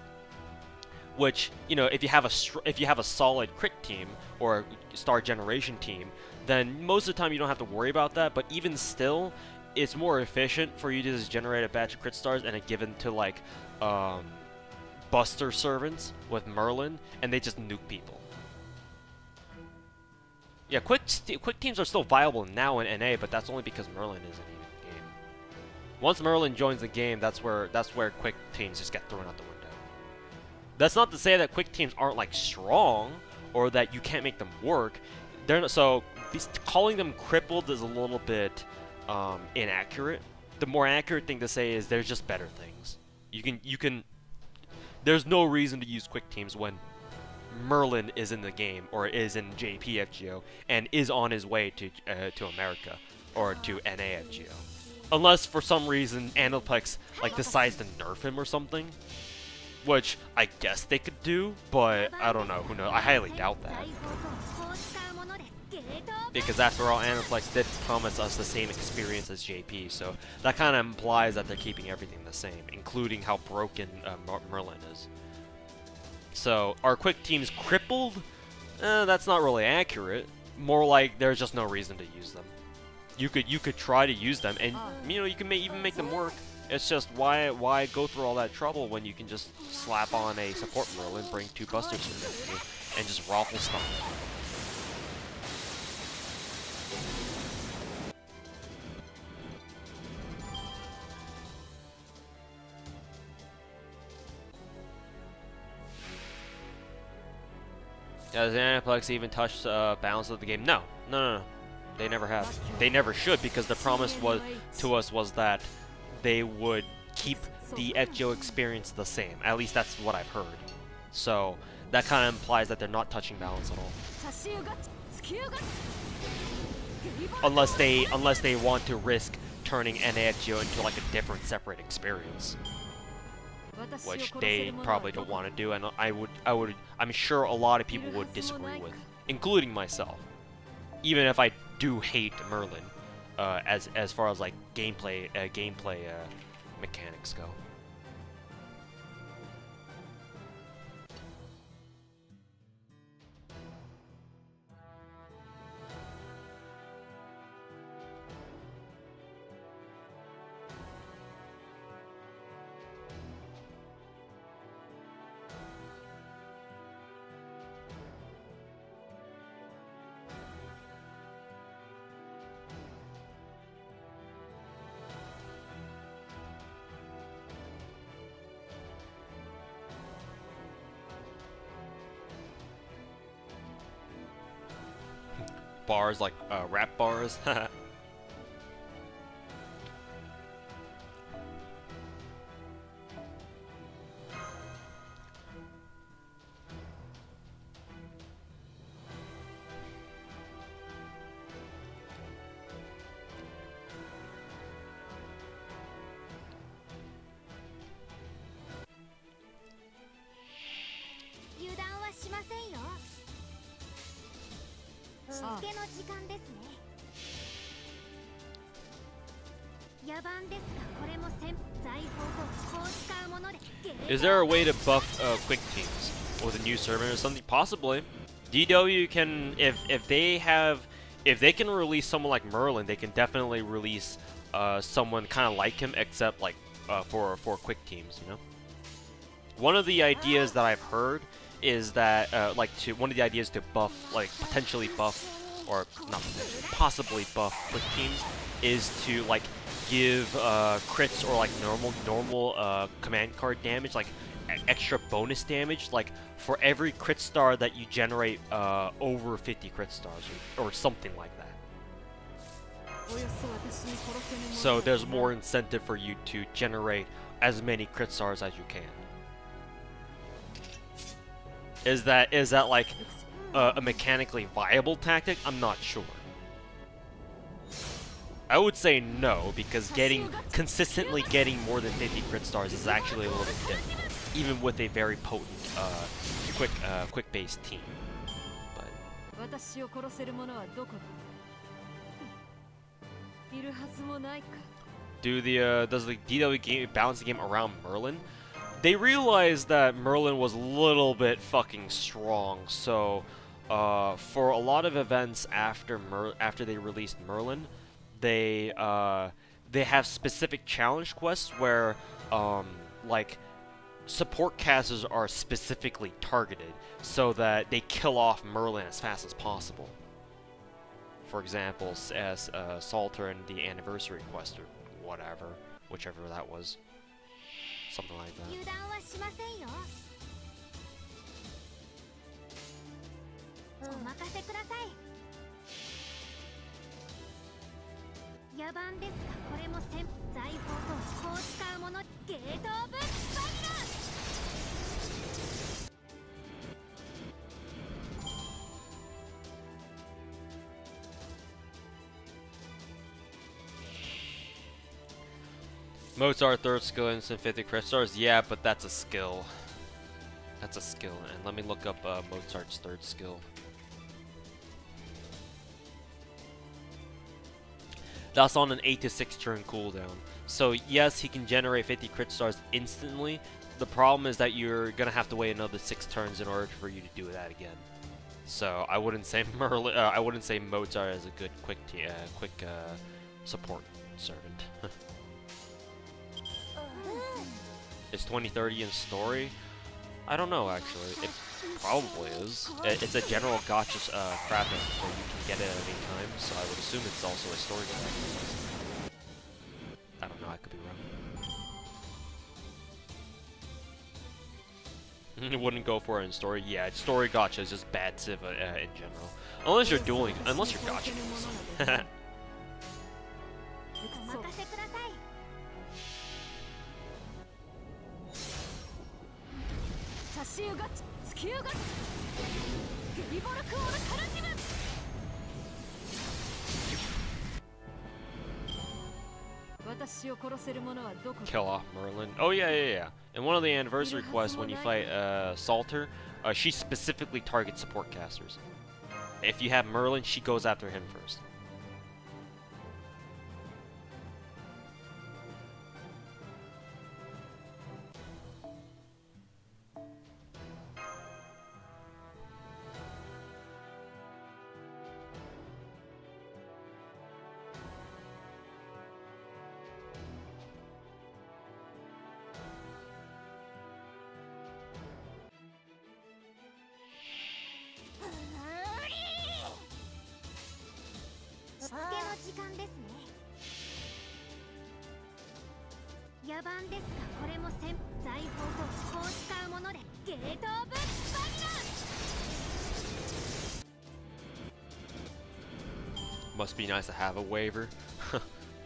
Speaker 1: Which, you know, if you have a solid crit team or star generation team, then most of the time you don't have to worry about that. But even still, it's more efficient for you to just generate a batch of crit stars and give them to like Buster servants with Merlin, and they just nuke people. Yeah, quick teams are still viable now in NA, but that's only because Merlin isn't even in the game. Once Merlin joins the game, that's where quick teams just get thrown out the window. That's not to say that quick teams aren't like strong or that you can't make them work. They're not, so calling them crippled is a little bit inaccurate. The more accurate thing to say is there's just better things. You can. There's no reason to use quick teams when Merlin is in the game or is in JPFGO and is on his way to America or to NAFGO, unless for some reason Aniplex decides to nerf him or something, which I guess they could do, but I don't know. Who knows? I highly doubt that, because after all, Aniplex did promise us the same experience as JP, so that kind of implies that they're keeping everything the same, including how broken Merlin is. So, are quick teams crippled? That's not really accurate. More like there's just no reason to use them. You could try to use them, and you know, you can even make them work. It's just why go through all that trouble when you can just slap on a support Merlin, bring 2 Busters in you, and just raffle stomp. Does Aniplex even touch balance of the game? No. No, no, no. They never have. They never should, because the promise was to us was that they would keep the Ezio experience the same. At least that's what I've heard. So that kind of implies that they're not touching balance at all. Unless they want to risk turning Ezio into like a different, separate experience, which they probably don't want to do, and I'm sure a lot of people would disagree with, including myself. Even if I do hate Merlin, as far as like gameplay mechanics go. Bars like rap bars. Is there a way to buff quick teams with a new servant or something? Possibly. DW can, if they can release someone like Merlin, they can definitely release someone kind of like him, except like for quick teams, you know. One of the ideas that I've heard is that one of the ideas to buff, like potentially buff, or not potentially, possibly buff quick teams, is to like give crits or like normal command card damage, like extra bonus damage, like for every crit star that you generate over 50 crit stars or something like that. So there's more incentive for you to generate as many crit stars as you can. Is that like a mechanically viable tactic? I'm not sure. I would say no, because consistently getting more than 50 crit stars is actually a little bit difficult, even with a very potent quick based team. But does the DW game balance the game around Merlin? They realized that Merlin was a little bit fucking strong, so for a lot of events after they released Merlin, they have specific challenge quests where like support casters are specifically targeted so that they kill off Merlin as fast as possible. For example, as Salter and the Anniversary quest or whatever, whichever that was. Something like that. Mozart third skill instant 50 crit stars. Yeah, but that's a skill. That's a skill. And let me look up Mozart's third skill. That's on an 8 to 6 turn cooldown. So yes, he can generate 50 crit stars instantly. The problem is that you're gonna have to wait another 6 turns in order for you to do that again. So I wouldn't say I wouldn't say Mozart is a good quick support servant. Is 2030 in story? I don't know, actually. It probably is. It's a general Gacha crafting where you can get it at any time, so I would assume it's also a story crafting. I don't know, I could be wrong. Wouldn't go for it in story. Yeah, story gacha is just bad civ in general. Unless you're dueling, unless you're gacha.
Speaker 2: お任せください。
Speaker 3: 差し湯ガチ突き湯ガチゲリボルクオルカルティブ。私を殺せる者はどこ？
Speaker 1: Kill off Merlin. Oh yeah, yeah, yeah. In one of the anniversary quests, when you fight Salter, she specifically targets support casters. If you have Merlin, she goes after him first. Must be nice to have a waiver.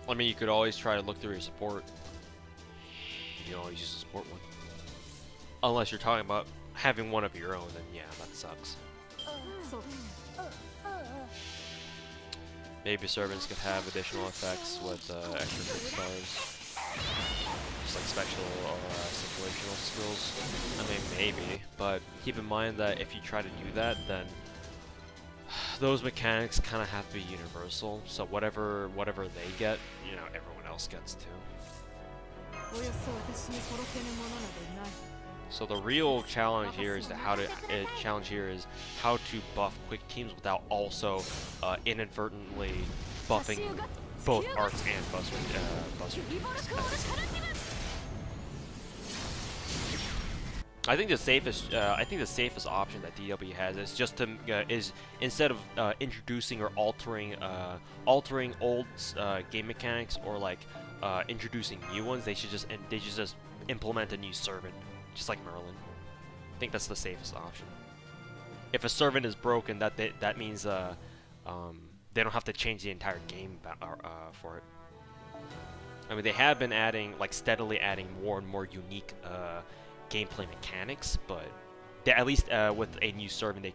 Speaker 1: I mean, you could always try to look through your support. You can always use a support one. Unless you're talking about having one of your own, then yeah, that sucks. Maybe servants could have additional effects with extra quick stars. Just like special or situational skills. I mean, maybe, but keep in mind that if you try to do that, then those mechanics kind of have to be universal, so whatever they get, you know, everyone else gets too. So the real challenge here is how to buff quick teams without also inadvertently buffing both arcs and buster teams. I think the safest option that DW has is just to instead of introducing or altering old game mechanics or like introducing new ones, they should just implement a new servant, just like Merlin. I think that's the safest option. If a servant is broken, that means they don't have to change the entire game for it. I mean, they have been steadily adding more and more unique gameplay mechanics, but at least with a new servant they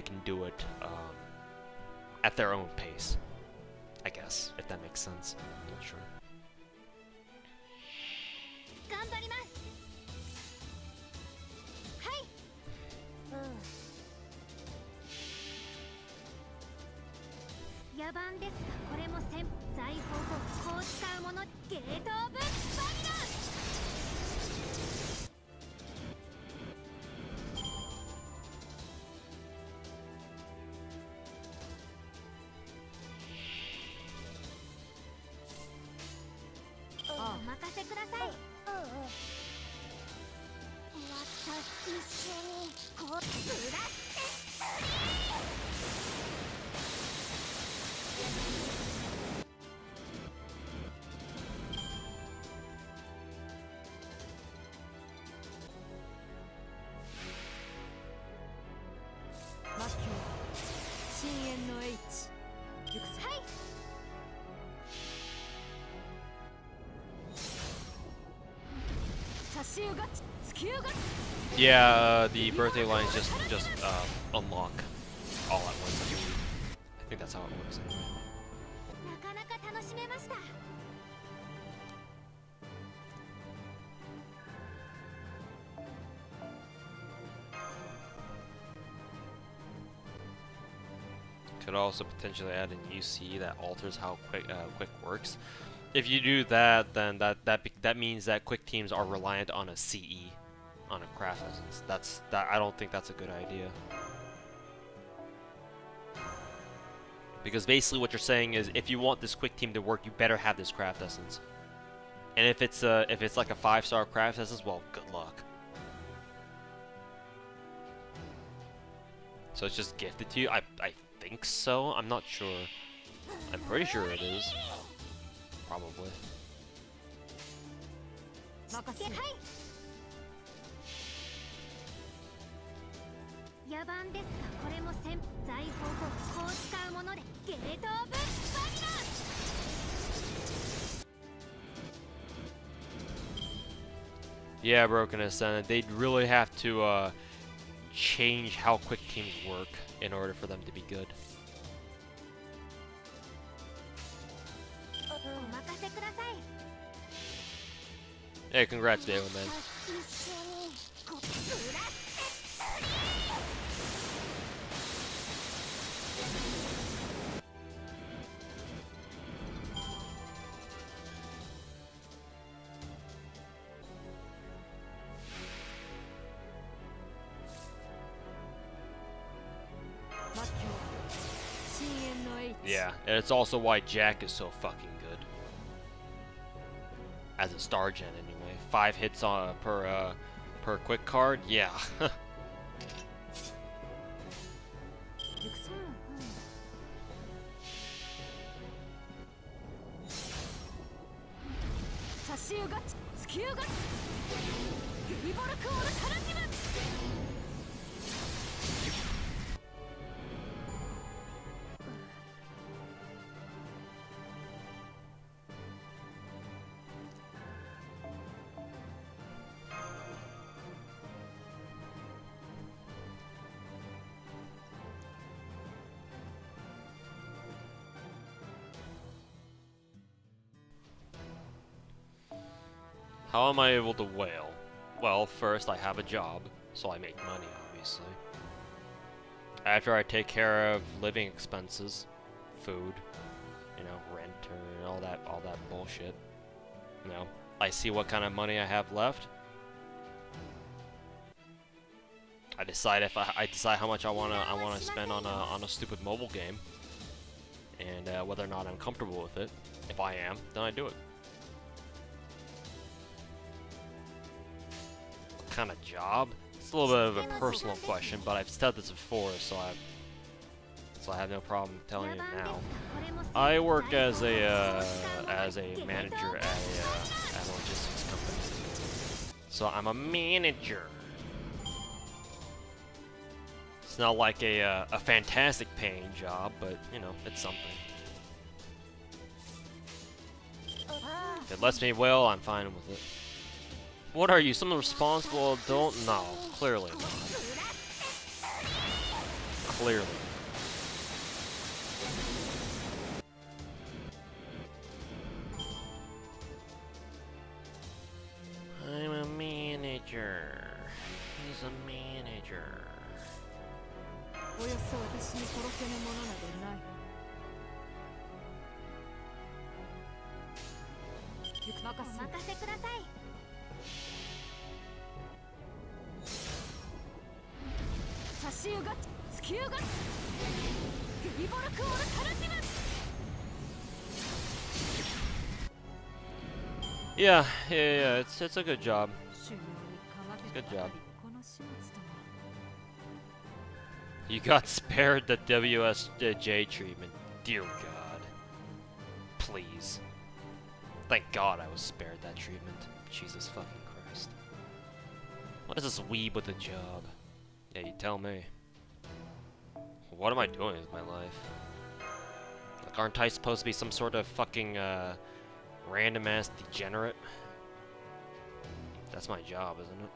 Speaker 1: can do it at their own pace, I guess, if that makes sense. I'm not sure. Yeah, the birthday lines just unlock all at once. I think that's how it works. Could also potentially add an UC that alters how quick works. If you do that, then that means that quick teams are reliant on a CE, on a craft essence. I don't think that's a good idea. Because basically what you're saying is, if you want this quick team to work, you better have this craft essence. And if it's like a 5-star craft essence, well, good luck. So it's just gifted to you. I think so. I'm not sure. I'm pretty sure it is. Probably.
Speaker 2: 野蛮ですがこれも財宝をこう使うものでゲートオブバニラ
Speaker 1: Yeah, Broken Ascendant. They'd really have to change how quick teams work in order for them to be good.
Speaker 2: お任せください
Speaker 1: Hey, congrats, Dale, man.
Speaker 2: 一緒にこプラス
Speaker 1: Yeah, and it's also why Jack is so fucking good. As a star gen, anyway. 5 hits on per quick card. Yeah.
Speaker 2: 差し湯ガチスキューガチリボルクオールタラティブ
Speaker 1: How am I able to whale? Well, first I have a job, so I make money, obviously. After I take care of living expenses, food, you know, rent or all that bullshit. You know, I see what kind of money I have left. I decide if I decide how much I wanna spend on a stupid mobile game, and whether or not I'm comfortable with it. If I am, then I do it. Kind of job? It's a little bit of a personal question, but I've said this before, so I have no problem telling you now. I work as a manager at a logistics company, so I'm a manager. It's not like a fantastic paying job, but you know, it's something. If it lets me whale, I'm fine with it. What are you, some responsible adult? No, clearly not. Clearly. I'm a manager. He's a manager.
Speaker 3: およそ私に殺せぬものなどない。
Speaker 2: お任せください 差し湯ガチスキューガチリボルクオールタラティブ
Speaker 1: Yeah, it's a good job. Good job. You got spared the WSJ treatment. Dear God. Please. Thank God I was spared that treatment. Jesus fucking Christ. What is this weeb with a job? Yeah, you tell me. What am I doing with my life? Like, aren't I supposed to be some sort of fucking, random-ass degenerate? That's my job, isn't it?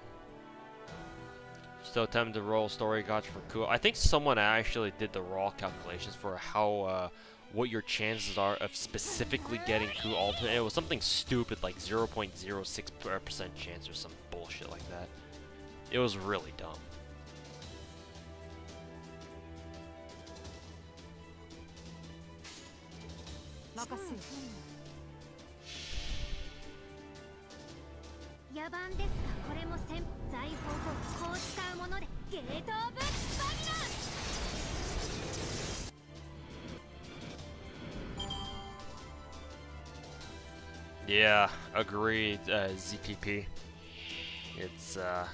Speaker 1: Still tempted to roll story gacha for cool. I think someone actually did the raw calculations for how, what your chances are of specifically getting coup ultimate. It was something stupid like 0.06% chance or some bullshit like that. It was really dumb. Yeah, agreed, ZPP. It's, yeah,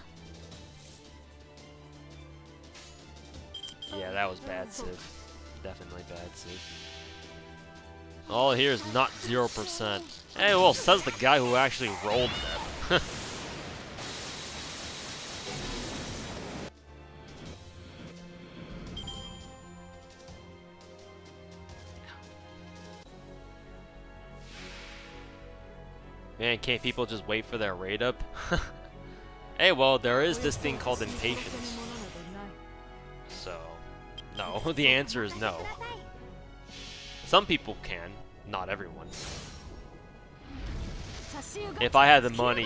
Speaker 1: that was bad, Civ. Definitely bad, Civ. All here is not 0%. Hey, well, says the guy who actually rolled them. Man, can't people just wait for their raid up? Hey, well, there is this thing called impatience. So, no. The answer is no. Some people can, not everyone. If I had the money,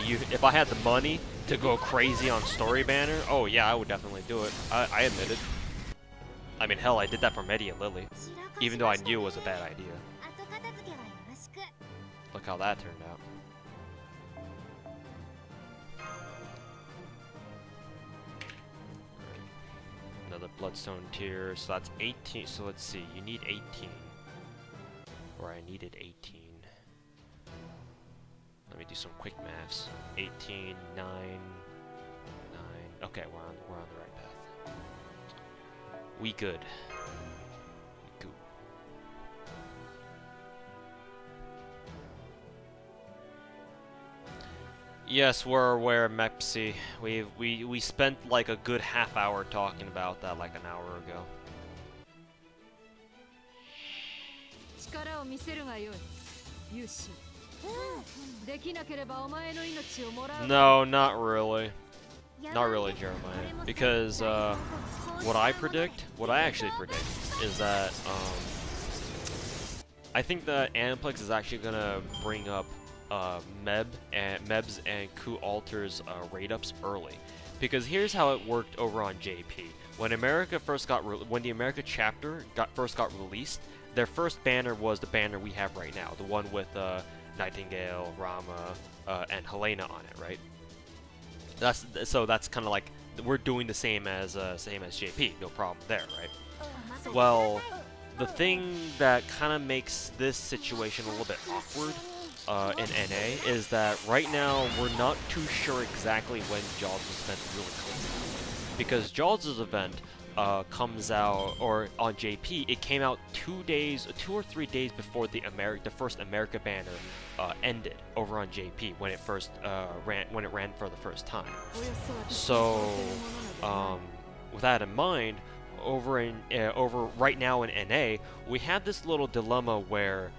Speaker 1: to go crazy on story banner, oh yeah, I would definitely do it. I admit it. I mean, hell, I did that for Medi and Lily, even though I knew it was a bad idea. Look how that turned out. Another Bloodstone tier, so that's 18. So let's see, you need 18. Or I needed 18. Let me do some quick maths. 18, 9, 9. Okay, we're on the right path. We good. We good. Yes, we're aware, Mepsi. We spent like a good half hour talking about that like an hour ago. No, not really. Not really, Jeremiah. Because what I actually predict is that I think that Aniplex is actually gonna bring up Mebs and Ku Alters raid ups early, because here's how it worked over on JP. When the America chapter first got released, their first banner was the banner we have right now, the one with Nightingale, Rama, and Helena on it, right? That's kind of like we're doing the same as JP, no problem there, right? Well, the thing that kind of makes this situation a little bit awkward in NA is that right now we're not too sure exactly when Jaws' event really comes out, because Jaws' event comes out, or on JP, it came out 2 or 3 days before the first America banner ended over on JP when it first ran for the first time. So with that in mind, over right now in NA, we have this little dilemma where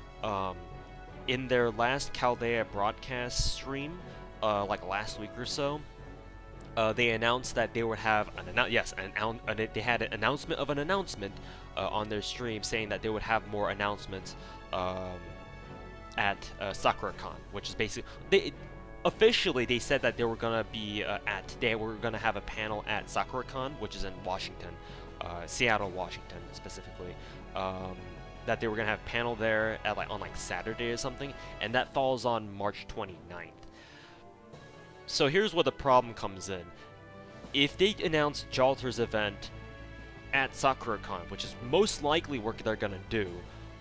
Speaker 1: in their last Chaldea broadcast stream, like last week or so, they announced that they would have they had an announcement of an announcement on their stream saying that they would have more announcements at SakuraCon, which is basically officially they said that they were gonna be have a panel at SakuraCon, which is in Washington, Seattle, Washington specifically. That they were gonna have a panel there at on Saturday or something, and that falls on March 29th. So here's where the problem comes in. If they announce Jalter's event at SakuraCon, which is most likely what they're gonna do,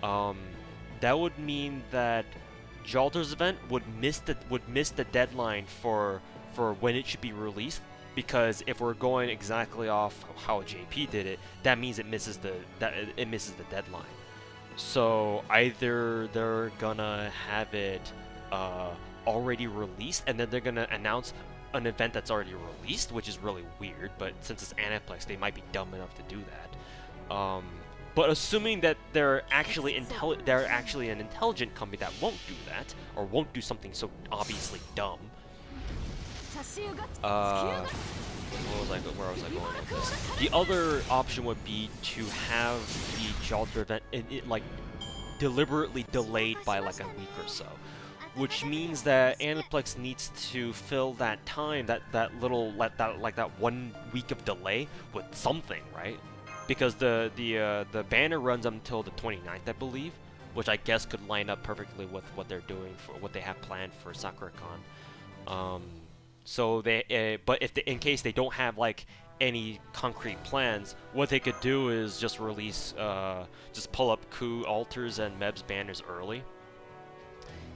Speaker 1: that would mean that Jalter's event would miss the deadline for when it should be released. Because if we're going exactly off how JP did it, that means it misses the deadline. So either they're gonna have it already released, and then they're gonna announce an event that's already released, which is really weird, but since it's Aniplex, they might be dumb enough to do that. But assuming that they're actually an intelligent company that won't do that, or won't do something so obviously dumb. Where was I going with this? The other option would be to have the Jalter event deliberately delayed by like a week or so, which means that Aniplex needs to fill that time, that 1 week of delay, with something, right? Because the banner runs until the 29th, I believe, which I guess could line up perfectly with what they're doing for what they have planned for SakuraCon. So but in case they don't have any concrete plans, what they could do is just release, just pull up Ku Alters and Mebs banners early.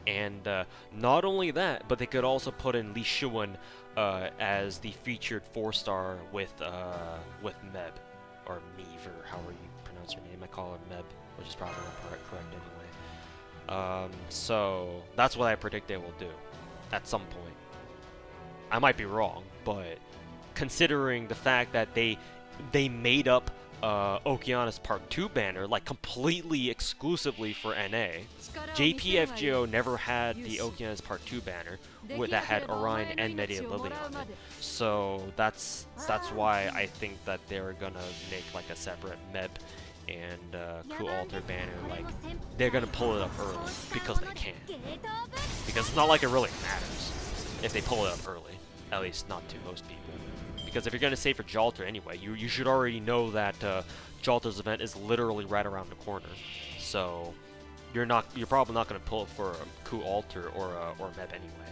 Speaker 1: And not only that, but they could also put in Li Shuan as the featured 4-star with Meb, or Meve, or however you pronounce her name. I call her Meb, which is probably not correct anyway. So that's what I predict they will do at some point. I might be wrong, but considering the fact that they made up Okeanis Part 2 banner, like completely exclusively for NA. JPFGO never had the Okeanis Part 2 banner that had Orion and Media Lily on it. So that's why I think that they're gonna make like a separate MEB and Coup Alter banner. Like they're gonna pull it up early because they can. Because it's not like it really matters if they pull it up early. At least not to most people. Because if you're going to save for Jalter anyway, you should already know that Jalter's event is literally right around the corner. So you're probably not going to pull it for a Coup Alter or MEB anyway.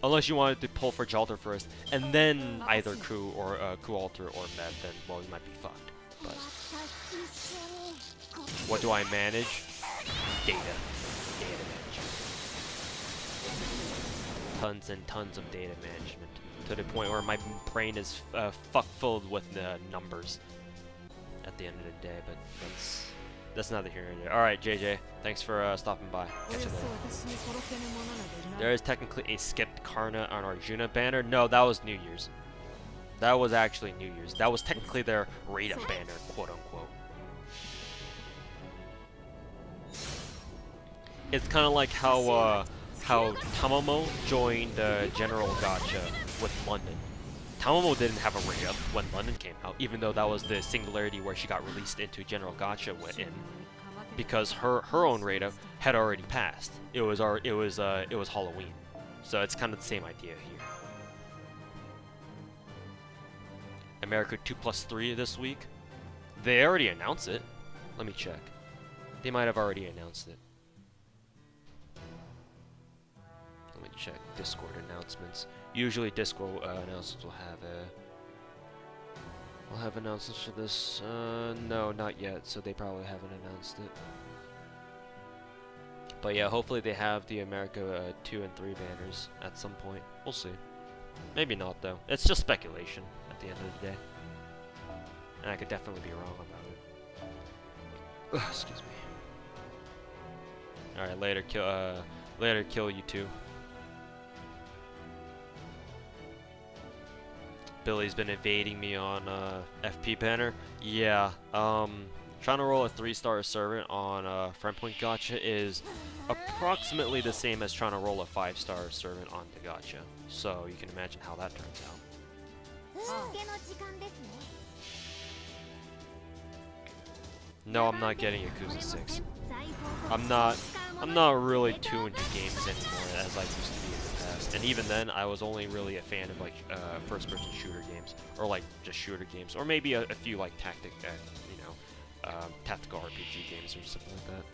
Speaker 1: Unless you wanted to pull for Jalter first and then either Coup or Coup Alter or MEB, then well you might be fucked. But what do I manage? Data management. Tons and tons of data management. To the point where my brain is fuck-filled with the numbers at the end of the day, but that's neither here nor there. Alright, JJ, thanks for stopping by. Catch you later. There is technically a skipped Karna on Arjuna banner. No, that was New Year's. That was actually New Year's. That was technically their raid-up banner, quote-unquote. It's kind of like how Tamamo joined General Gacha with London. Tamamo didn't have a raid-up when London came out, even though that was the singularity where she got released into General Gacha in, because her own raid-up had already passed. It was Halloween, so it's kind of the same idea here. America 2+3 this week. They already announced it. Let me check. They might have already announced it. Let me check Discord announcements. Usually Discord announcements will have announcements for this. No, not yet, so they probably haven't announced it. But yeah, hopefully they have the America 2 and 3 banners at some point. We'll see. Maybe not though. It's just speculation at the end of the day. And I could definitely be wrong about it. Ugh, excuse me. Alright, later kill you two. Billy's been evading me on FP banner. Yeah, trying to roll a 3-star servant on Friendpoint Gacha is approximately the same as trying to roll a 5-star servant on the Gacha. So you can imagine how that turns out. No, I'm not getting Yakuza 6. I'm not really too into games anymore as I used to be in the past. And even then, I was only really a fan of like first-person shooter games, or like just shooter games, or maybe a few like tactical RPG games or something like that.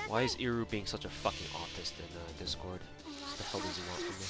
Speaker 1: Why is Iru being such a fucking autist in Discord? What the hell does he want from me?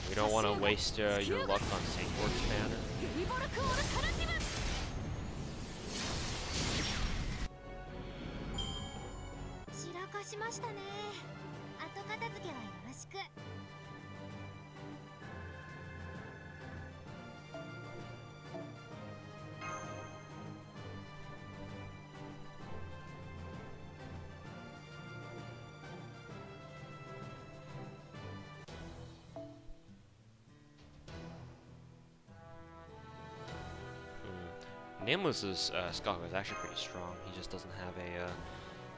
Speaker 1: We don't want to waste your luck on Saint Works banner. Nameless's Skog is actually pretty strong. He just doesn't have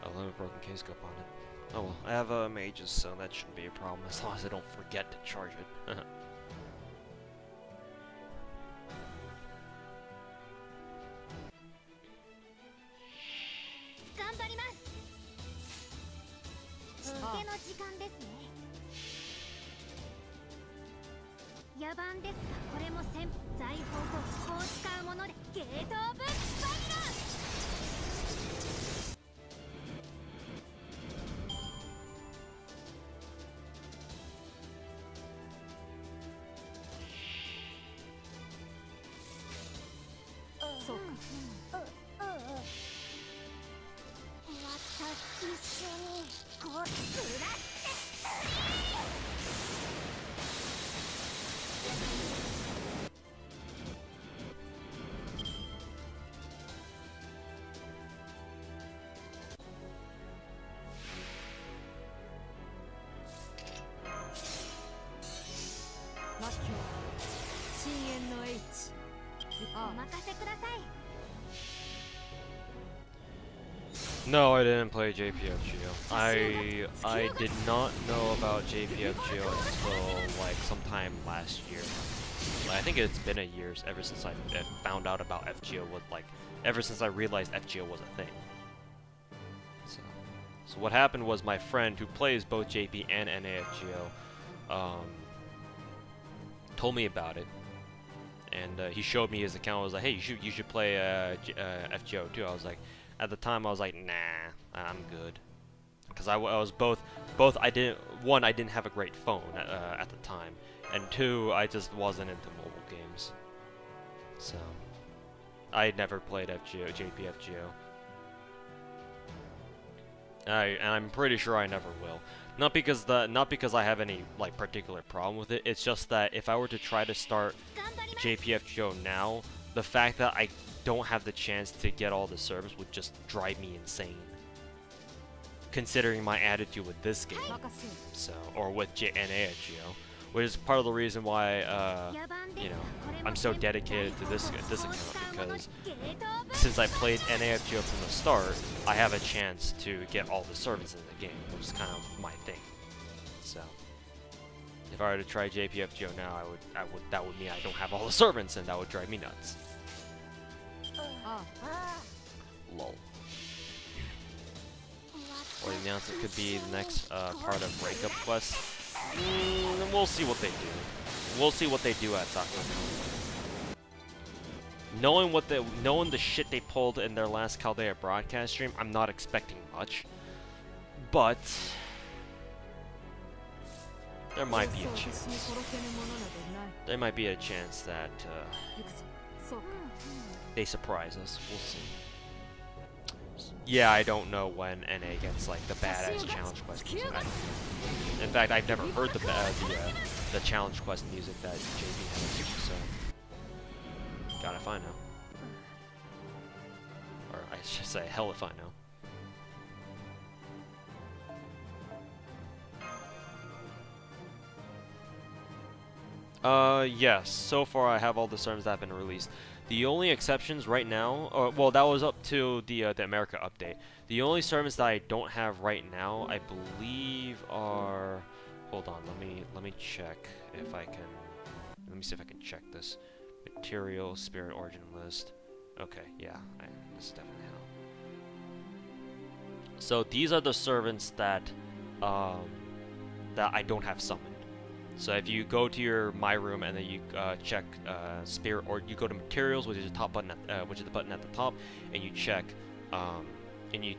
Speaker 1: a limit broken case scope on it. Oh well, I have mages, so that shouldn't be a problem as long as I don't forget to charge it. No, I didn't play JPFGO. I did not know about JPFGO until like sometime last year. I think it's been a year ever since I found out about FGO. Ever since I realized FGO was a thing. So what happened was my friend who plays both JP and NAFGO told me about it, and he showed me his account. I was like, hey, you should play FGO too. I was like, at the time I was like, nah, I'm good, because I was both I didn't have a great phone at the time, and two, I just wasn't into mobile games, so I never played JPFGO. And I'm pretty sure I never will. Not because I have any like particular problem with it. It's just that if I were to try to start JPFGO now, the fact that I don't have the chance to get all the servers would just drive me insane. Considering my attitude with this game, so or with NAFGO, which is part of the reason why you know, I'm so dedicated to this account, because since I played NAFGO from the start, I have a chance to get all the servants in the game, which is kind of my thing. So if I were to try JPFGO now, that would mean I don't have all the servants, and that would drive me nuts. Lol. Or the announcement could be the next part of breakup quest. We'll see what they do. We'll see what they do at Sakura. Knowing the shit they pulled in their last Chaldea broadcast stream, I'm not expecting much. But there might be a chance. There might be a chance that they surprise us. We'll see. Yeah, I don't know when NA gets like the badass challenge quest music. In fact, I've never heard the challenge quest music that JP has, so God if I know. Or I should say, hell if I know. Yes, so far I have all the servers that have been released. The only exceptions right now, well, that was up to the America update. The only servants that I don't have right now, I believe, are. Hold on, let me check if I can. Let me see if I can check this. Material, Spirit Origin list. Okay, yeah, this is definitely how. So these are the servants that that I don't have summoned. So if you go to your My Room and then you check Spirit, or you go to Materials, which is the top button, which is the button at the top, and you check and you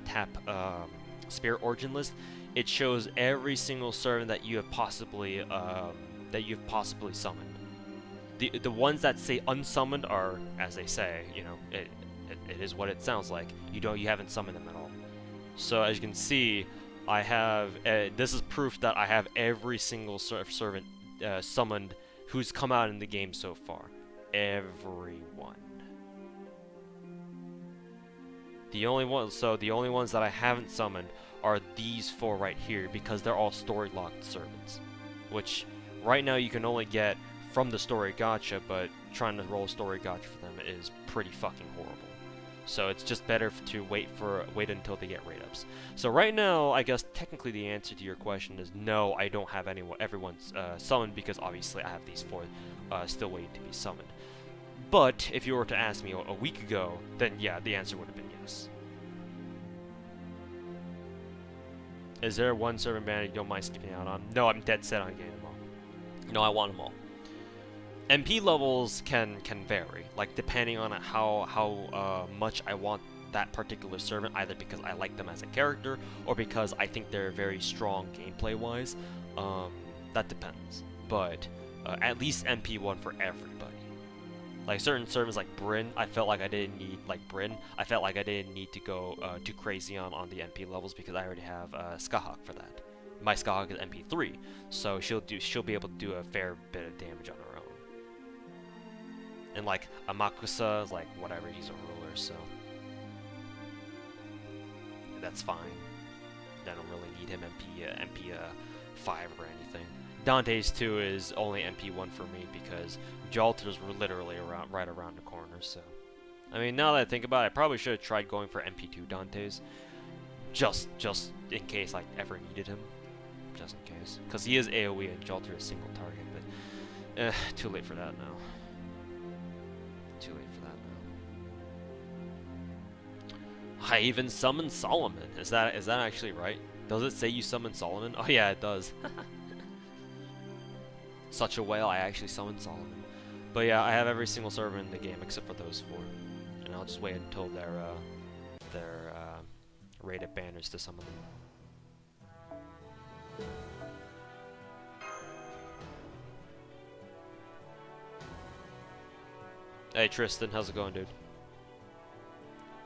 Speaker 1: tap Spirit Origin list, it shows every single servant that you have possibly summoned. The ones that say unsummoned are, as they say, you know, it is what it sounds like. You haven't summoned them at all. So as you can see, I have, this is proof that I have every single servant summoned who's come out in the game so far. Everyone. The only ones that I haven't summoned are these four right here, because they're all story locked servants, which right now you can only get from the story gacha, but trying to roll a story gacha for them is pretty fucking horrible. So it's just better to wait until they get rate ups. So right now, I guess technically the answer to your question is no, I don't have everyone's summoned, because obviously I have these four still waiting to be summoned. But if you were to ask me a week ago, then yeah, the answer would have been yes. Is there one servant banner you don't mind skipping out on? No, I'm dead set on getting them all. No, I want them all. MP levels can vary, like depending on how much I want that particular servant, either because I like them as a character or because I think they're very strong gameplay wise. That depends, but at least MP 1 for everybody. Like certain servants like Bryn, I felt like I didn't need, I felt like I didn't need to go too crazy on the MP levels, because I already have Skahawk for that. My Skahawk is MP 3, so she'll be able to do a fair bit of damage on her own. And like Amakusa, like whatever, he's a ruler, so that's fine. I don't really need him MP 5 or anything. Dante's 2 is only MP1 for me because Jalters were literally right around the corner, so... I mean, now that I think about it, I probably should have tried going for MP2 Dante's. Just in case I ever needed him. Just in case. Because he is AoE and Jalter is single target, but... too late for that now. Too late for that now. I even summoned Solomon. Is that actually right? Does it say you summoned Solomon? Oh yeah, it does. Such a whale, I actually summoned Solomon. But yeah, I have every single server in the game except for those 4. And I'll just wait until they're rated banners to summon them. Hey Tristan, how's it going, dude?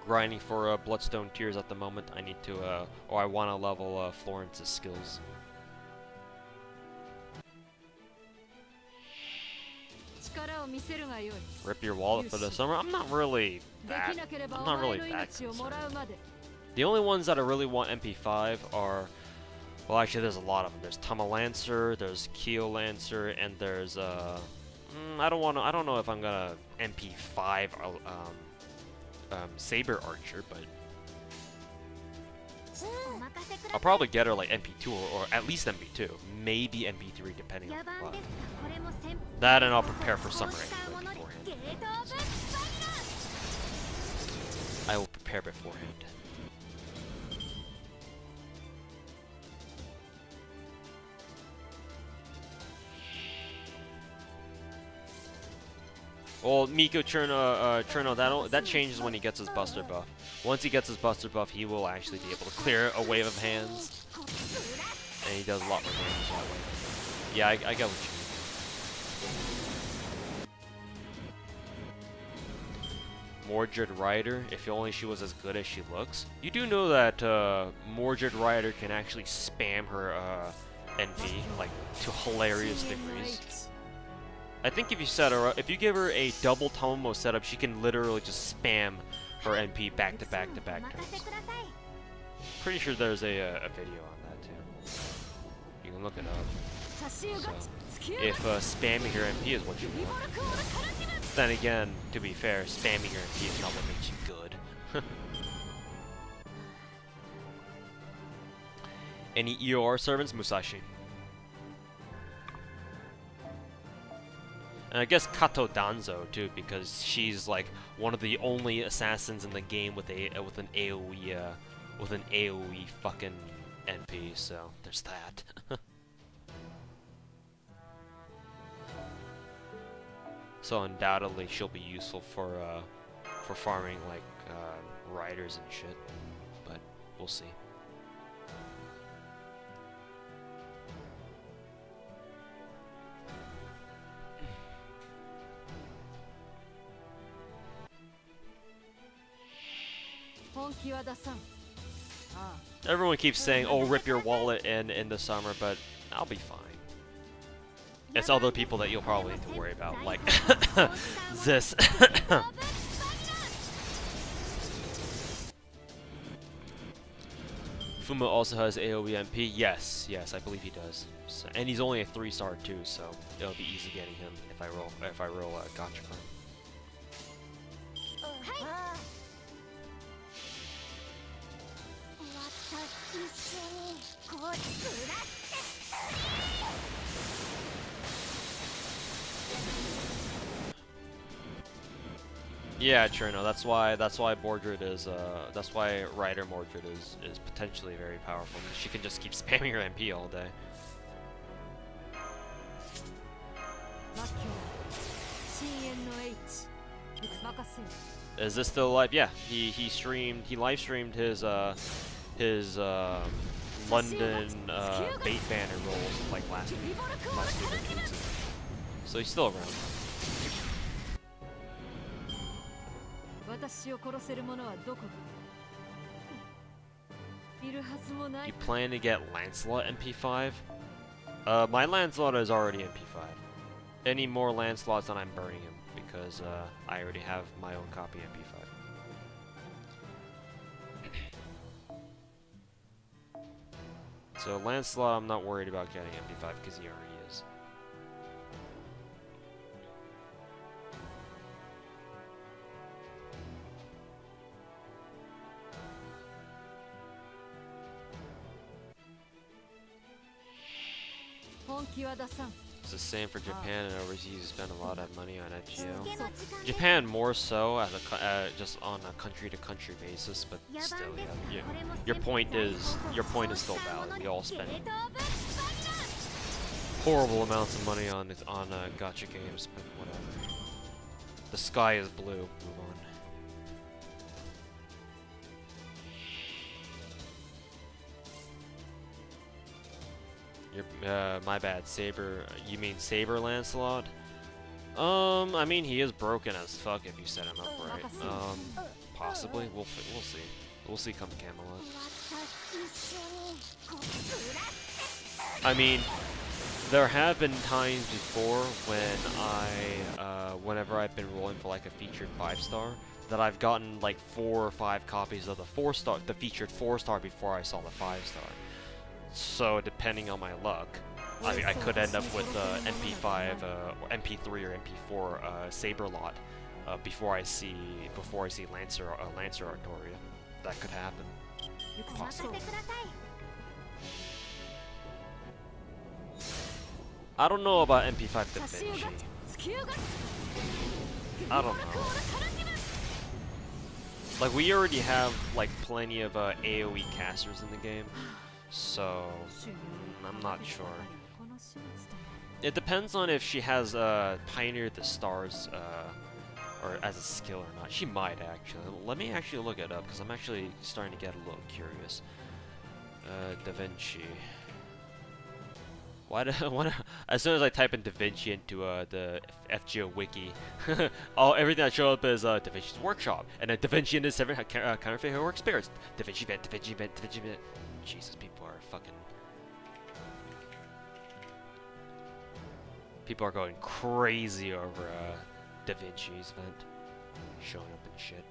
Speaker 1: Grinding for Bloodstone Tears at the moment. I need to, or I want to level Florence's skills. Rip your wallet for the summer? I'm not really that concerned. The only ones that I really want MP5 are, well, actually there's a lot of them. There's Tamalancer, there's Keo Lancer, and there's I don't know if I'm gonna MP5 Saber Archer, but I'll probably get her like MP2 or at least MP2, maybe MP3 depending on the class. That, and I'll prepare for summer anyway beforehand. So I will prepare beforehand. Well, Miko Cherno, that changes when he gets his Buster buff. Once he gets his Buster buff, he will actually be able to clear a wave of hands. And he does a lot more damage that way. Yeah, I get what you mean. Mordred Rider, if only she was as good as she looks. You do know that Mordred Rider can actually spam her NP, like, to hilarious degrees. I think if you set her up, if you give her a double Tomomo setup, she can literally just spam her NP back to back to back turns. Pretty sure there's a video on that too. You can look it up. So, if spamming your NP is what you want, then again, to be fair, spamming your NP is not what makes you good. Any EOR servants? Musashi. And I guess Kato Danzo too, because she's like one of the only assassins in the game with an AoE fucking NP. So there's that. So undoubtedly she'll be useful for farming like riders and shit, but we'll see. Everyone keeps saying, "Oh, rip your wallet in the summer," but I'll be fine. It's other people that you'll probably need to worry about, like this. Fuma also has AoE MP. Yes, I believe he does. So, and he's only a 3-star too, so it'll be easy getting him if I roll Gacha for him. Yeah, Cherno. That's why Mordred is that's why Rider Mordred is potentially very powerful. She can just keep spamming her MP all day. Is this still live? Yeah, he live streamed his London bait banner rolls like last week or 2 weeks ago. So he's still around. You plan to get Lancelot MP5? My Lancelot is already MP5. Any more Lancelots, and I'm burning him because I already have my own copy MP5. So Lancelot, I'm not worried about getting MP5 because he already is. It's the same for Japan and overseas. You spend a lot of money on FGO. Japan more so as a just on a country-to-country basis, but still, yeah. Your point is still valid. We all spend horrible amounts of money on gacha games, but whatever. The sky is blue. Move on. My bad, Saber. You mean Saber Lancelot? I mean he is broken as fuck if you set him up right. Possibly. We'll see. We'll see come Camelot. I mean, there have been times before when whenever I've been rolling for like a featured 5-star, that I've gotten like 4 or 5 copies of the featured 4-star before I saw the 5-star. So depending on my luck, I could end up with MP5 or MP3 or MP4 Saber lot before I see Lancer Artoria. That could happen. Possibly. I don't know about MP5 Da Vinci. I don't know. Like we already have like plenty of AoE casters in the game. So, I'm not sure. It depends on if she has pioneered the stars or as a skill or not. She might actually. Let me actually look it up because I'm actually starting to get a little curious. Da Vinci. As soon as I type in Da Vinci into the FGO wiki, everything that shows up is Da Vinci's workshop, and then Da Vinci and his 7 counterfeit heroic spirits. Da Vinci vent, Da Vinci vent, Da Vinci vent. Jesus, people are going crazy over Da Vinci's vent showing up and shit.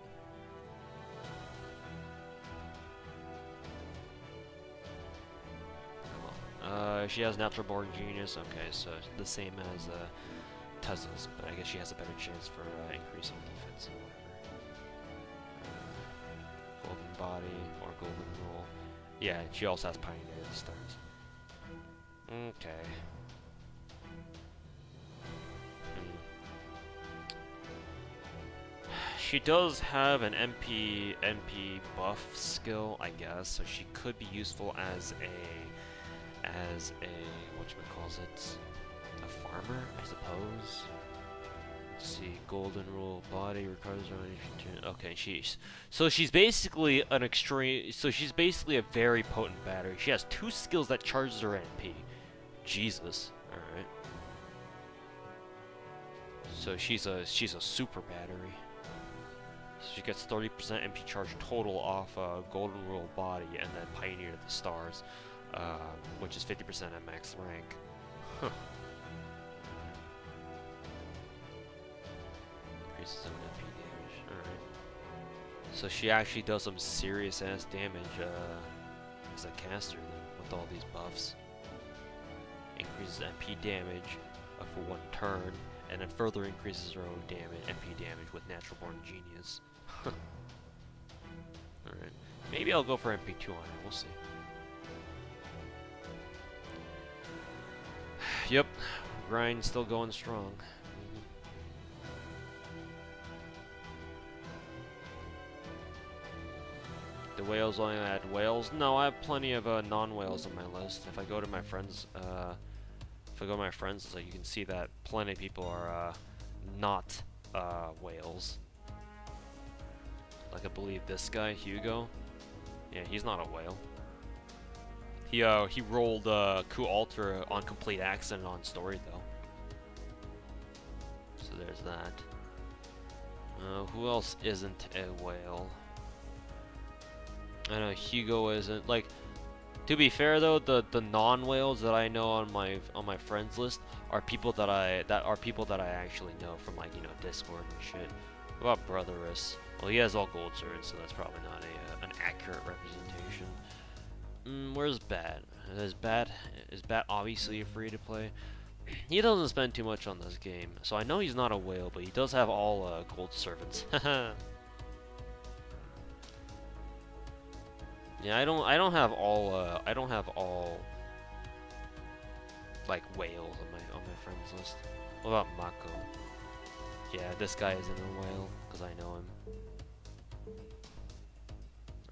Speaker 1: She has natural born genius. Okay, so the same as Tezza's, but I guess she has a better chance for increasing defense or whatever. Golden body or golden rule. Yeah, she also has pioneer the stars. Okay. She does have an MP buff skill, I guess, so she could be useful as a whatchamacallit, a farmer, I suppose. Let's see, golden rule body recovers when okay, she's basically she's basically a very potent battery. She has 2 skills that charges her MP. Jesus. Alright. So she's a super battery. She gets 30% MP charge total off Golden Rule Body and then Pioneer to the Stars, which is 50% at max rank. Huh. Increases 7 MP damage. Alright. So she actually does some serious ass damage as a caster then, with all these buffs. Increases MP damage for 1 turn, and then further increases her own MP damage with Natural Born Genius. Alright. Maybe I'll go for MP2 on her, we'll see. Yep, grind still going strong. The whales only add whales? No, I have plenty of non-whales on my list. If I go to my friends, like, you can see that plenty of people are not whales. Like I believe this guy, Hugo. Yeah, he's not a whale. He rolled Coup Ultra on complete accident on story though. So there's that. Who else isn't a whale? I know Hugo isn't. Like, to be fair though, the non-whales that I know on my friends list are people that I actually know from, like, you know, Discord and shit. What about Brotherus? Well, he has all gold swords, so that's probably not an accurate representation. Where's Bad? Is Bat obviously free to play? He doesn't spend too much on this game, so I know he's not a whale, but he does have all gold servants. Yeah, I don't have all like whales on my friends list. What about Mako? Yeah, this guy isn't a whale because I know him.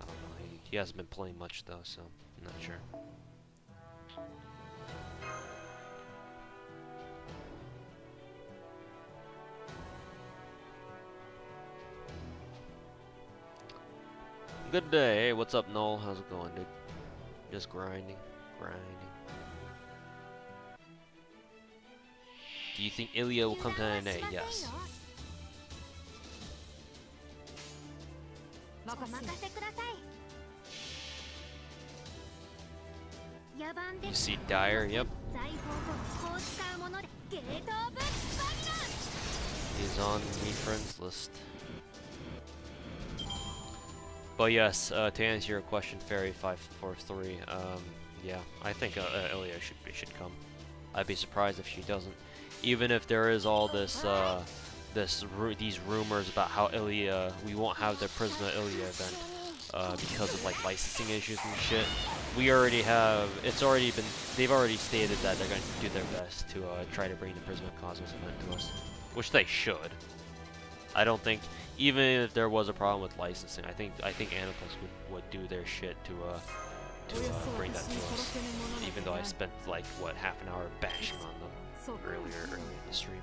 Speaker 1: I don't know. He hasn't been playing much though, so I'm not sure. Good day. Hey, what's up, Noel? How's it going, dude? Just grinding. Do you think Ilya will come to NA? Yes. You see Dyer? Yep. He's on me friends list. But yes, to answer your question, Fairy543, yeah, I think Ilya should come. I'd be surprised if she doesn't. Even if there is all this, these rumors about how Ilya, we won't have the Prisma Ilya event because of like licensing issues and shit. We already have, they've already stated that they're going to do their best to try to bring the Prisma Cosmos event to us, which they should. I don't think, even if there was a problem with licensing, I think Anipus would do their shit to bring that to us. Even though I spent like what, half an hour bashing on them earlier in the stream.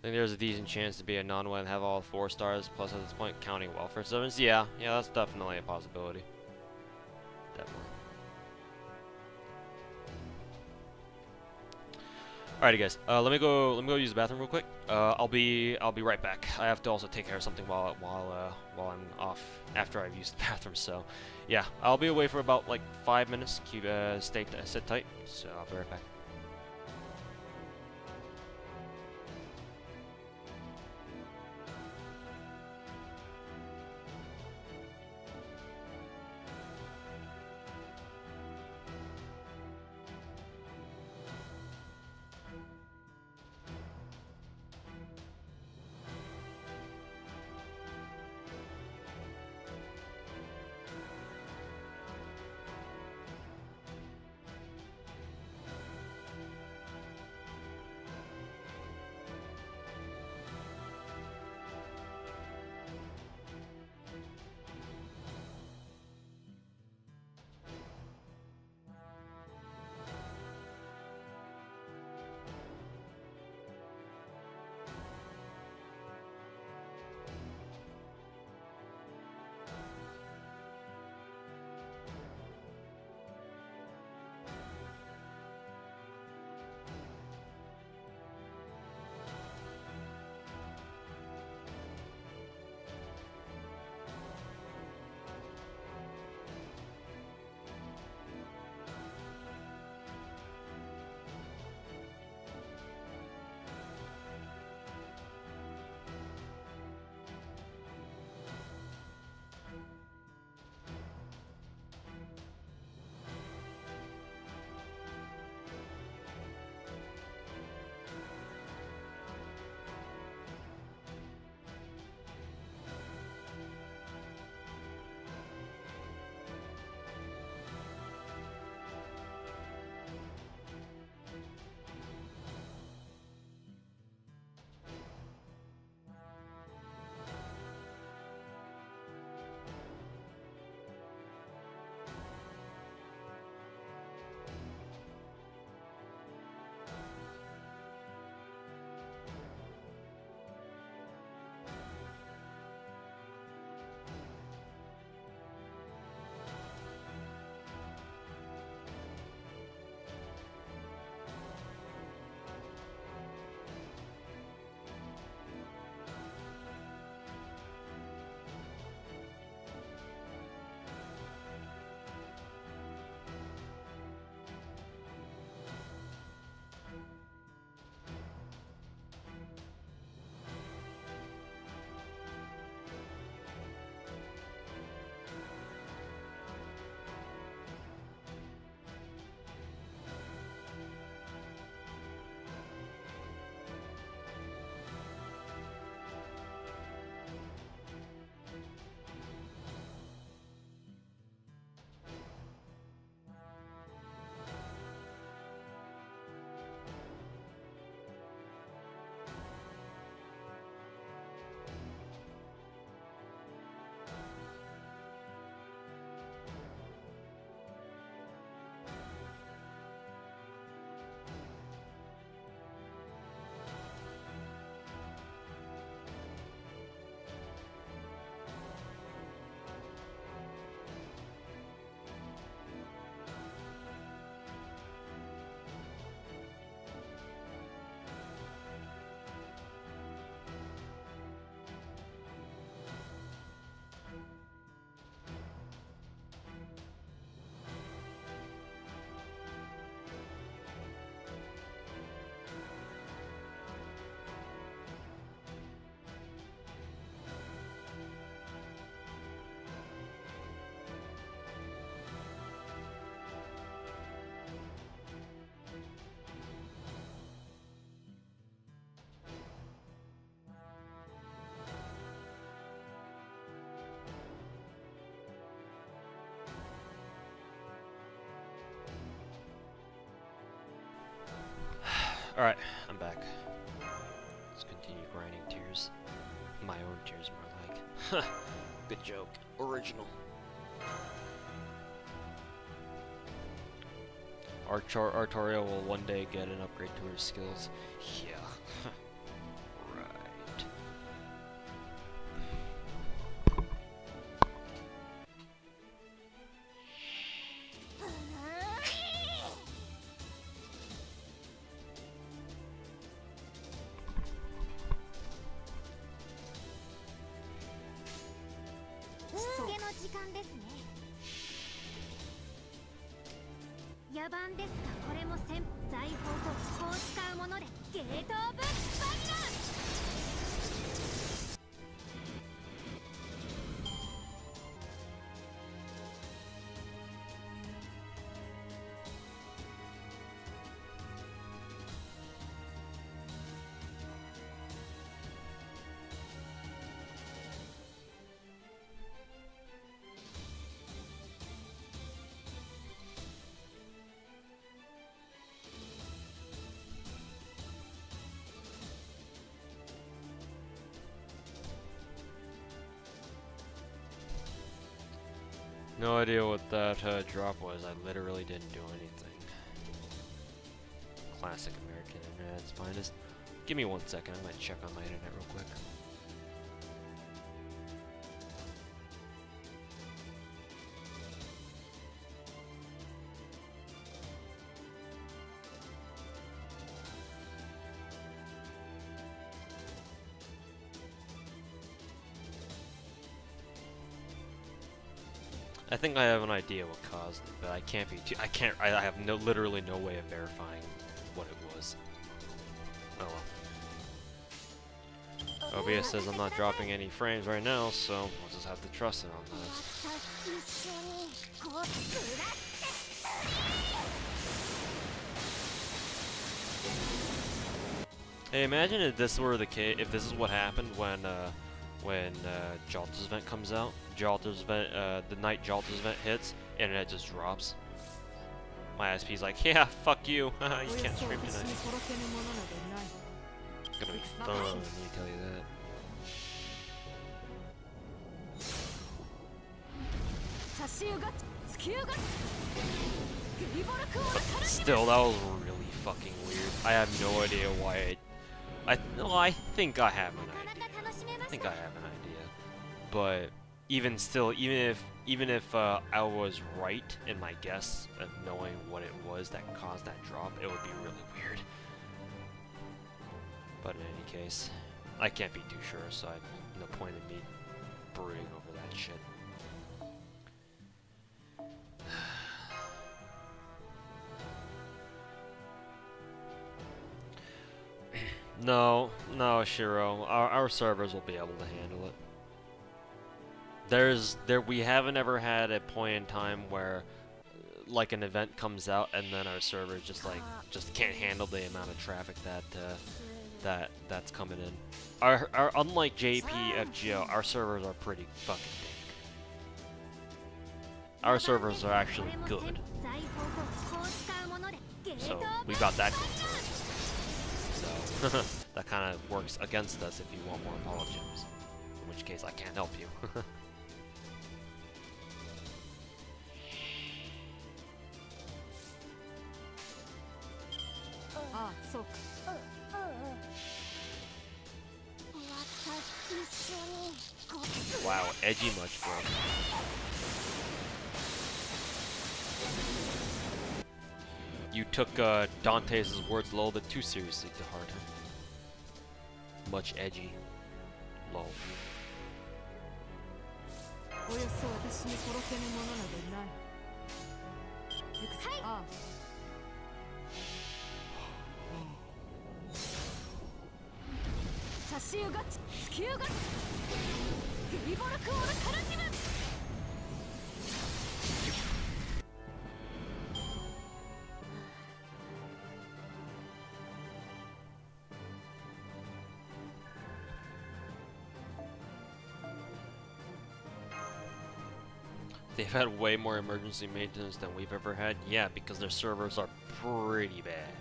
Speaker 1: I think there's a decent chance to be a non-win and have all 4 stars, plus at this point counting welfare servants. Yeah, that's definitely a possibility. Definitely. Alrighty, guys. Let me go use the bathroom real quick. I'll be right back. I have to also take care of something while I'm off after I've used the bathroom. So, yeah, I'll be away for about like 5 minutes. Keep sit tight. So I'll be right back. Alright, I'm back. Let's continue grinding tears. My own tears, more like. Good joke. Original. Artoria will one day get an upgrade to her skills. Yeah. Right. No idea what that drop was. I literally didn't do anything. Classic American Internet's finest. Give me 1 second. I might check on my internet real quick. I think I have an idea what caused it, but I can't be too. I have literally no way of verifying what it was. Oh well. OBS says I'm not dropping any frames right now, so I'll just have to trust it on that. Hey, imagine if this were the case. If this is what happened when Jalter's event comes out. Jalter's event, the night Jalter's event hits, internet just drops. My ISP's like, yeah, fuck you. You can't stream tonight. It's gonna be fun, let me tell you that. Still, that was really fucking weird. I have no idea why I think I have an idea. But even still, even if I was right in my guess of knowing what it was that caused that drop, it would be really weird. But in any case, I can't be too sure, so no point in me brooding over that shit. No, Shiro. Our servers will be able to handle it. We haven't ever had a point in time where like an event comes out and then our server just can't handle the amount of traffic that's coming in. Unlike JPFGO, our servers are pretty fucking big. Our servers are actually good. So we got that going for us. So that kind of works against us if you want more apologems. In which case I can't help you. Wow, edgy much, bro. You took Dante's words a little bit too seriously to heart, huh? Much edgy. Lol. They've had way more emergency maintenance than we've ever had. Yeah, because their servers are pretty bad.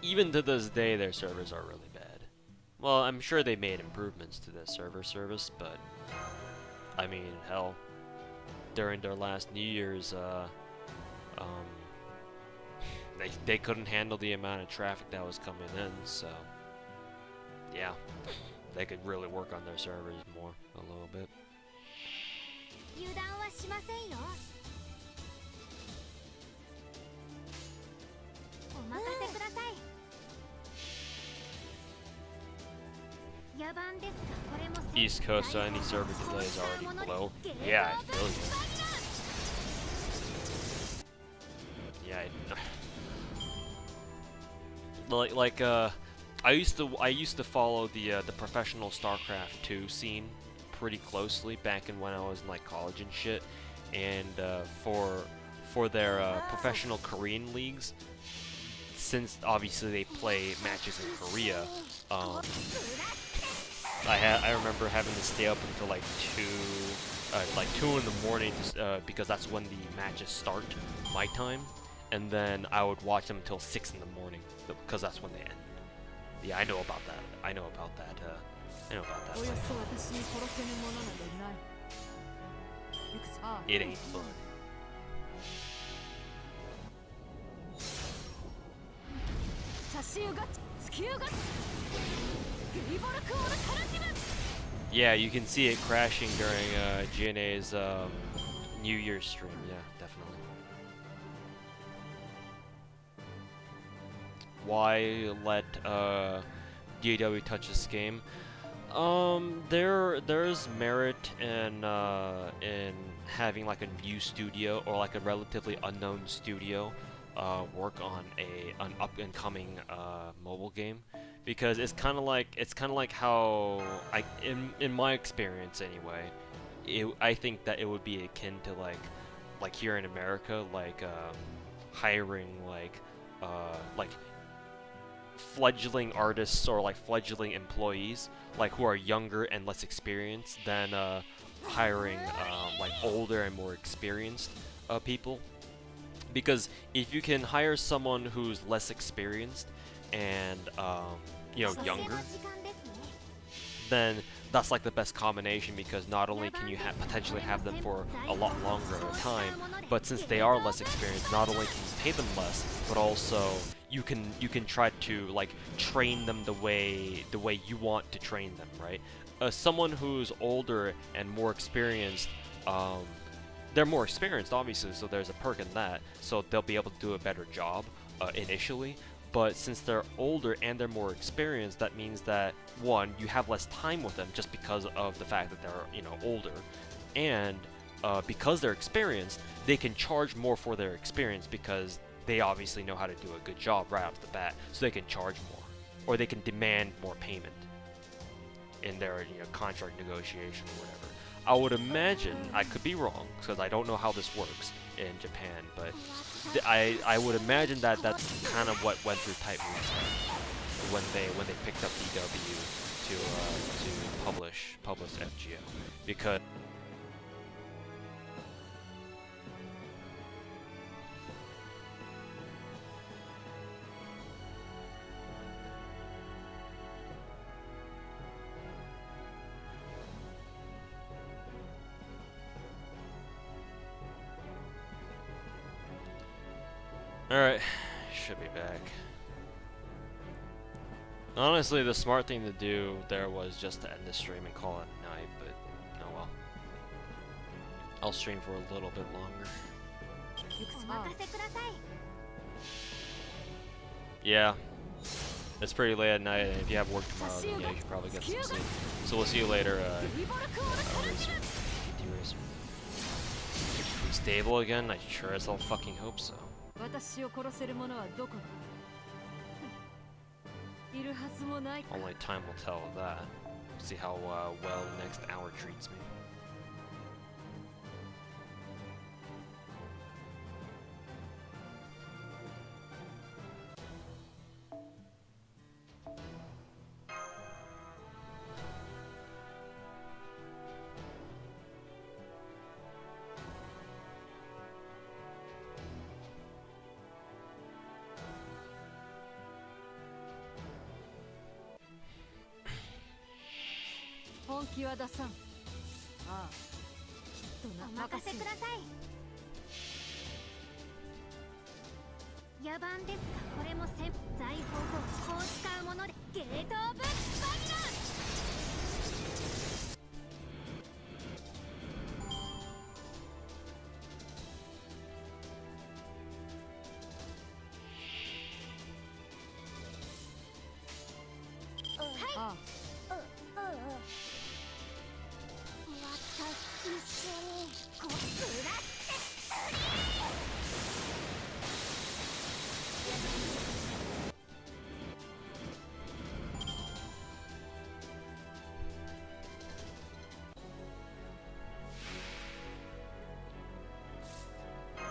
Speaker 1: even to this day, their servers are really bad. Well, I'm sure they made improvements to their server service, but I mean, hell, during their last New Year's, they couldn't handle the amount of traffic that was coming in, so yeah, they could really work on their servers more a little bit.
Speaker 2: 油断はしませんよ。お任せください。野蛮ですがこれも
Speaker 1: East Coast, so any server delay is already below. Yeah, I feel you. Yeah, I used to follow the professional StarCraft 2 scene pretty closely back in when I was in like college and shit, and for their professional Korean leagues, since obviously they play matches in Korea, I remember having to stay up until like 2 in the morning, because that's when the matches start my time, and then I would watch them until 6 in the morning because that's when they end. Yeah, I know about that. I know about that. Life. It ain't fun. Yeah, you can see it crashing during GNA's New Year's stream. Yeah, definitely. Why let DAW touch this game? There's merit in having like a new studio or like a relatively unknown studio work on an up and coming mobile game, because it's kind of like how in my experience anyway, I think that it would be akin to like here in America, like hiring like fledgling artists or like fledgling employees, like who are younger and less experienced than hiring like older and more experienced people. Because if you can hire someone who's less experienced and you know, younger, then that's like the best combination, because not only can you potentially have them for a lot longer at a time, but since they are less experienced, not only can you pay them less, but also you can try to like train them the way you want to train them, right? Someone who's older and more experienced, they're more experienced obviously, so there's a perk in that, so they'll be able to do a better job initially. But since they're older and they're more experienced, that means that, one, you have less time with them just because of the fact that they're, you know, older, and because they're experienced, they can charge more for their experience because they obviously know how to do a good job right off the bat, so they can charge more, or they can demand more payment in their, you know, contract negotiation or whatever. I would imagine, I could be wrong, because I don't know how this works in Japan, but I would imagine that that's kind of what went through Type Moon's head when they picked up DW to publish FGO, because alright, should be back. Honestly, the smart thing to do there was just to end the stream and call it a night, but oh well. I'll stream for a little bit longer. Yeah, it's pretty late at night, and if you have work tomorrow, then yeah, you should probably get some sleep. So we'll see you later, Racer. PT Racer. Stable again? I sure as hell fucking hope so. Only time will tell of that. See how well the next hour treats me.
Speaker 3: 本気は出さん。ああ、きっとな。
Speaker 2: お任せください。野蛮ですが、これも財宝とこう使うものでゲートオブバニラ。
Speaker 3: ああ。
Speaker 2: 一緒にこうプラス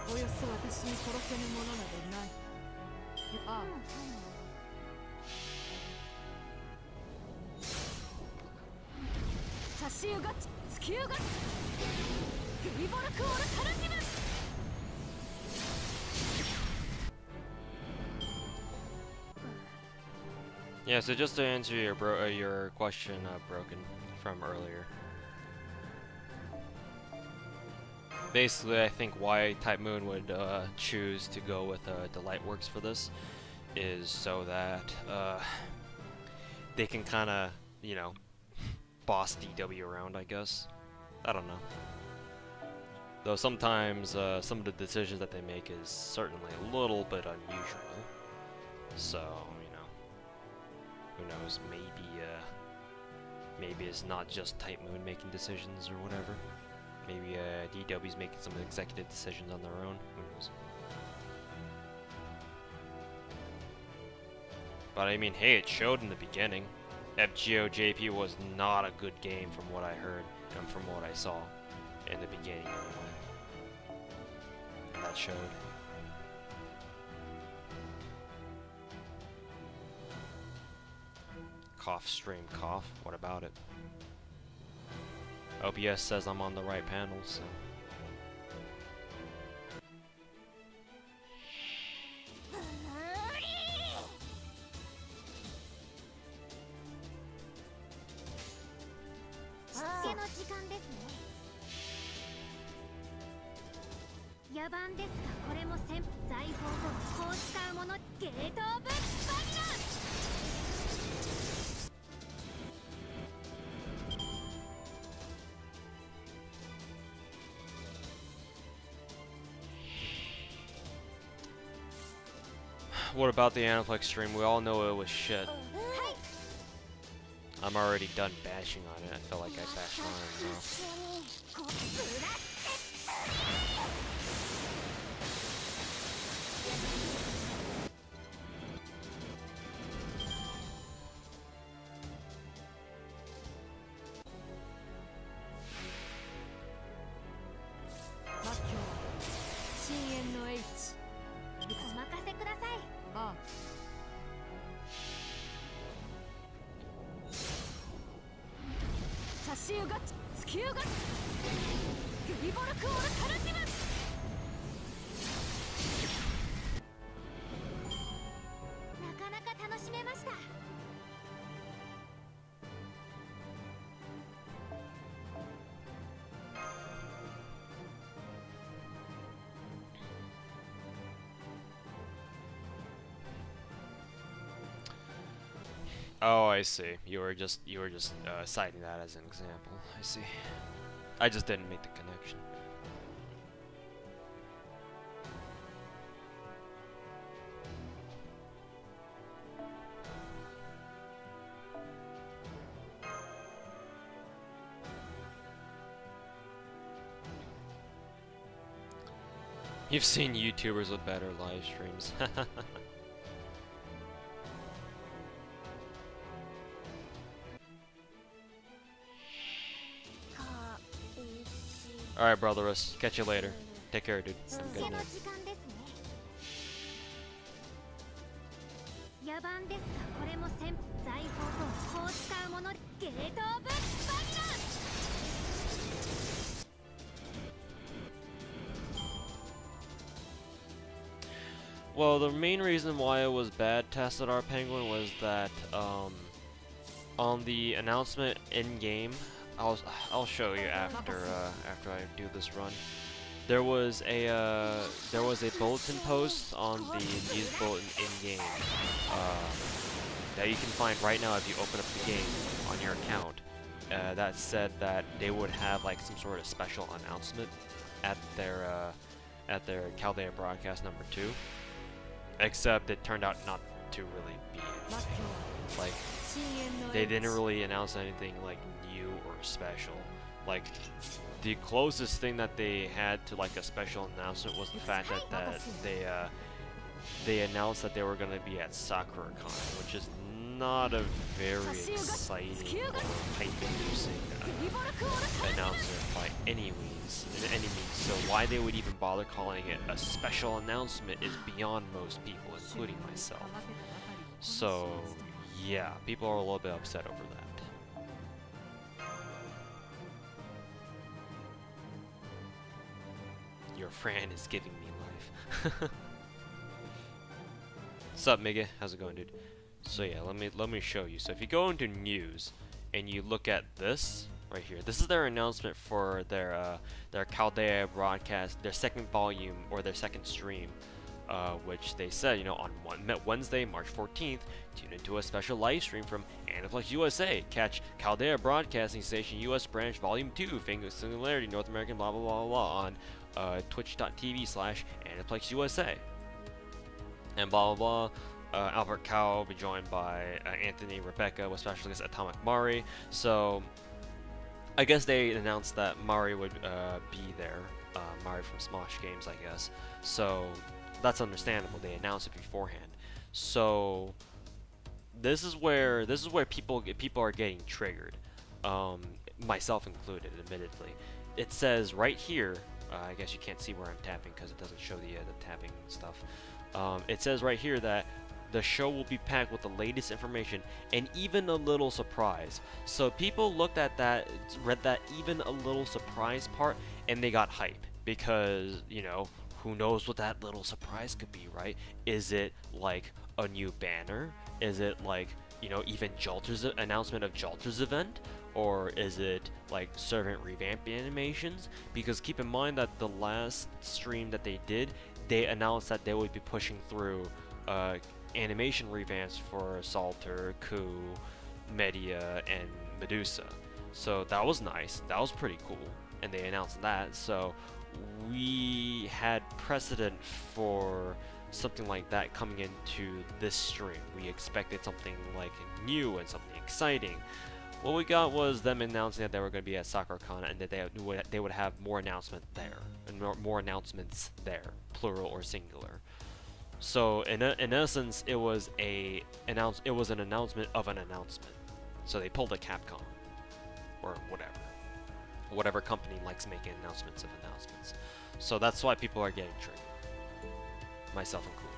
Speaker 3: およそ私に殺せぬものなどない。ああ。差し湯が突き湯がフリボルクオルタルティブ。
Speaker 1: Yeah, so just to answer your question, Broken, from earlier. Basically, I think why Type Moon would choose to go with Delightworks for this is so that they can kind of, you know, boss DW around, I guess. I don't know. Though sometimes some of the decisions that they make is certainly a little bit unusual. So, you know, who knows, maybe it's not just Type Moon making decisions or whatever. Maybe DW's making some executive decisions on their own. Who knows? But I mean, hey, it showed in the beginning. FGO JP was not a good game from what I heard and from what I saw in the beginning anyway. And that showed. Cough stream cough. What about it? OBS says I'm on the right panel, so. What about the Aniplex stream? We all know it was shit. I'm already done bashing on it. I feel like I bashed on it enough. Oh, I see. You were just citing that as an example. I see. I just didn't make the connection. You've seen YouTubers with better live streams. Alright, brotherus. Catch you later. Take care, dude. I'm good, man. Well, the main reason why it was bad tested our Penguin was that on the announcement in game I'll show you after after I do this run. There was a bulletin post on the news bulletin in game that you can find right now if you open up the game on your account. That said that they would have like some sort of special announcement at their Chaldea broadcast number 2. Except it turned out not to really be interesting. Like, they didn't really announce anything like new or special. Like, the closest thing that they had to like a special announcement was the fact that they announced that they were going to be at SakuraCon, which is not a very exciting or hype-inducing announcement by any means. So why they would even bother calling it a special announcement is beyond most people, including myself. So yeah, people are a little bit upset over that. Your Fran is giving me life. Sup, Mega? How's it going, dude? So yeah, let me show you. So if you go into news and you look at this right here, this is their announcement for their Chaldea broadcast, their second volume or their second stream, which they said, you know, on Wednesday, March 14th, tune into a special live stream from Aniplex USA. Catch Chaldea Broadcasting Station US Branch Volume 2, Singularity North American, blah blah blah blah, on twitch.tv/Aniplex USA. And blah blah blah. Albert Cow will be joined by Anthony Rebecca with special guest Atomic Mari. So I guess they announced that Mari would be there. Mari from Smosh Games, I guess. So that's understandable. They announced it beforehand. So this is where people are getting triggered, myself included, admittedly. It says right here. I guess you can't see where I'm tapping because it doesn't show the tapping stuff. It says right here that the show will be packed with the latest information and even a little surprise. So people looked at that, read that even a little surprise part, and they got hype because, you know, who knows what that little surprise could be, right? Is it like a new banner? Is it like, you know, even Jolter's announcement of Jolter's event? Or is it like servant revamp animations? Because keep in mind that the last stream that they did, they announced that they would be pushing through animation revamps for Salter, Ku, Media, and Medusa. So that was nice. That was pretty cool. And they announced that. So we had precedent for something like that coming into this stream. We expected something like new and something exciting. What we got was them announcing that they were going to be at SakuraCon and that they would have more announcements there, and more announcements there, plural or singular. So in essence, it was an announcement of an announcement. So they pulled a Capcom, or whatever company likes making announcements of announcements. So that's why people are getting triggered, myself included.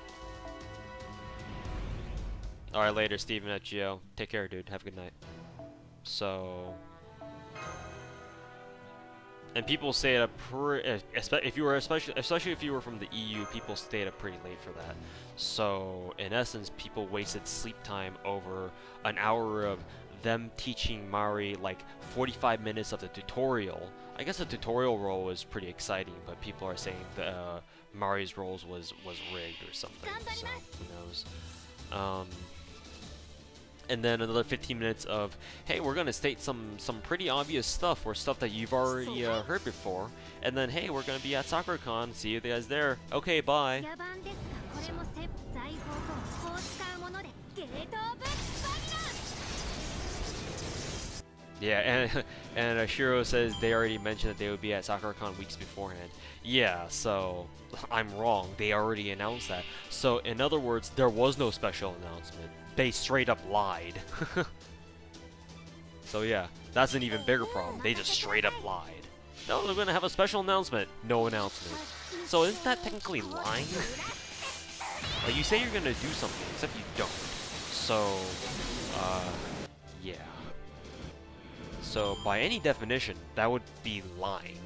Speaker 1: All right, later, Steven at Geo. Take care, dude. Have a good night. So, and people stayed up if you were especially if you were from the EU, people stayed up pretty late for that. So in essence, people wasted sleep time over an hour of them teaching Mari like 45 minutes of the tutorial. I guess the tutorial role was pretty exciting, but people are saying the Mari's roles was rigged or something. So who knows? And then another 15 minutes of, hey, we're gonna state some pretty obvious stuff or stuff that you've already heard before. And then, hey, we're gonna be at SakuraCon. See you guys there. Okay, bye. Yeah, and Shiro says they already mentioned that they would be at SakuraCon weeks beforehand. Yeah, so I'm wrong. They already announced that. So in other words, there was no special announcement. They straight up lied. So yeah, that's an even bigger problem. They just straight up lied. No, they're gonna have a special announcement. No announcement. So isn't that technically lying? Like, you say you're gonna do something, except you don't. So, yeah. So by any definition, that would be lying.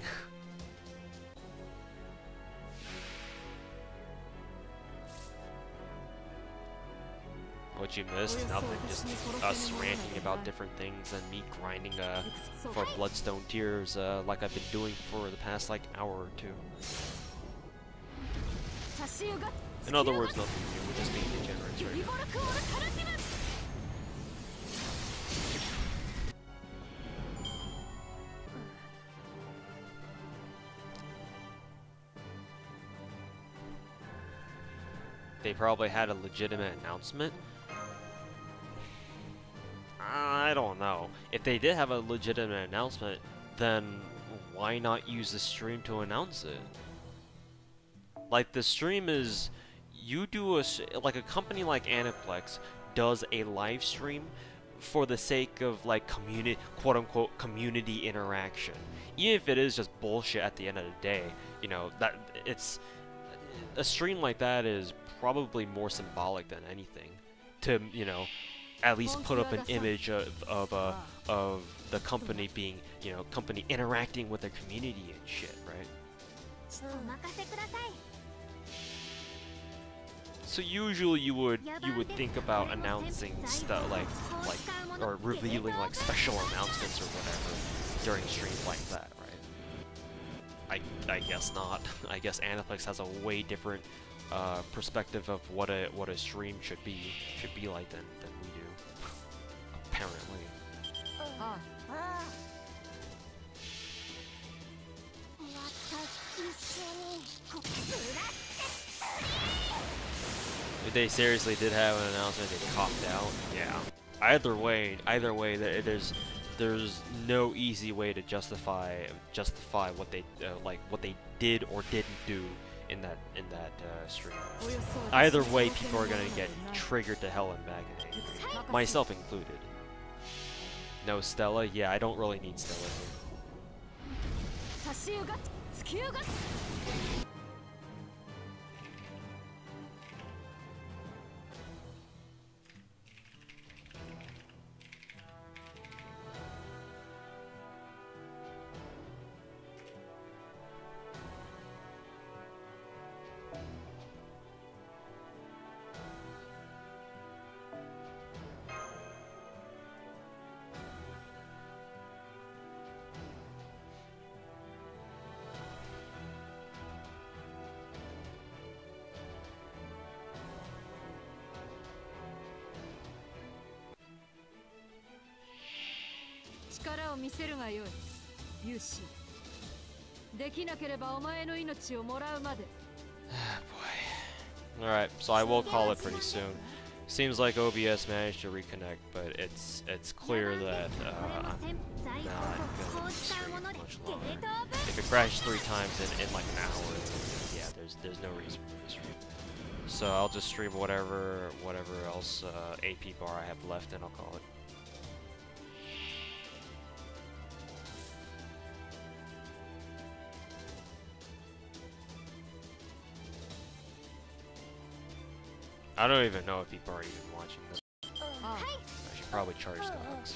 Speaker 1: What you missed? Nothing. Just us ranting about different things and me grinding for Bloodstone Tears like I've been doing for the past like hour or two. In other words, nothing new. We're just being degenerates right now. They probably had a legitimate announcement. I don't know. If they did have a legitimate announcement, then why not use the stream to announce it? Like, the stream is, you do like a company like Aniplex does a live stream for the sake of like community, quote unquote, community interaction. Even if it is just bullshit at the end of the day, you know, that it's a stream like that is probably more symbolic than anything to, you know, at least put up an image of the company being, you know, company interacting with their community and shit, right? So usually you would think about announcing stuff like or revealing like special announcements or whatever during streams like that, right? I guess not. I guess Aniplex has a way different perspective of what a stream should be like than we do. Apparently. If they seriously did have an announcement, they copped out. Yeah. Either way, there's no easy way to justify what they what they did or didn't do in that stream. Either way, people are gonna get triggered to hell and back and angry, myself included. No Stella? Yeah, I don't really need Stella here. Boy. Alright, so I will call it pretty soon. Seems like OBS managed to reconnect, but it's clear that I'm not gonna stream much longer. If it crashes 3 times in like an hour, yeah, there's no reason for this stream. So I'll just stream whatever else AP bar I have left, and I'll call it. I don't even know if people are even watching this. I should probably charge the hooks.